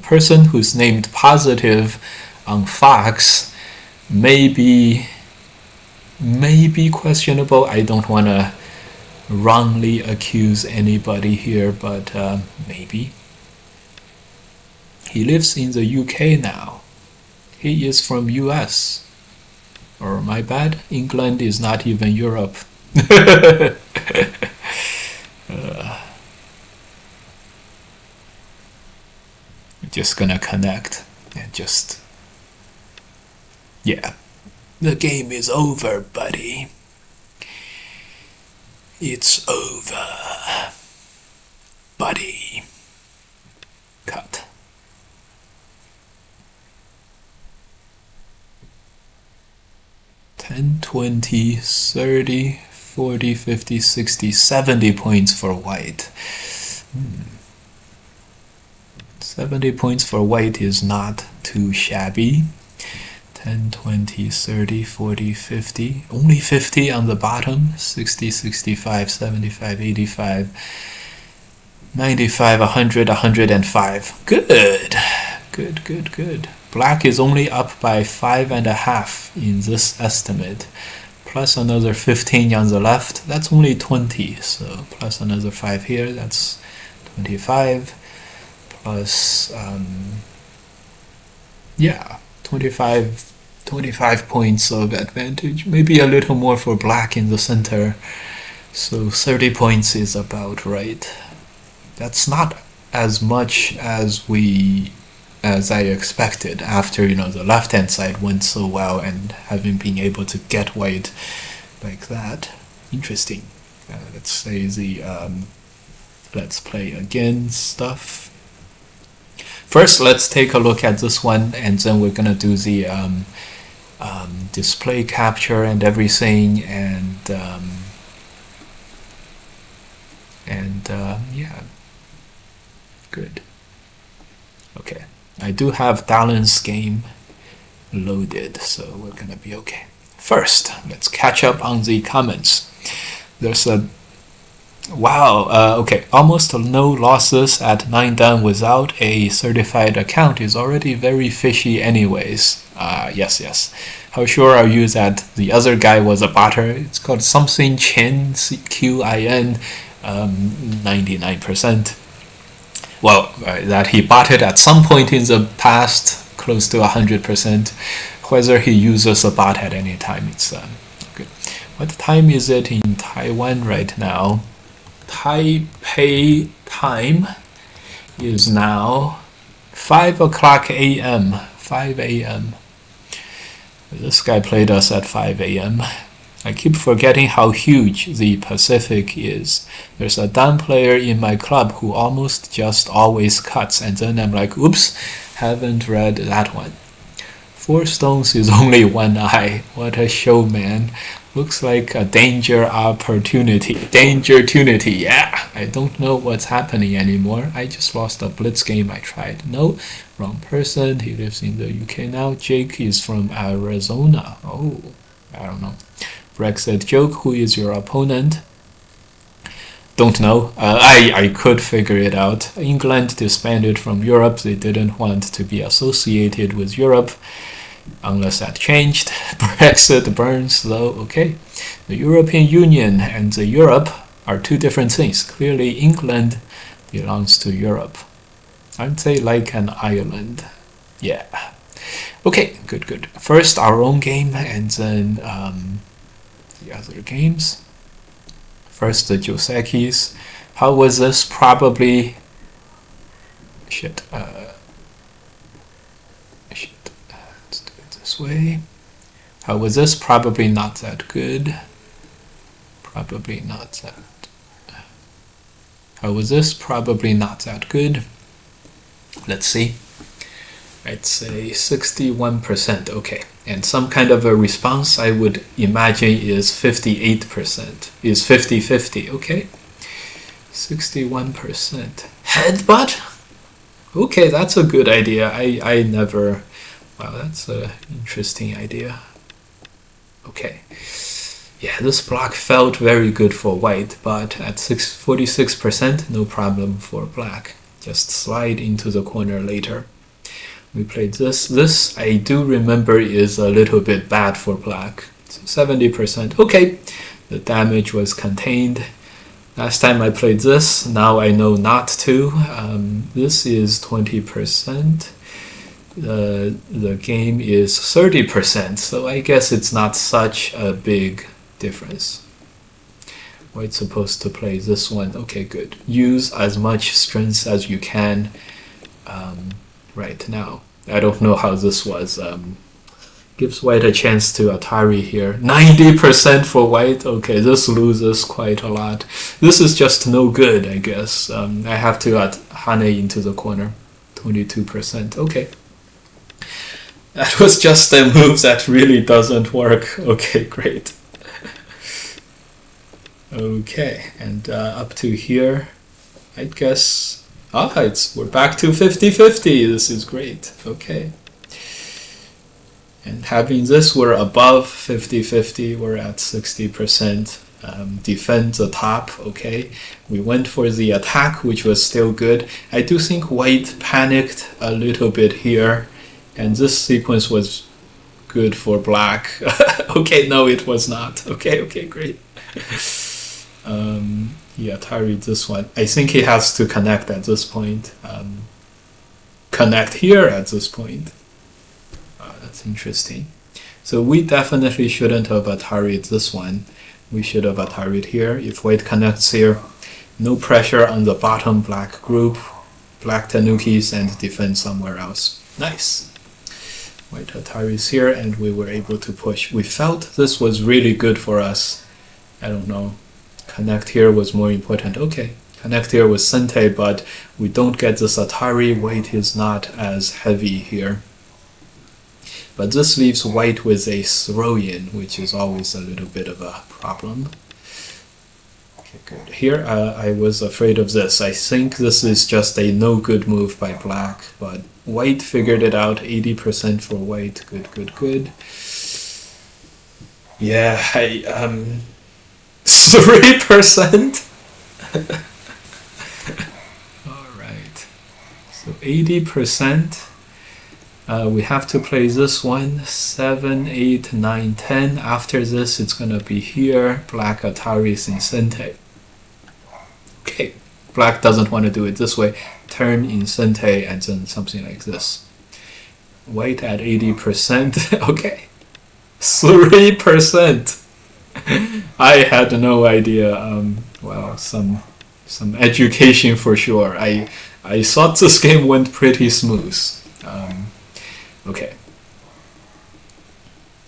A: person who's named Positive on Fox may be questionable. I don't want to wrongly accuse anybody here, but maybe. He lives in the UK now. He is from US. Or my bad, England is not even Europe. Just gonna connect and just, yeah, the game is over, buddy. It's over, buddy. Cut. $10, $20, $30, $40, $50, $60, $70 points for white. 70 points for white is not too shabby. 10, 20, 30, 40, 50. Only 50 on the bottom. 60, 65, 75, 85, 95, 100, 105. Good. Good, good, good. Black is only up by 5.5 in this estimate. Plus another 15 on the left, that's only 20. So plus another 5 here, that's 25. Plus, yeah, 25 points of advantage. Maybe a little more for black in the center. So 30 points is about right. That's not as much as I expected after the left hand side went so well and having been able to get white like that. Interesting. Let's say the let's play again stuff. First, let's take a look at this one, and then we're gonna do the display capture and everything, and yeah, good. Okay, I do have Dalen's game loaded, so we're gonna be okay. First, let's catch up on the comments. There's a okay, almost no losses at 9 down without a certified account is already very fishy anyways. Yes. How sure are you that the other guy was a botter? It's called something Qin, QIN, 99%. Well, that he botted at some point in the past, close to 100%. Whether he uses a bot at any time, it's good. What time is it in Taiwan right now? Taipei time is now 5 o'clock a.m. 5 a.m. This guy played us at 5 a.m. I keep forgetting how huge the Pacific is. There's a down player in my club who almost just always cuts, and then I'm like, oops, haven't read that one. 4 stones is only 1 eye. What a show, man. Looks like a danger opportunity. Danger-tunity, yeah. I don't know what's happening anymore. I just lost a blitz game I tried. No, wrong person. He lives in the UK now. Jake is from Arizona. Oh, I don't know. Brexit joke, who is your opponent? Don't know. I could figure it out. England disbanded from Europe. They didn't want to be associated with Europe. Unless that changed. Brexit burns though. Okay. The European Union and the Europe are 2 different things. Clearly England belongs to Europe. Aren't they like an island? Yeah. Okay, good. First our own game, and then the other games. First the Joseki's. How was this? Probably way. How was this? Probably not that good. Probably not that. How was this? Probably not that good. Let's see. I'd say 61%. Okay. And some kind of a response I would imagine is 58%. Is 50-50. Okay. 61%. Headbutt? Okay, that's a good idea. I never... Wow, that's an interesting idea. Okay. Yeah, this block felt very good for white, but at 46%, no problem for black. Just slide into the corner later. We played this. This, I do remember, is a little bit bad for black. So 70%. Okay, the damage was contained. Last time I played this, now I know not to. This is 20%. The game is 30%, so I guess it's not such a big difference. White's supposed to play this one. Okay, good. Use as much strength as you can right now. I don't know how this was. Gives white a chance to Atari here. 90% for white. Okay, this loses quite a lot. This is just no good, I guess. I have to add Hane into the corner. 22%. Okay. That was just a move that really doesn't work. Okay, great. Okay, and up to here, I guess, we're back to 50-50. This is great. Okay. And having this, we're above 50-50. We're at 60%. defend the top. Okay, we went for the attack, which was still good. I do think white panicked a little bit here, and this sequence was good for black. Okay, no, it was not. Okay, great. Yeah, Atari this one. I think he has to connect at this point. Connect here at this point. That's interesting. So we definitely shouldn't have Atari'd this one. We should have Atari'd here. If white connects here, no pressure on the bottom black group, black tanukis, and defend somewhere else. Nice. White Atari's here, and we were able to push. We felt this was really good for us. I don't know. Connect here was more important. Okay, connect here was Sente, but we don't get this Atari. White is not as heavy here. But this leaves white with a throw-in, which is always a little bit of a problem. Okay, good. Here I was afraid of this. I think this is just a no good move by black, but white figured it out. 80% for white. Good. Yeah, 3%. All right. So 80%. We have to play this one, 7, 8, 9, 10. After this, it's going to be here, black Atari's in Sente. Okay, black doesn't want to do it this way. Turn in Sente and then something like this. White at 80%. Okay, 3%. I had no idea. Well, some education for sure. I thought this game went pretty smooth. Okay,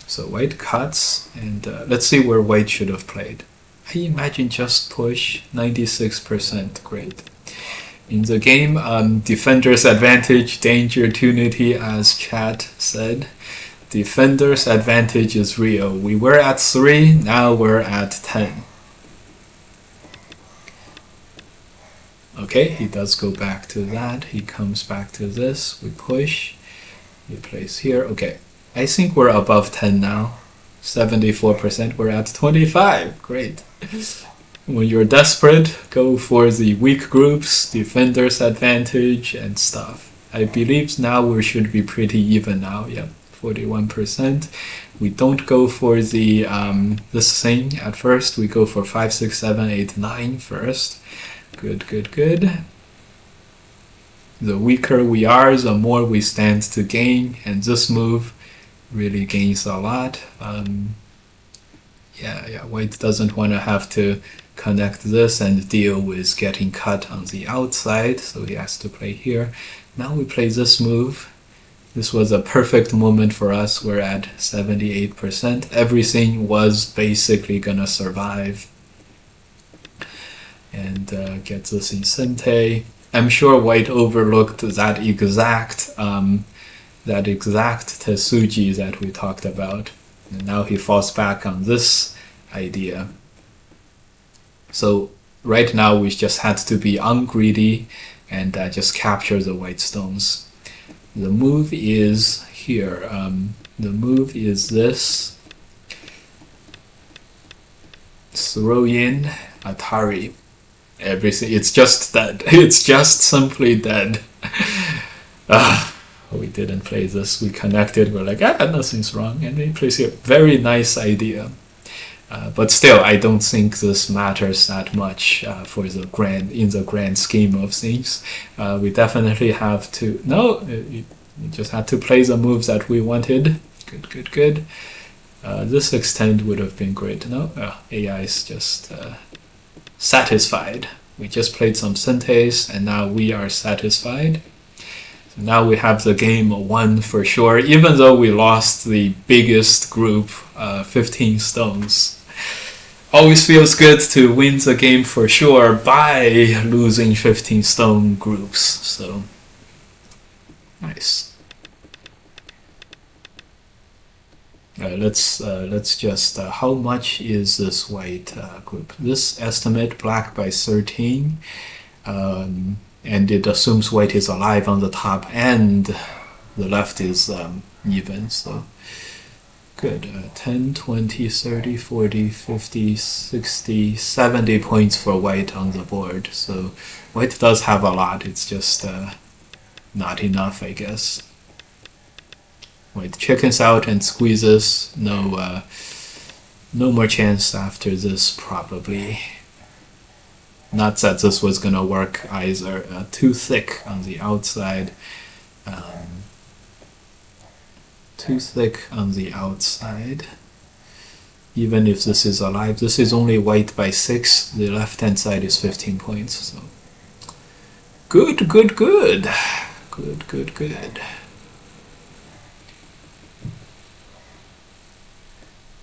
A: so white cuts, and let's see where white should have played. I imagine just push, 96%, great. In the game, defender's advantage, danger, tunity, as chat said. Defender's advantage is real. We were at 3, now we're at 10. Okay, he does go back to that, he comes back to this, we push. We place here. Okay, I think we're above 10 now. 74%. We're at 25. Great. When you're desperate, go for the weak groups, defender's advantage, and stuff. I believe now we should be pretty even now. Yeah, 41%. We don't go for the this thing at first. We go for 5, 6, 7, 8, 9 first. Good. The weaker we are, the more we stand to gain, and this move really gains a lot. Yeah, white doesn't want to have to connect this and deal with getting cut on the outside, so he has to play here. Now we play this move. This was a perfect moment for us. We're at 78%. Everything was basically gonna survive. And get this in Sente. I'm sure white overlooked that exact Tetsuji that we talked about, and now he falls back on this idea. So right now we just had to be ungreedy and just capture the white stones. The move is here. The move is this. Throw in Atari. Everything, it's just dead. It's just simply dead. We didn't play this. We connected. We're like, nothing's wrong. And they place here. Very nice idea. But still, I don't think this matters that much in the grand scheme of things. We definitely have to. No, you just had to play the moves that we wanted. Good. This extend would have been great. No, AI is just. Satisfied. We just played some Sentes and now we are satisfied. So now we have the game won for sure, even though we lost the biggest group, 15 stones. Always feels good to win the game for sure by losing 15 stone groups. So nice. Let's just, how much is this white group? This estimate black by 13, and it assumes white is alive on the top and the left is even. So Good. 10, 20, 30, 40, 50, 60, 70 points for white on the board. So white does have a lot. It's just not enough, I guess. White chickens out and squeezes. No more chance after this, probably. Not that this was gonna work either. Too thick on the outside. Too thick on the outside. Even if this is alive, this is only white by 6. The left hand side is 15 points. So good, good, good. Good, good, good.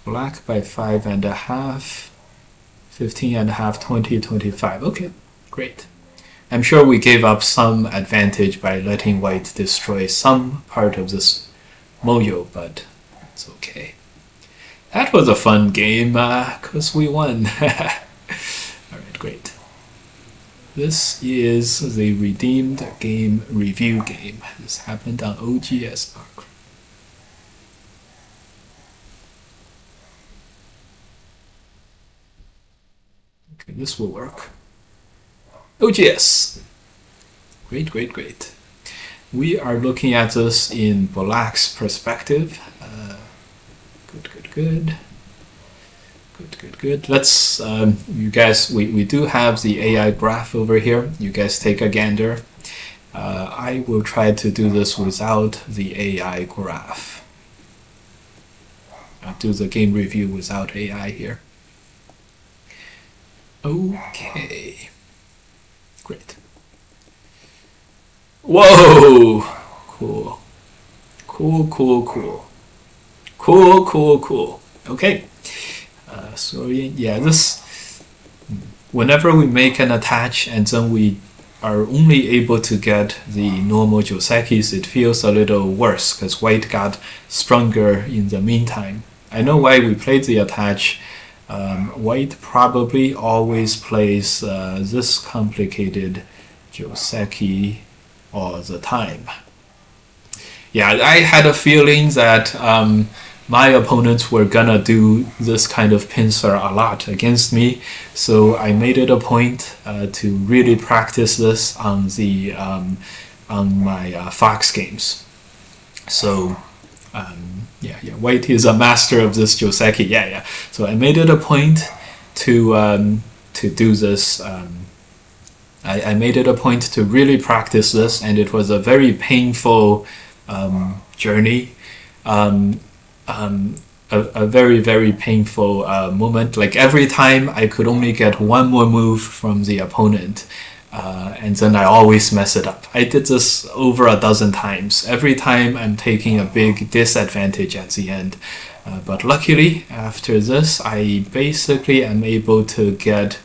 A: Black by 5.5. 15.5, 20, 25. Okay, great. I'm sure we gave up some advantage by letting white destroy some part of this mojo, but it's okay. That was a fun game, because we won. Alright, great. This is the redeemed game review game. This happened on OGS Arc. Okay, this will work. OGS. Great, great, great. We are looking at this in Black's perspective. Good, good, good. Good, good, good. Let's, you guys, we do have the AI graph over here. You guys take a gander. I will try to do this without the AI graph. I'll do the game review without AI here. Okay. Great. Whoa! Cool. Cool, cool, cool. Cool, cool, cool. Okay. So yeah, this, whenever we make an attach and then we are only able to get the normal Josekis, it feels a little worse because white got stronger in the meantime. I know why we played the attach. White probably always plays this complicated Joseki all the time. Yeah, I had a feeling that my opponents were gonna do this kind of pincer a lot against me, so I made it a point to really practice this on the on my Fox games. So yeah, white is a master of this Joseki. Yeah. So I made it a point to do this. I made it a point to really practice this, and it was a very painful journey. A very, very painful moment. Like every time I could only get one more move from the opponent, and then I always mess it up. I did this over a dozen times. Every time I'm taking a big disadvantage at the end. But luckily, after this, I basically am able to get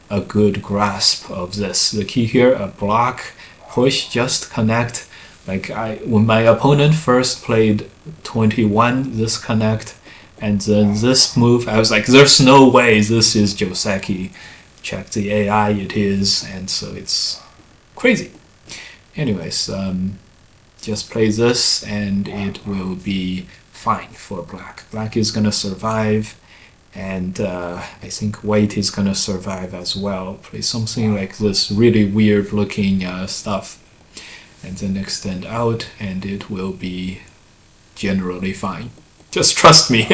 A: a good grasp of this. The key here, a block, push, just connect. Like when my opponent first played 21, this connect, and then this move, I was like, there's no way this is Joseki. Check the AI, it is, and so it's crazy. Anyways, just play this and it will be fine for black. Black is gonna survive, and I think white is gonna survive as well. Play something like this really weird looking stuff, and then extend out, and it will be generally fine. Just trust me.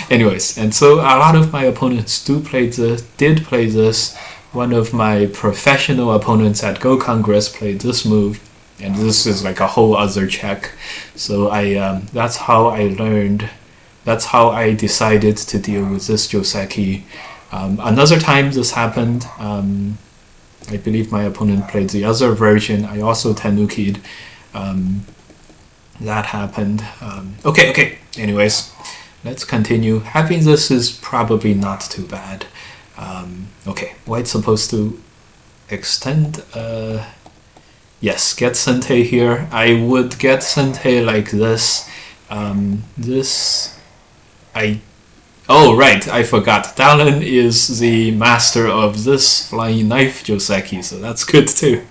A: Anyways, and so a lot of my opponents did play this. One of my professional opponents at Go Congress played this move, and this is like a whole other check. So that's how I learned. That's how I decided to deal with this Joseki. Another time this happened, I believe my opponent played the other version. I also Tanuki'd. That happened. Okay. Anyways, let's continue. Having this is probably not too bad. Okay, white's supposed to extend. Yes, get Sente here. I would get Sente like this. Oh, right, I forgot. Dallin is the master of this flying knife Joseki, so that's good too.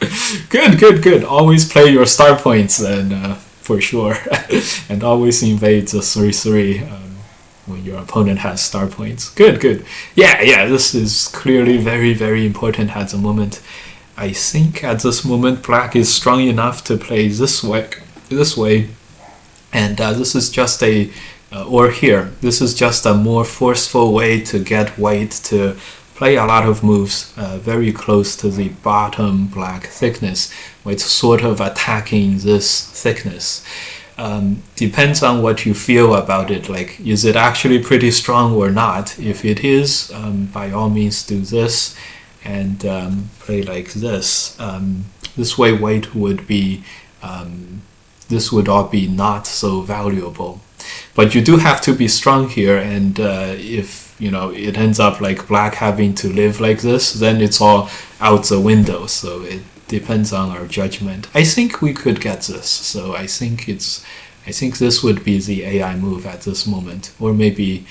A: Good. Always play your star points, and for sure. And always invade the 3-3. when your opponent has star points. Good, good. Yeah, this is clearly very, very important at the moment. I think at this moment black is strong enough to play this way, and this is just a or here. This is just a more forceful way to get white to play a lot of moves very close to the bottom black thickness. It's sort of attacking this thickness. Depends on what you feel about it. Like, is it actually pretty strong or not? If it is, by all means do this and play like this. This way white would be, this would all be not so valuable. But you do have to be strong here, and if it ends up like black having to live like this, then it's all out the window. So it depends on our judgment. I think we could get this, so I think this would be the AI move at this moment. Or maybe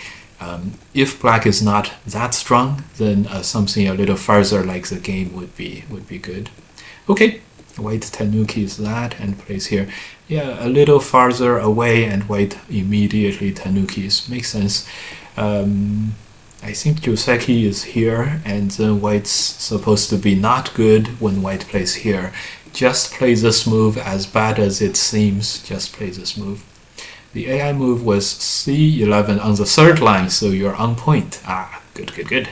A: if black is not that strong, then something a little farther like the game would be good. Okay, white tenukis that and plays here. Yeah, a little farther away and white immediately tenukis. Makes sense. I think Joseki is here, and then white's supposed to be not good when white plays here. Just play this move, as bad as it seems. Just play this move. The AI move was C11 on the third line, so you're on point. Good.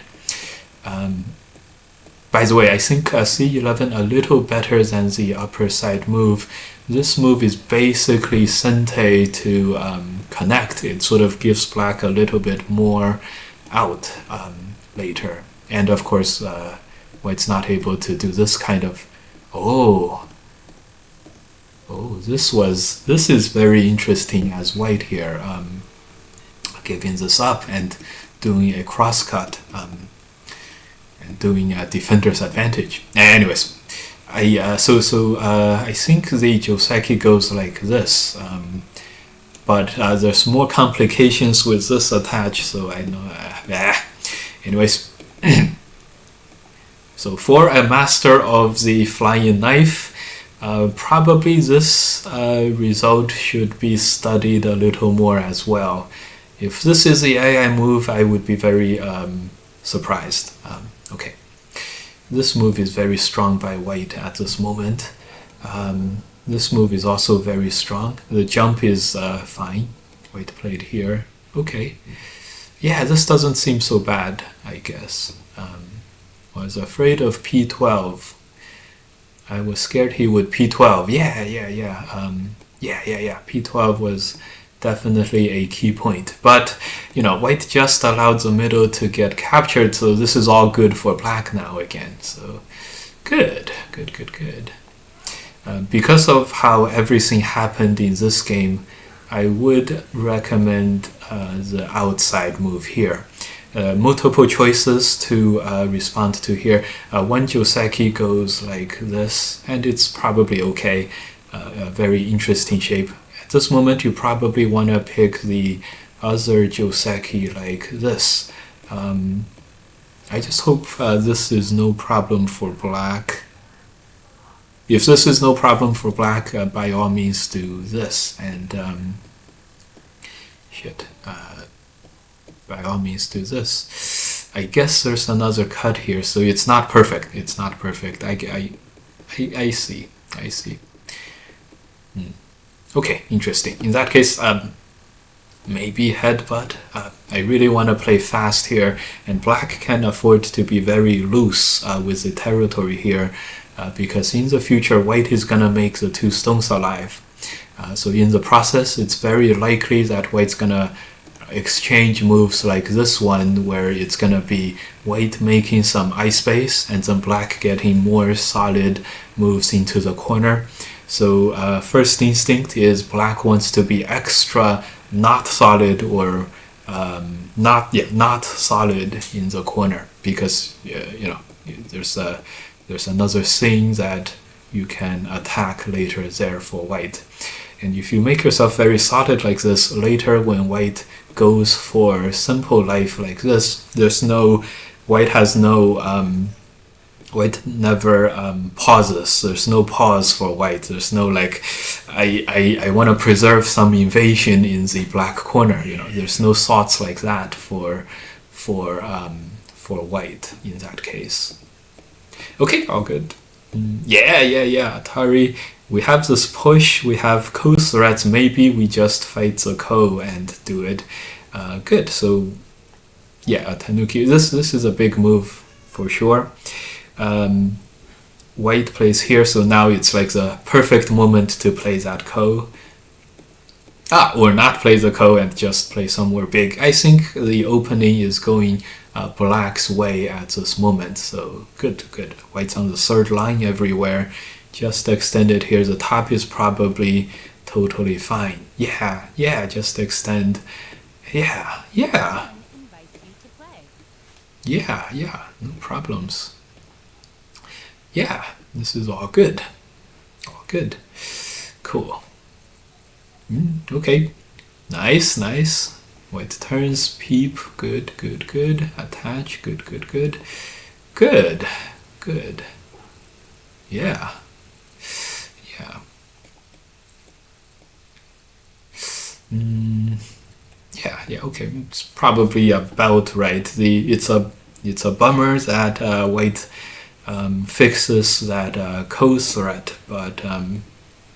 A: By the way, I think C11 a little better than the upper side move. This move is basically sente to connect. It sort of gives black a little bit more out later, and of course white's not able to do this kind of this is very interesting as white here, giving this up and doing a crosscut and doing a defender's advantage. Anyways, I think the Joseki goes like this. But there's more complications with this attach, so I know. Anyways, so for a master of the flying knife, probably this result should be studied a little more as well. If this is the AI move, I would be very surprised. Okay, this move is very strong by white at this moment. This move is also very strong. The jump is fine. White played here. Okay. Yeah, this doesn't seem so bad, I guess. I was afraid of P12. I was scared he would P12. Yeah. P12 was definitely a key point. But, white just allowed the middle to get captured, so this is all good for black now again. So, good. Because of how everything happened in this game, I would recommend the outside move here. Multiple choices to respond to here. One Joseki goes like this, and it's probably okay. A very interesting shape. At this moment, you probably want to pick the other Joseki like this. I just hope this is no problem for black. If this is no problem for black, by all means do this, and by all means do this. I guess there's another cut here, so it's not perfect. I see. Okay, interesting. In that case, maybe headbutt. I really want to play fast here, and black can afford to be very loose with the territory here. Because in the future, white is going to make the two stones alive. So in the process, it's very likely that white's going to exchange moves like this one, where it's going to be white making some ice base and then black getting more solid moves into the corner. So first instinct is black wants to be extra not solid or not solid in the corner, because there's another thing that you can attack later there for white. And if you make yourself very solid like this, later when white goes for simple life like this, white has no White never pauses. There's no pause for white. There's no like, I want to preserve some invasion in the black corner. You know, there's no thoughts like that for white in that case. Okay, all good. Yeah. Atari, we have this push. We have ko threats. Maybe we just fight the ko and do it. Good. So yeah, Tanuki. This is a big move for sure. White plays here, so now it's like the perfect moment to play that ko. Or not play the ko and just play somewhere big. I think the opening is going black's way at this moment, so good. White's on the third line everywhere. Just extend it here. The top is probably totally fine. Yeah, just extend. Yeah, no problems. Yeah, this is all good. Cool. Okay, nice. White turns, peep, good. Attach, good. Yeah. Yeah. Okay, it's probably about right. It's a bummer that white fixes that ko threat, but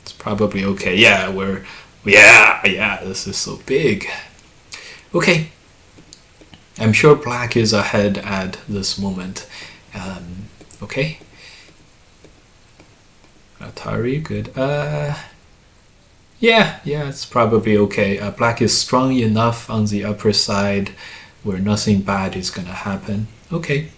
A: it's probably okay. Yeah, this is so big. Okay, I'm sure black is ahead at this moment. Okay, Atari, good. Yeah, it's probably okay. Black is strong enough on the upper side where nothing bad is gonna happen. Okay.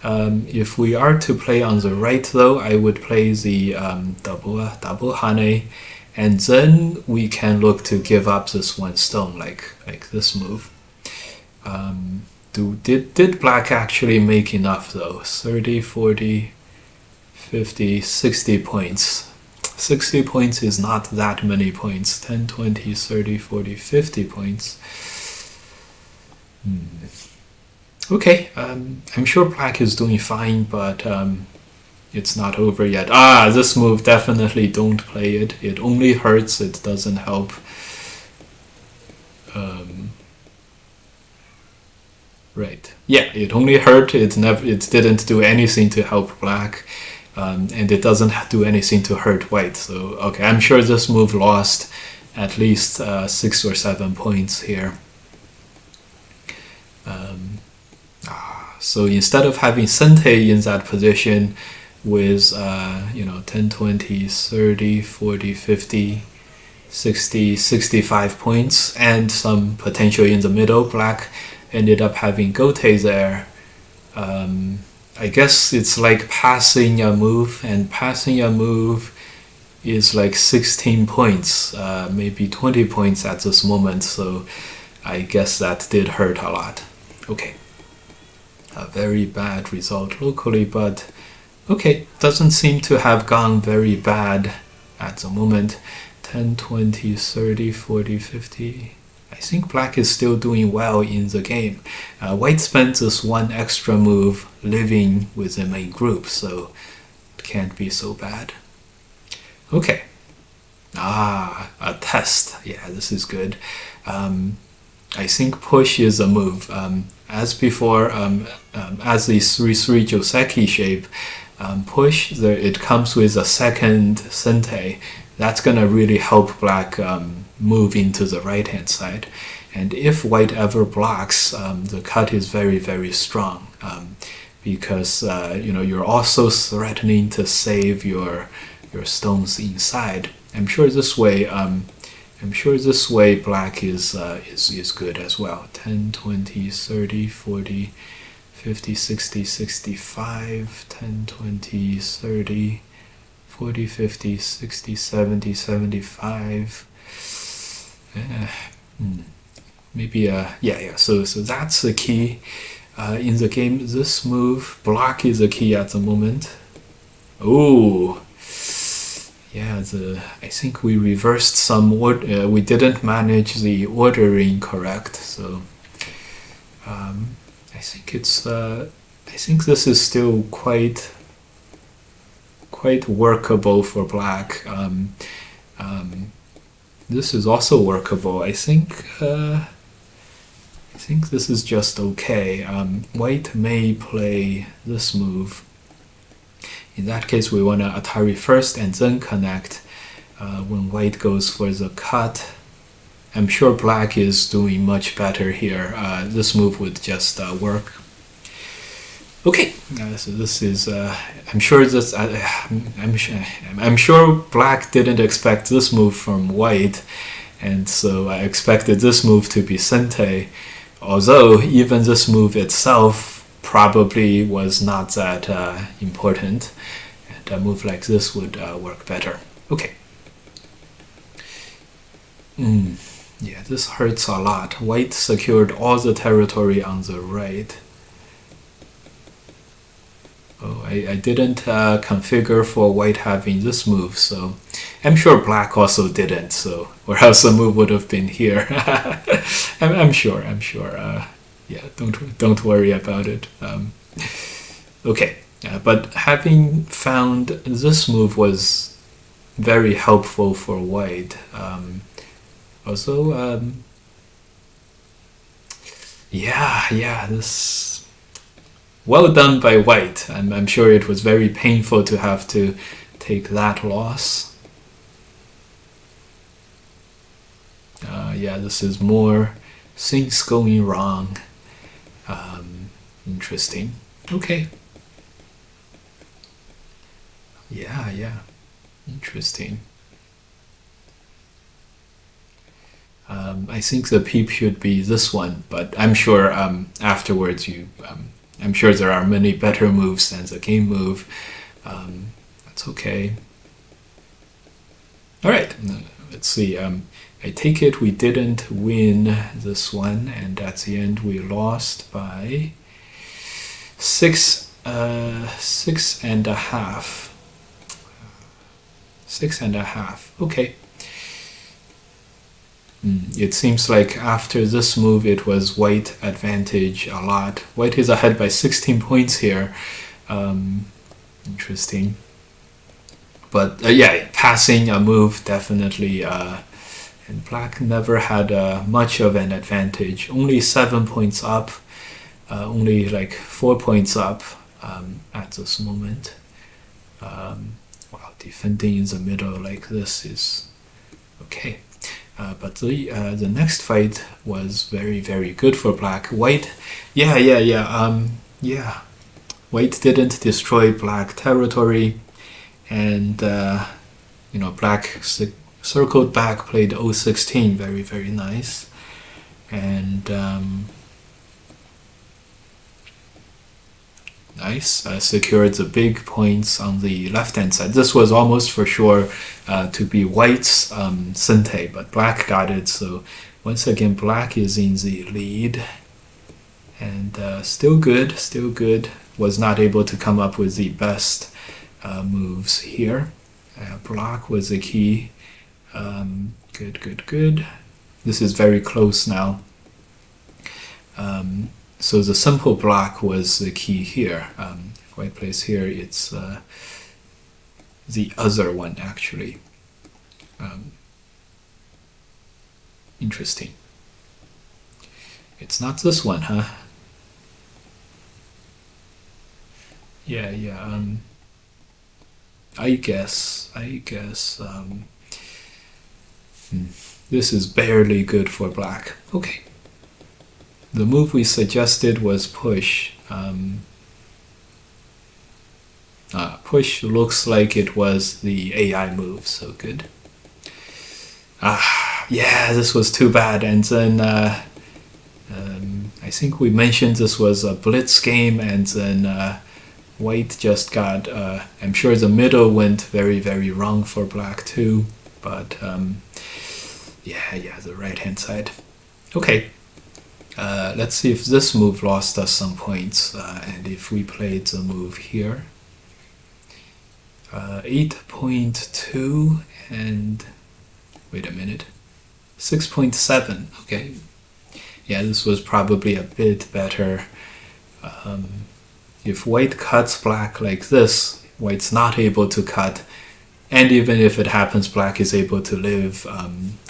A: If we are to play on the right though, I would play the double hane, and then we can look to give up this one stone like this move. Did black actually make enough though? 30, 40, 50, 60 points. 60 points is not that many points. 10, 20, 30, 40, 50 points. Okay, I'm sure black is doing fine, but it's not over yet. This move, definitely don't play it. It only hurts, it doesn't help. Right. Yeah, it only hurt, it didn't do anything to help black. And it doesn't do anything to hurt white. So, okay, I'm sure this move lost at least 6 or 7 points here. So instead of having Sente in that position with 10, 20, 30, 40, 50, 60, 65 points and some potential in the middle, black ended up having Gote there. I guess it's like passing a move, and passing a move is like 16 points, maybe 20 points at this moment, so I guess that did hurt a lot. Okay. A very bad result locally, but okay, doesn't seem to have gone very bad at the moment. 10, 20, 30, 40, 50. I think black is still doing well in the game. White spent this one extra move living with the main group, so it can't be so bad. Okay. A test. Yeah, this is good. I think push is a move. As before, as the 3-3 Joseki shape, push, it comes with a second Sente. That's going to really help black move into the right hand side. And if white ever blocks, the cut is very, very strong, because you're also threatening to save your stones inside. I'm sure this way black is good as well. 10, 20, 30, 40, 50, 60, 65, 10, 20, 30, 40, 50, 60, 70, 75. Maybe so that's the key in the game. This move, block, is a key at the moment. Oh, yeah, I think we reversed some order. We didn't manage the ordering correct, so I think this is still quite quite workable for black. This is also workable. I think this is just okay. White may play this move. In that case, we want to Atari first and then connect. When white goes for the cut, I'm sure black is doing much better here. This move would just work. Okay, so this is. I'm sure this. I'm sure black didn't expect this move from white, and so I expected this move to be Sente. Although even this move itself probably was not that important, and a move like this would work better. Okay. Yeah, this hurts a lot. White secured all the territory on the right. Oh, I didn't configure for white having this move, so I'm sure black also didn't, so or else the move would have been here. I'm sure. Yeah, don't worry about it. Okay, but having found this move was very helpful for white. Also, yeah, this. Well done by white. I'm sure it was very painful to have to take that loss. Yeah, this is more things going wrong. Interesting. Okay. Yeah. Interesting. I think the peep should be this one, but I'm sure afterwards I'm sure there are many better moves than the game move. That's okay. All right, let's see. I take it we didn't win this one, and at the end we lost by 6.5. 6.5. Okay. It seems like after this move it was white advantage a lot. White is ahead by 16 points here. Interesting. But yeah, passing a move definitely. And black never had much of an advantage. Only 7 points up. Only like 4 points up at this moment. Wow, defending in the middle like this is okay. But the next fight was very, very good for black. White, yeah. White didn't destroy black territory, and black circled back, played 016, very, very nice, and nice. Secured the big points on the left-hand side. This was almost for sure to be white's Sente, but black got it. So once again, black is in the lead, and still good. Was not able to come up with the best moves here. Block was the key. Good. This is very close now. So the simple block was the key here. If white plays here, it's the other one actually. Interesting. It's not this one, huh? Yeah. I guess. This is barely good for black. Okay. The move we suggested was push. Push looks like it was the AI move, so good. Yeah, this was too bad. And then I think we mentioned this was a blitz game, and then white just got, I'm sure the middle went very, very wrong for black too, but yeah, the right hand side. Okay. Let's see if this move lost us some points, and if we played the move here. 8.2 and wait a minute, 6.7. Okay, yeah, this was probably a bit better. If white cuts black like this, white's not able to cut. And even if it happens, black is able to live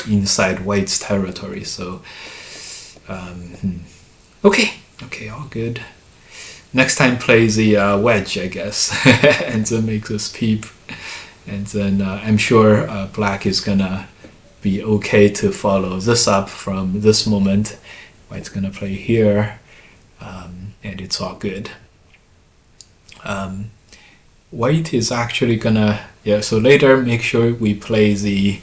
A: inside white's territory. So, okay, all good. Next time play the wedge, I guess, and then make this peep. And then I'm sure black is gonna be okay to follow this up from this moment. White's gonna play here, and it's all good. White is actually gonna, so later make sure we play the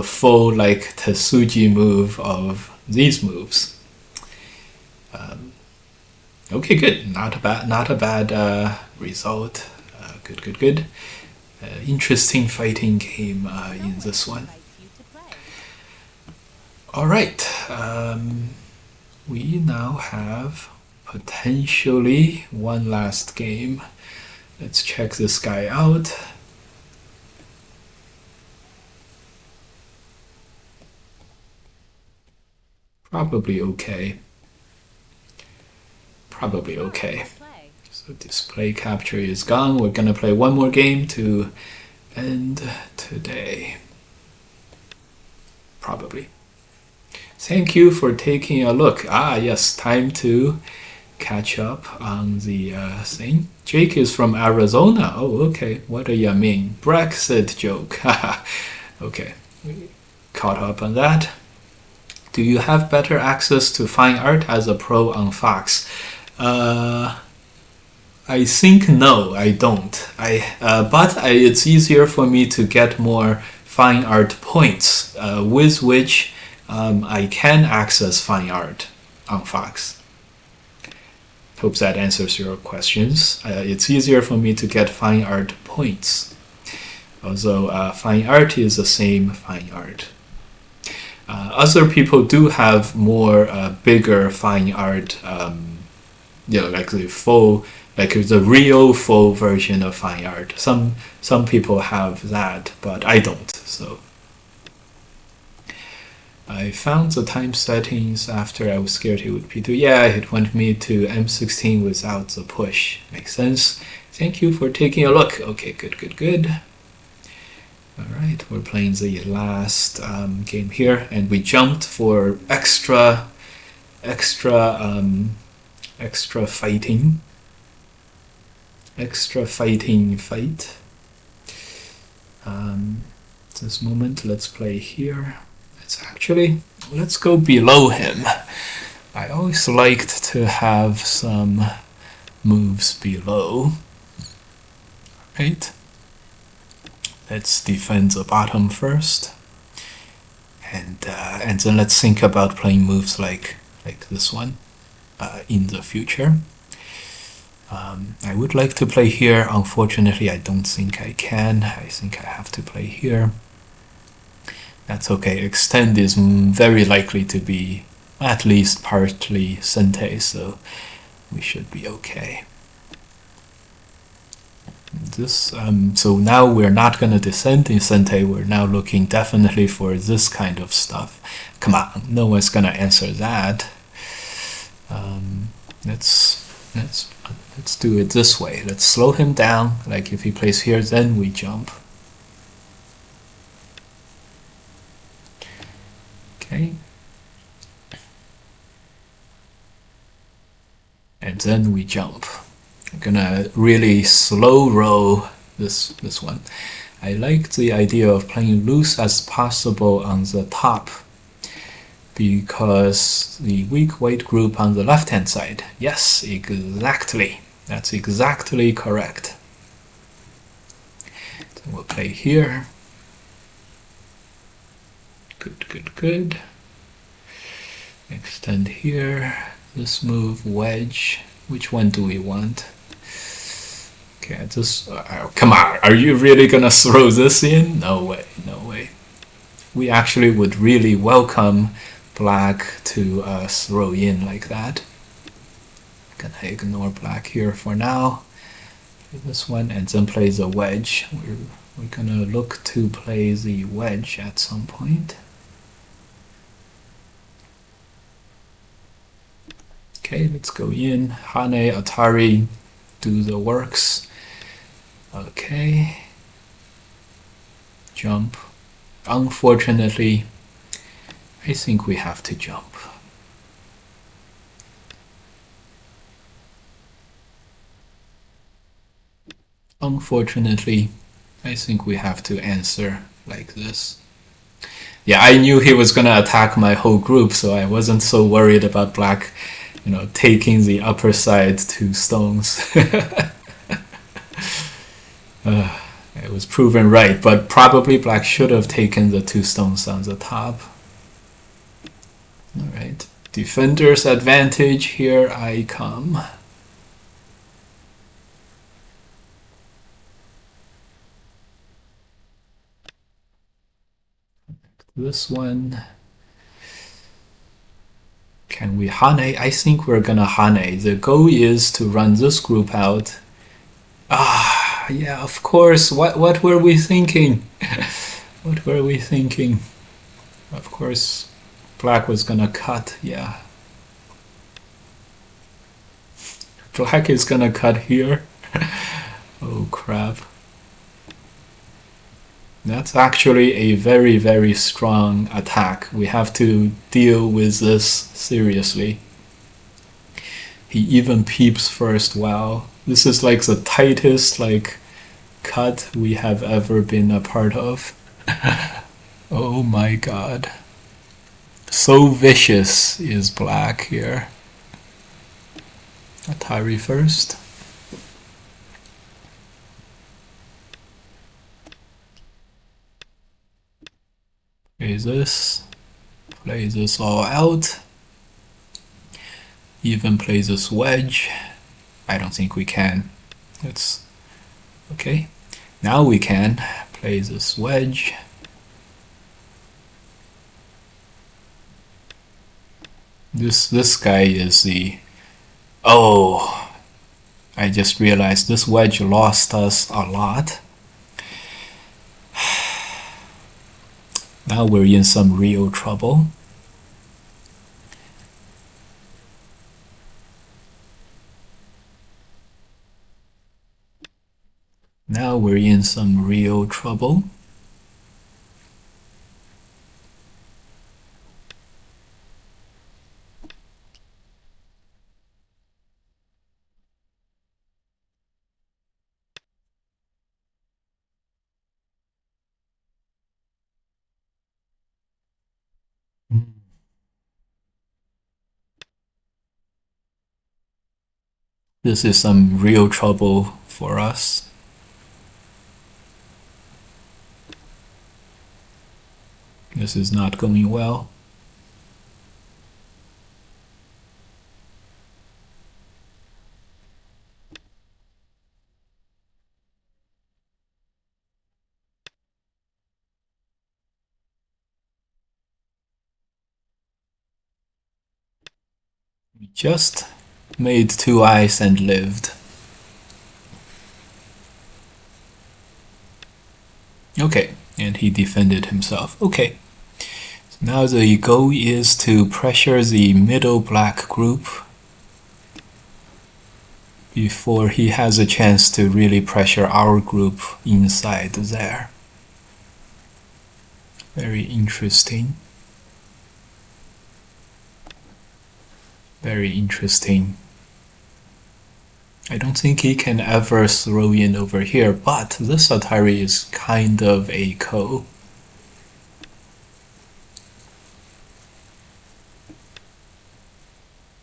A: full like Tetsuji move of these moves. Okay, good. Not a bad result. Good. Interesting fighting game in this one. All right. We now have potentially one last game. Let's check this guy out. Probably okay. So display capture is gone. We're gonna play one more game to end today. Probably. Thank you for taking a look. Yes, time to catch up on the thing. Jake is from Arizona. Oh, okay. What do you mean? Brexit joke. Okay, we caught up on that. Do you have better access to fine art as a pro on Fox? I think no, I don't. But it's easier for me to get more fine art points with which I can access fine art on Fox. Hope that answers your questions. It's easier for me to get fine art points. Although fine art is the same fine art. Other people do have more bigger fine art, like the full, like the real full version of fine art. Some people have that, but I don't. So I found the time settings after I was scared it would be too. Yeah, it went me to M16 without the push. Makes sense. Thank you for taking a look. Okay, good. Alright, we're playing the last game here, and we jumped for extra fighting. This moment, let's play here. Let's go below him. I always liked to have some moves below. Right? Let's defend the bottom first, and then let's think about playing moves like this one in the future. I would like to play here. Unfortunately, I don't think I can. I think I have to play here. That's okay. Extend is very likely to be at least partly Sente, so we should be okay. So now we're not going to descend in Sente. We're now looking definitely for this kind of stuff. Come on, no one's going to answer that. Let's do it this way. Let's slow him down. Like if he plays here, then we jump. Okay. And then we jump. I'm gonna really slow roll this one. I like the idea of playing loose as possible on the top because the weak white group on the left hand side. Yes, exactly. That's exactly correct. So we'll play here. Good. Extend here. This move, wedge. Which one do we want? Okay, come on, are you really gonna throw this in? No way. We actually would really welcome black to throw in like that. Gonna ignore black here for now. Play this one and then play the wedge. We're gonna look to play the wedge at some point. Okay, let's go in. Hane, Atari, do the works. Okay. Jump. Unfortunately, I think we have to jump. Unfortunately, I think we have to answer like this. Yeah, I knew he was gonna attack my whole group, so I wasn't so worried about black, taking the upper side 2 stones. It was proven right, but probably black should have taken the 2 stones on the top. Alright, defender's advantage, here I come. This one. Can we Hane? I think we're gonna Hane. The goal is to run this group out. Ah, yeah, of course. What were we thinking? What were we thinking? Of course, black was gonna cut, yeah. Black is gonna cut here. Oh crap. That's actually a very, very strong attack. We have to deal with this seriously. He even peeps first. Wow. This is like the tightest cut we have ever been a part of. Oh my god. So vicious is black here. Atari first. Play this all out. Even play this wedge. I don't think we can. It's okay. Now we can play this wedge. This guy is the... Oh, I just realized this wedge lost us a lot. Now we're in some real trouble. Now we're in some real trouble. This is some real trouble for us. This is not going well. We just made 2 eyes and lived. Okay, and he defended himself. Okay. So now the goal is to pressure the middle black group before he has a chance to really pressure our group inside there. Very interesting. Very interesting. I don't think he can ever throw in over here, but this Atari is kind of a ko.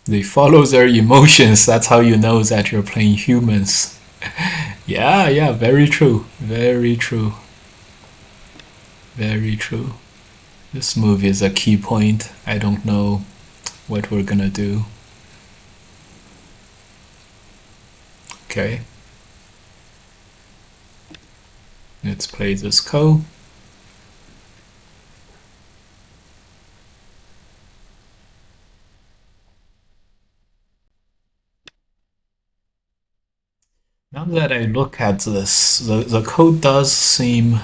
A: They follow their emotions, that's how you know that you're playing humans. Yeah, very true. Very true. Very true. This move is a key point. I don't know what we're gonna do. Okay. Let's play this ko. Now that I look at this, the code does seem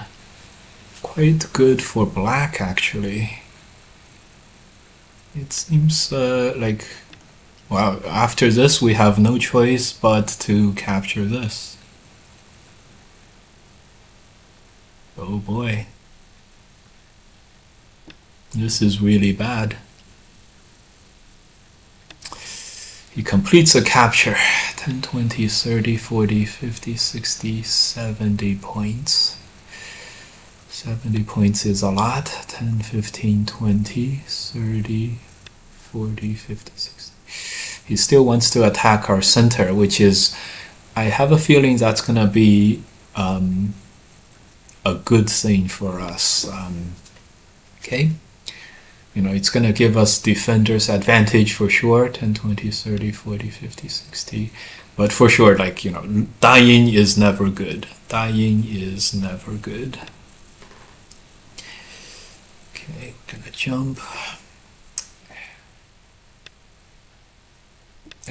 A: quite good for black actually. It seems like Well, after this, we have no choice but to capture this. Oh boy. This is really bad. He completes a capture. 10, 20, 30, 40, 50, 60, 70 points. 70 points is a lot. 10, 15, 20, 30, 40, 50, 60. He still wants to attack our center, which is, I have a feeling that's going to be a good thing for us. Okay? You know, it's going to give us defenders advantage for sure. 10, 20, 30, 40, 50, 60. But for sure, like, you know, dying is never good. Dying is never good. Okay, gonna jump.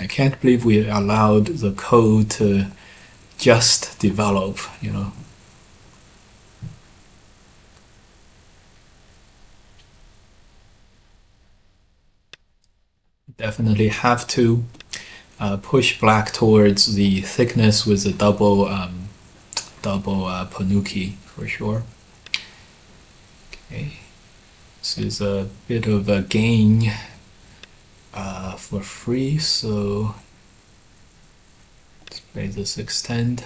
A: I can't believe we allowed the code to just develop, you know. Definitely have to push black towards the thickness with a double Panuki for sure. Okay, this is a bit of a gain for free, so let's play this extend.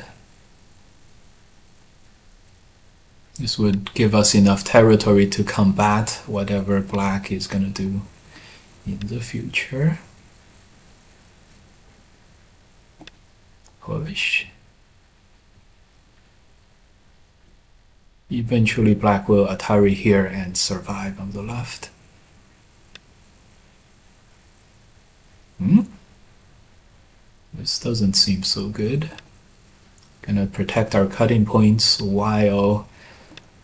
A: This would give us enough territory to combat whatever black is going to do in the future. Push. Eventually black will Atari here and survive on the left. This doesn't seem so good. Gonna protect our cutting points while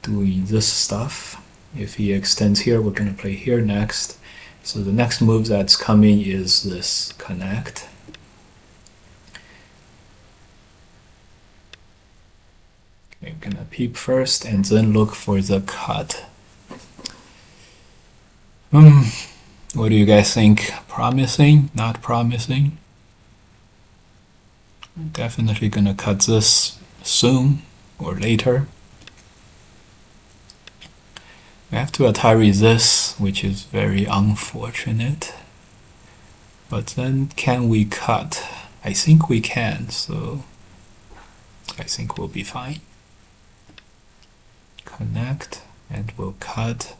A: doing this stuff. If he extends here, we're gonna play here next. So the next move that's coming is this connect. Okay, I'm gonna peep first and then look for the cut. What do you guys think? Promising? Not promising? Definitely gonna cut this soon or later. We have to Atari this, which is very unfortunate. But then can we cut? I think we can, so I think we'll be fine. Connect, and we'll cut.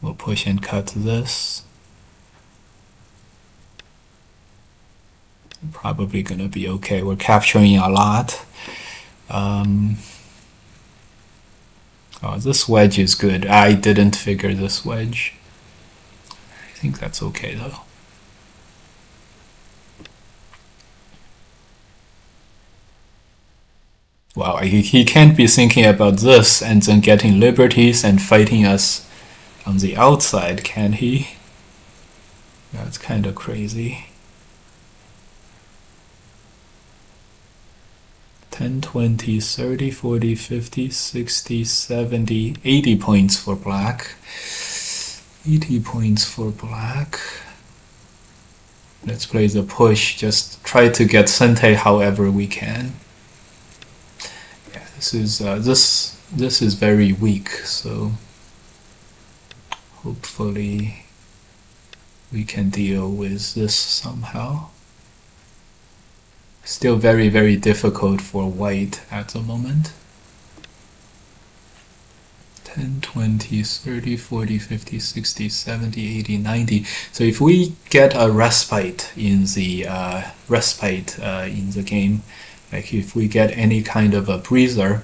A: We'll push and cut this. Probably gonna be okay. We're capturing a lot. Oh, this wedge is good. I didn't figure this wedge. I think that's okay though. Wow, he can't be thinking about this and then getting liberties and fighting us on the outside, can he? That's kind of crazy. 10, 20, 30, 40, 50, 60, 70, 80 points for black. 80 points for black. Let's play the push. Just try to get Sente however we can. Yeah, this is very weak, so hopefully we can deal with this somehow. Still very, very difficult for white at the moment. 10, 20, 30, 40, 50, 60, 70, 80, 90. So if we get a respite in the game, like if we get any kind of a breather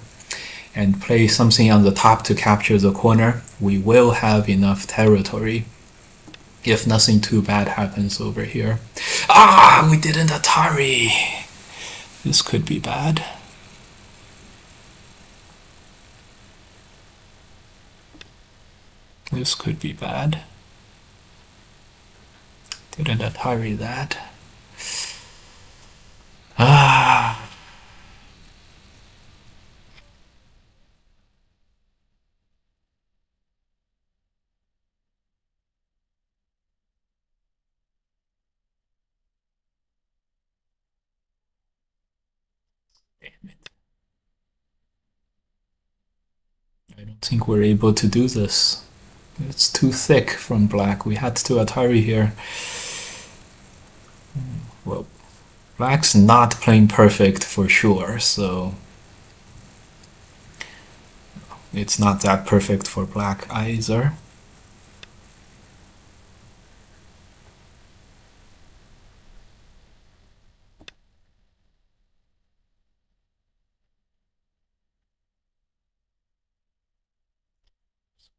A: and play something on the top to capture the corner, we will have enough territory if nothing too bad happens over here. Ah, we didn't Atari. This could be bad. This could be bad. Didn't Atari that. Ah. Damn it. I don't think we're able to do this. It's too thick from black. We had to Atari here. Well, black's not playing perfect for sure, so it's not that perfect for black either.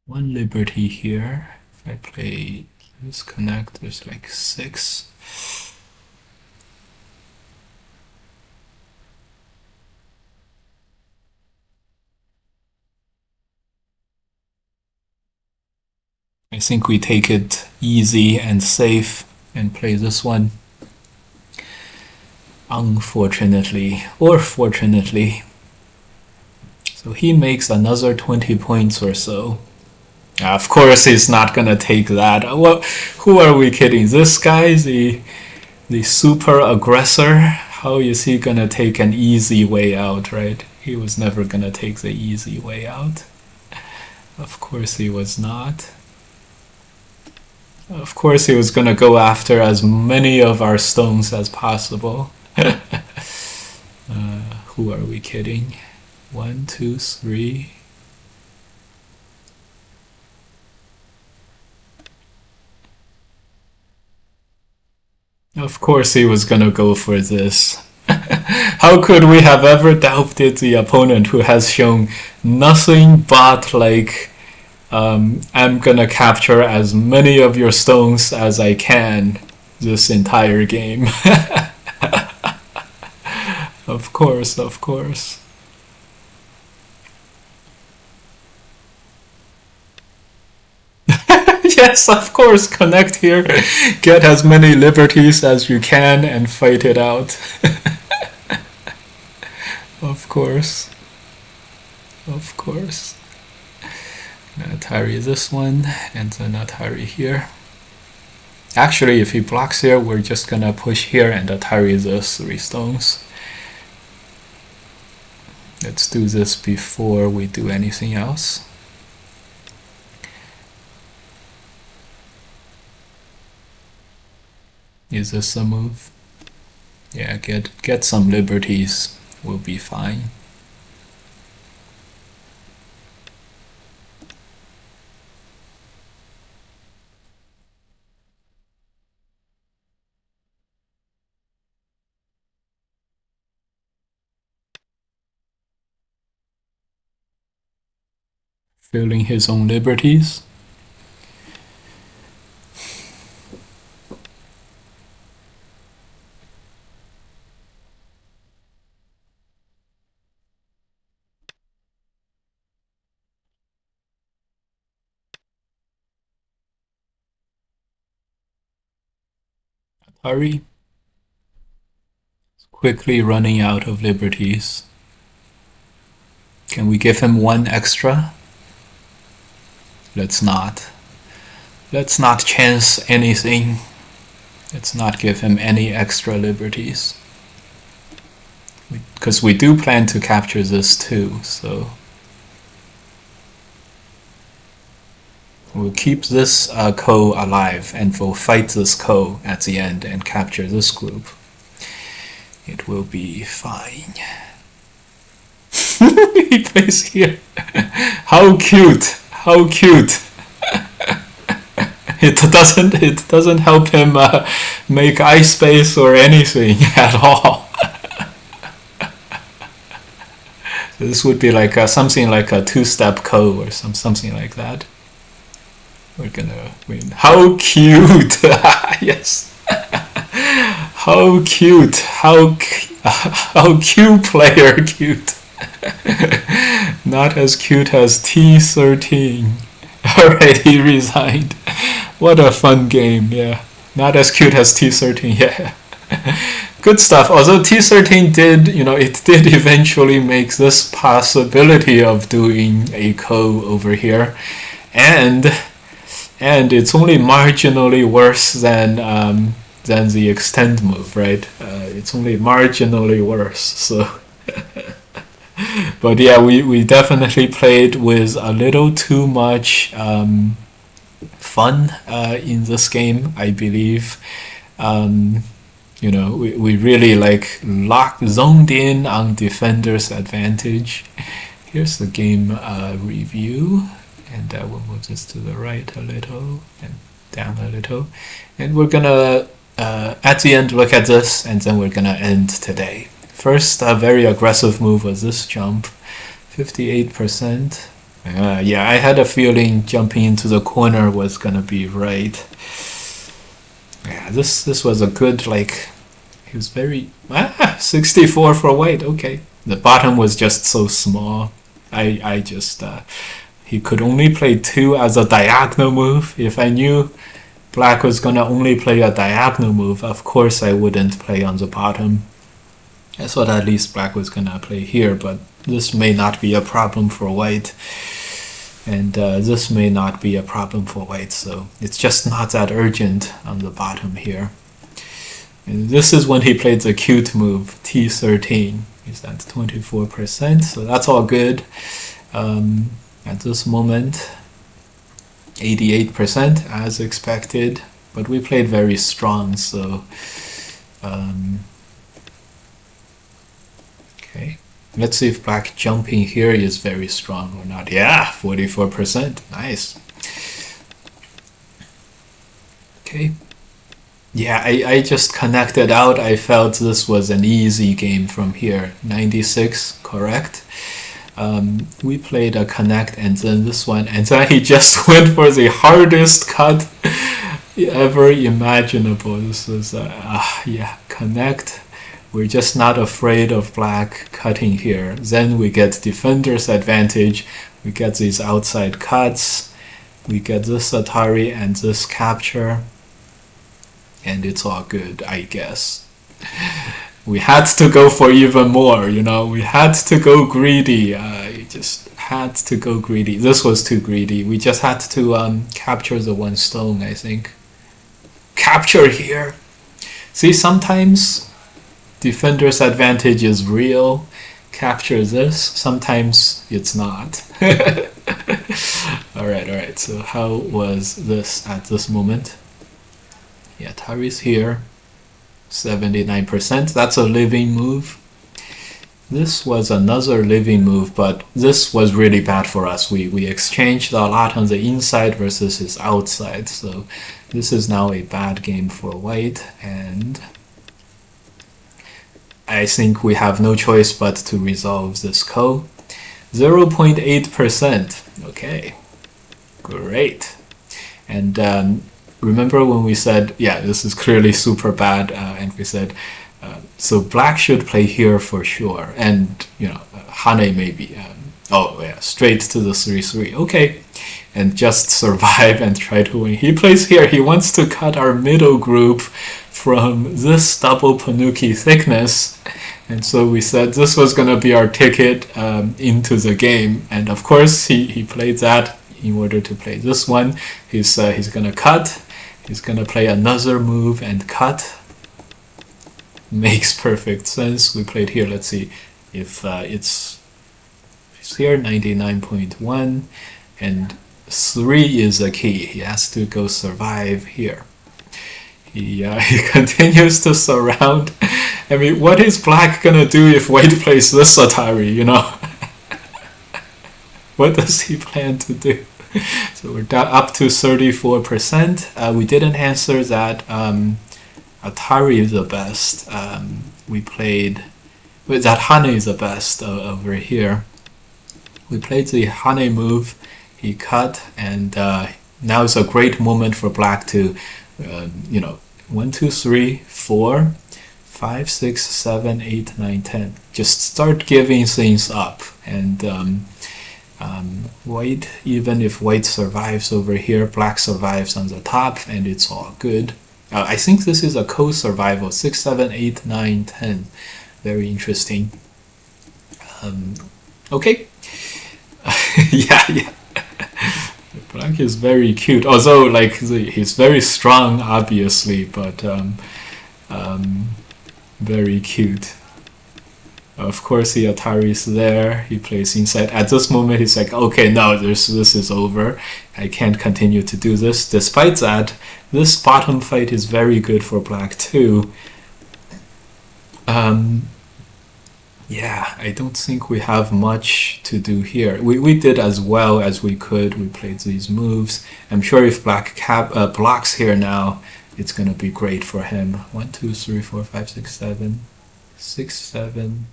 A: One liberty here. If I play this connect, there's like 6. I think we take it easy and safe and play this one. Unfortunately, or fortunately. So he makes another 20 points or so. Of course he's not gonna take that. Well, who are we kidding? This guy, the super aggressor, how is he gonna take an easy way out, right? He was never gonna take the easy way out. Of course he was not. Of course he was gonna go after as many of our stones as possible. Who are we kidding? 1, 2, 3. Of course he was gonna go for this. How could we have ever doubted the opponent who has shown nothing but like I'm gonna capture as many of your stones as I can this entire game. Of course, of course. Yes, of course, connect here, get as many liberties as you can and fight it out. Of course. Of course. Atari this one, and then Atari here. Actually, if he blocks here, we're just gonna push here and Atari those 3 stones. Let's do this before we do anything else. Is this a move? Yeah, get some liberties. We'll be fine. Feeling his own liberties. Hurry. Quickly running out of liberties. Can we give him 1 extra? Let's not. Let's not chance anything. Let's not give him any extra liberties. Because we do plan to capture this too, so we'll keep this ko alive and we'll fight this ko at the end and capture this group. It will be fine. He plays here. How cute! How cute! It doesn't help him make ice space or anything at all. So this would be like something like a 2-step ko or something like that. We're gonna win. How cute! Yes. How cute! How cute player cute! Not as cute as T13. Alright, he resigned. What a fun game, yeah. Not as cute as T13, yeah. Good stuff. Although T13 did, it did eventually make this possibility of doing a ko over here. And it's only marginally worse than the extend move, right? It's only marginally worse, so But yeah, we definitely played with a little too much fun in this game, I believe. Um, we really like zoned in on defender's advantage. Here's the game review, and we'll move this to the right a little and down a little, and we're gonna at the end look at this, and then we're gonna end today. First, a very aggressive move was this jump, 58%. Yeah, I had a feeling jumping into the corner was gonna be right. Yeah, this was a good, like, he was very 64 for white. Okay, the bottom was just so small. I just he could only play 2 as a diagonal move. If I knew black was gonna only play a diagonal move, of course I wouldn't play on the bottom. I thought at least black was gonna play here, but this may not be a problem for white, and this may not be a problem for white, so it's just not that urgent on the bottom here. And this is when he played the cute move, T13. He's at 24%, so that's all good. At this moment, 88% as expected, but we played very strong, so okay. Let's see if black jumping here is very strong or not. Yeah, 44%. Nice. Okay. Yeah, I just connected out. I felt this was an easy game from here. 96, correct. We played a connect and then this one, and then he just went for the hardest cut ever imaginable. This was, yeah, connect. We're just not afraid of black cutting here. Then we get defender's advantage. We get these outside cuts. We get this Atari and this capture. And it's all good, I guess. We had to go for even more, We had to go greedy. Just had to go greedy. This was too greedy. We just had to capture the 1 stone, I think. Capture here. See, sometimes defender's advantage is real. Capture this. Sometimes it's not. Alright. So how was this at this moment? Yeah, Atari's here. 79%. That's a living move. This was another living move, but this was really bad for us. We exchanged a lot on the inside versus his outside. So this is now a bad game for white, and I think we have no choice but to resolve this ko. 0.8%. Okay, great. And remember when we said, yeah, this is clearly super bad, and we said, so black should play here for sure, and Hane maybe. Oh yeah, straight to the 3-3. Okay, and just survive and try to win. He plays here. He wants to cut our middle group from this double Panuki thickness, and so we said this was going to be our ticket into the game, and of course he played that in order to play this one. He's going to cut. He's going to play another move and cut. Makes perfect sense. We played here. Let's see if it's here, 99.1, and 3 is a key. He has to go survive here. He continues to surround. I mean, what is black gonna do if white plays this Atari, What does he plan to do? So we're up to 34%. We didn't answer that Atari is the best. We played that Hane is the best over here. We played the Hane move. He cut, and now it's a great moment for black to 1, 2, 3, 4, 5, 6, 7, 8, 9, 10. Just start giving things up, and white, even if white survives over here, black survives on the top, and it's all good. I think this is a co-survival, 6, 7, 8, 9, 10. Very interesting. Okay. yeah. Black is very cute, although like he's very strong, obviously, but very cute. Of course, the Atari's there. He plays inside. At this moment, he's like, okay, no, this is over. I can't continue to do this. Despite that, this bottom fight is very good for black too. Yeah, I don't think we have much to do here. We did as well as we could. We played these moves. I'm sure if black blocks here now, it's gonna be great for him. 1, 2, 3, 4, 5, 6, 7, 6, 7,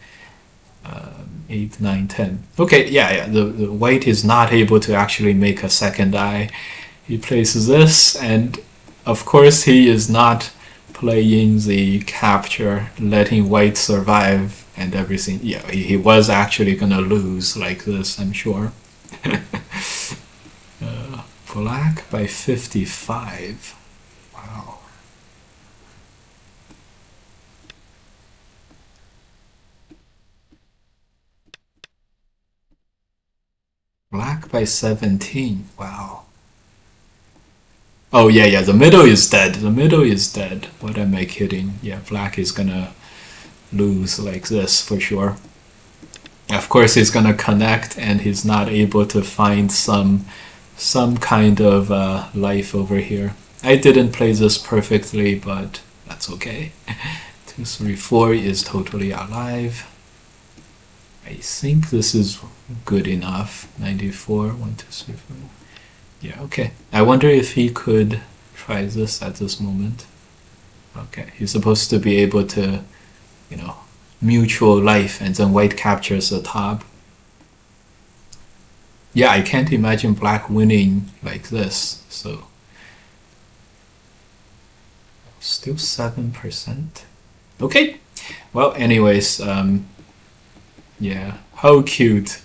A: 8, 9, 10. Okay, yeah. The white is not able to actually make a second eye. He plays this, and of course he is not playing the capture, letting white survive and everything. Yeah, he was actually gonna lose like this, I'm sure. Black by 55. Wow. Black by 17. Wow. Oh yeah, the middle is dead. The middle is dead. What am I kidding? Yeah, black is gonna lose like this for sure. Of course he's gonna connect and he's not able to find some kind of life over here. I didn't play this perfectly, but that's okay. 2, 3, 4 is totally alive. I think this is good enough. 94, 1, 2, 3, 4. Yeah, okay. I wonder if he could try this at this moment. Okay, he's supposed to be able to, you know, mutual life, and then white captures the top. Yeah, I can't imagine black winning like this, so. Still 7%. Okay, well, anyways, yeah, how cute.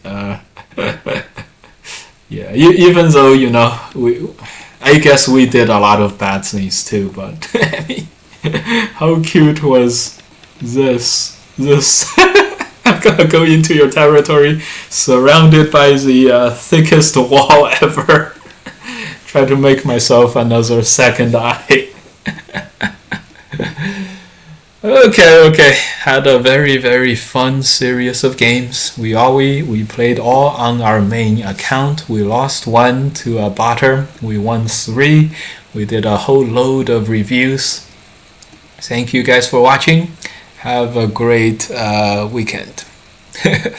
A: Yeah, even though, you know, I guess we did a lot of bad things too, but how cute was this? I'm gonna go into your territory, surrounded by the thickest wall ever. Try to make myself another second eye. Okay. Had a very fun series of games. We played all on our main account. We lost 1 to a botter. We won 3. We did a whole load of reviews. Thank you guys for watching. Have a great weekend.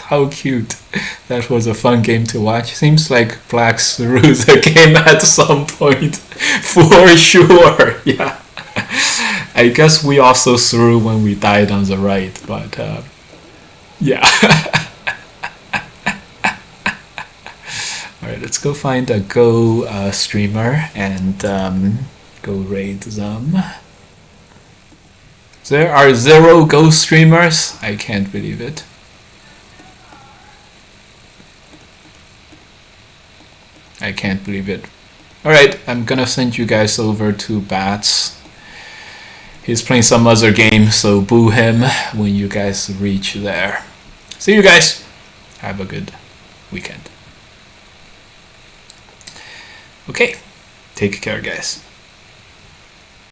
A: How cute. That was a fun game to watch. Seems like black threw the game at some point. For sure. Yeah. I guess we also threw when we died on the right, but yeah. Alright, let's go find a Go streamer and go raid them. There are 0 Go streamers? I can't believe it. I can't believe it. Alright, I'm gonna send you guys over to Bats. He's playing some other game, so boo him when you guys reach there. See you guys. Have a good weekend. Okay, take care, guys.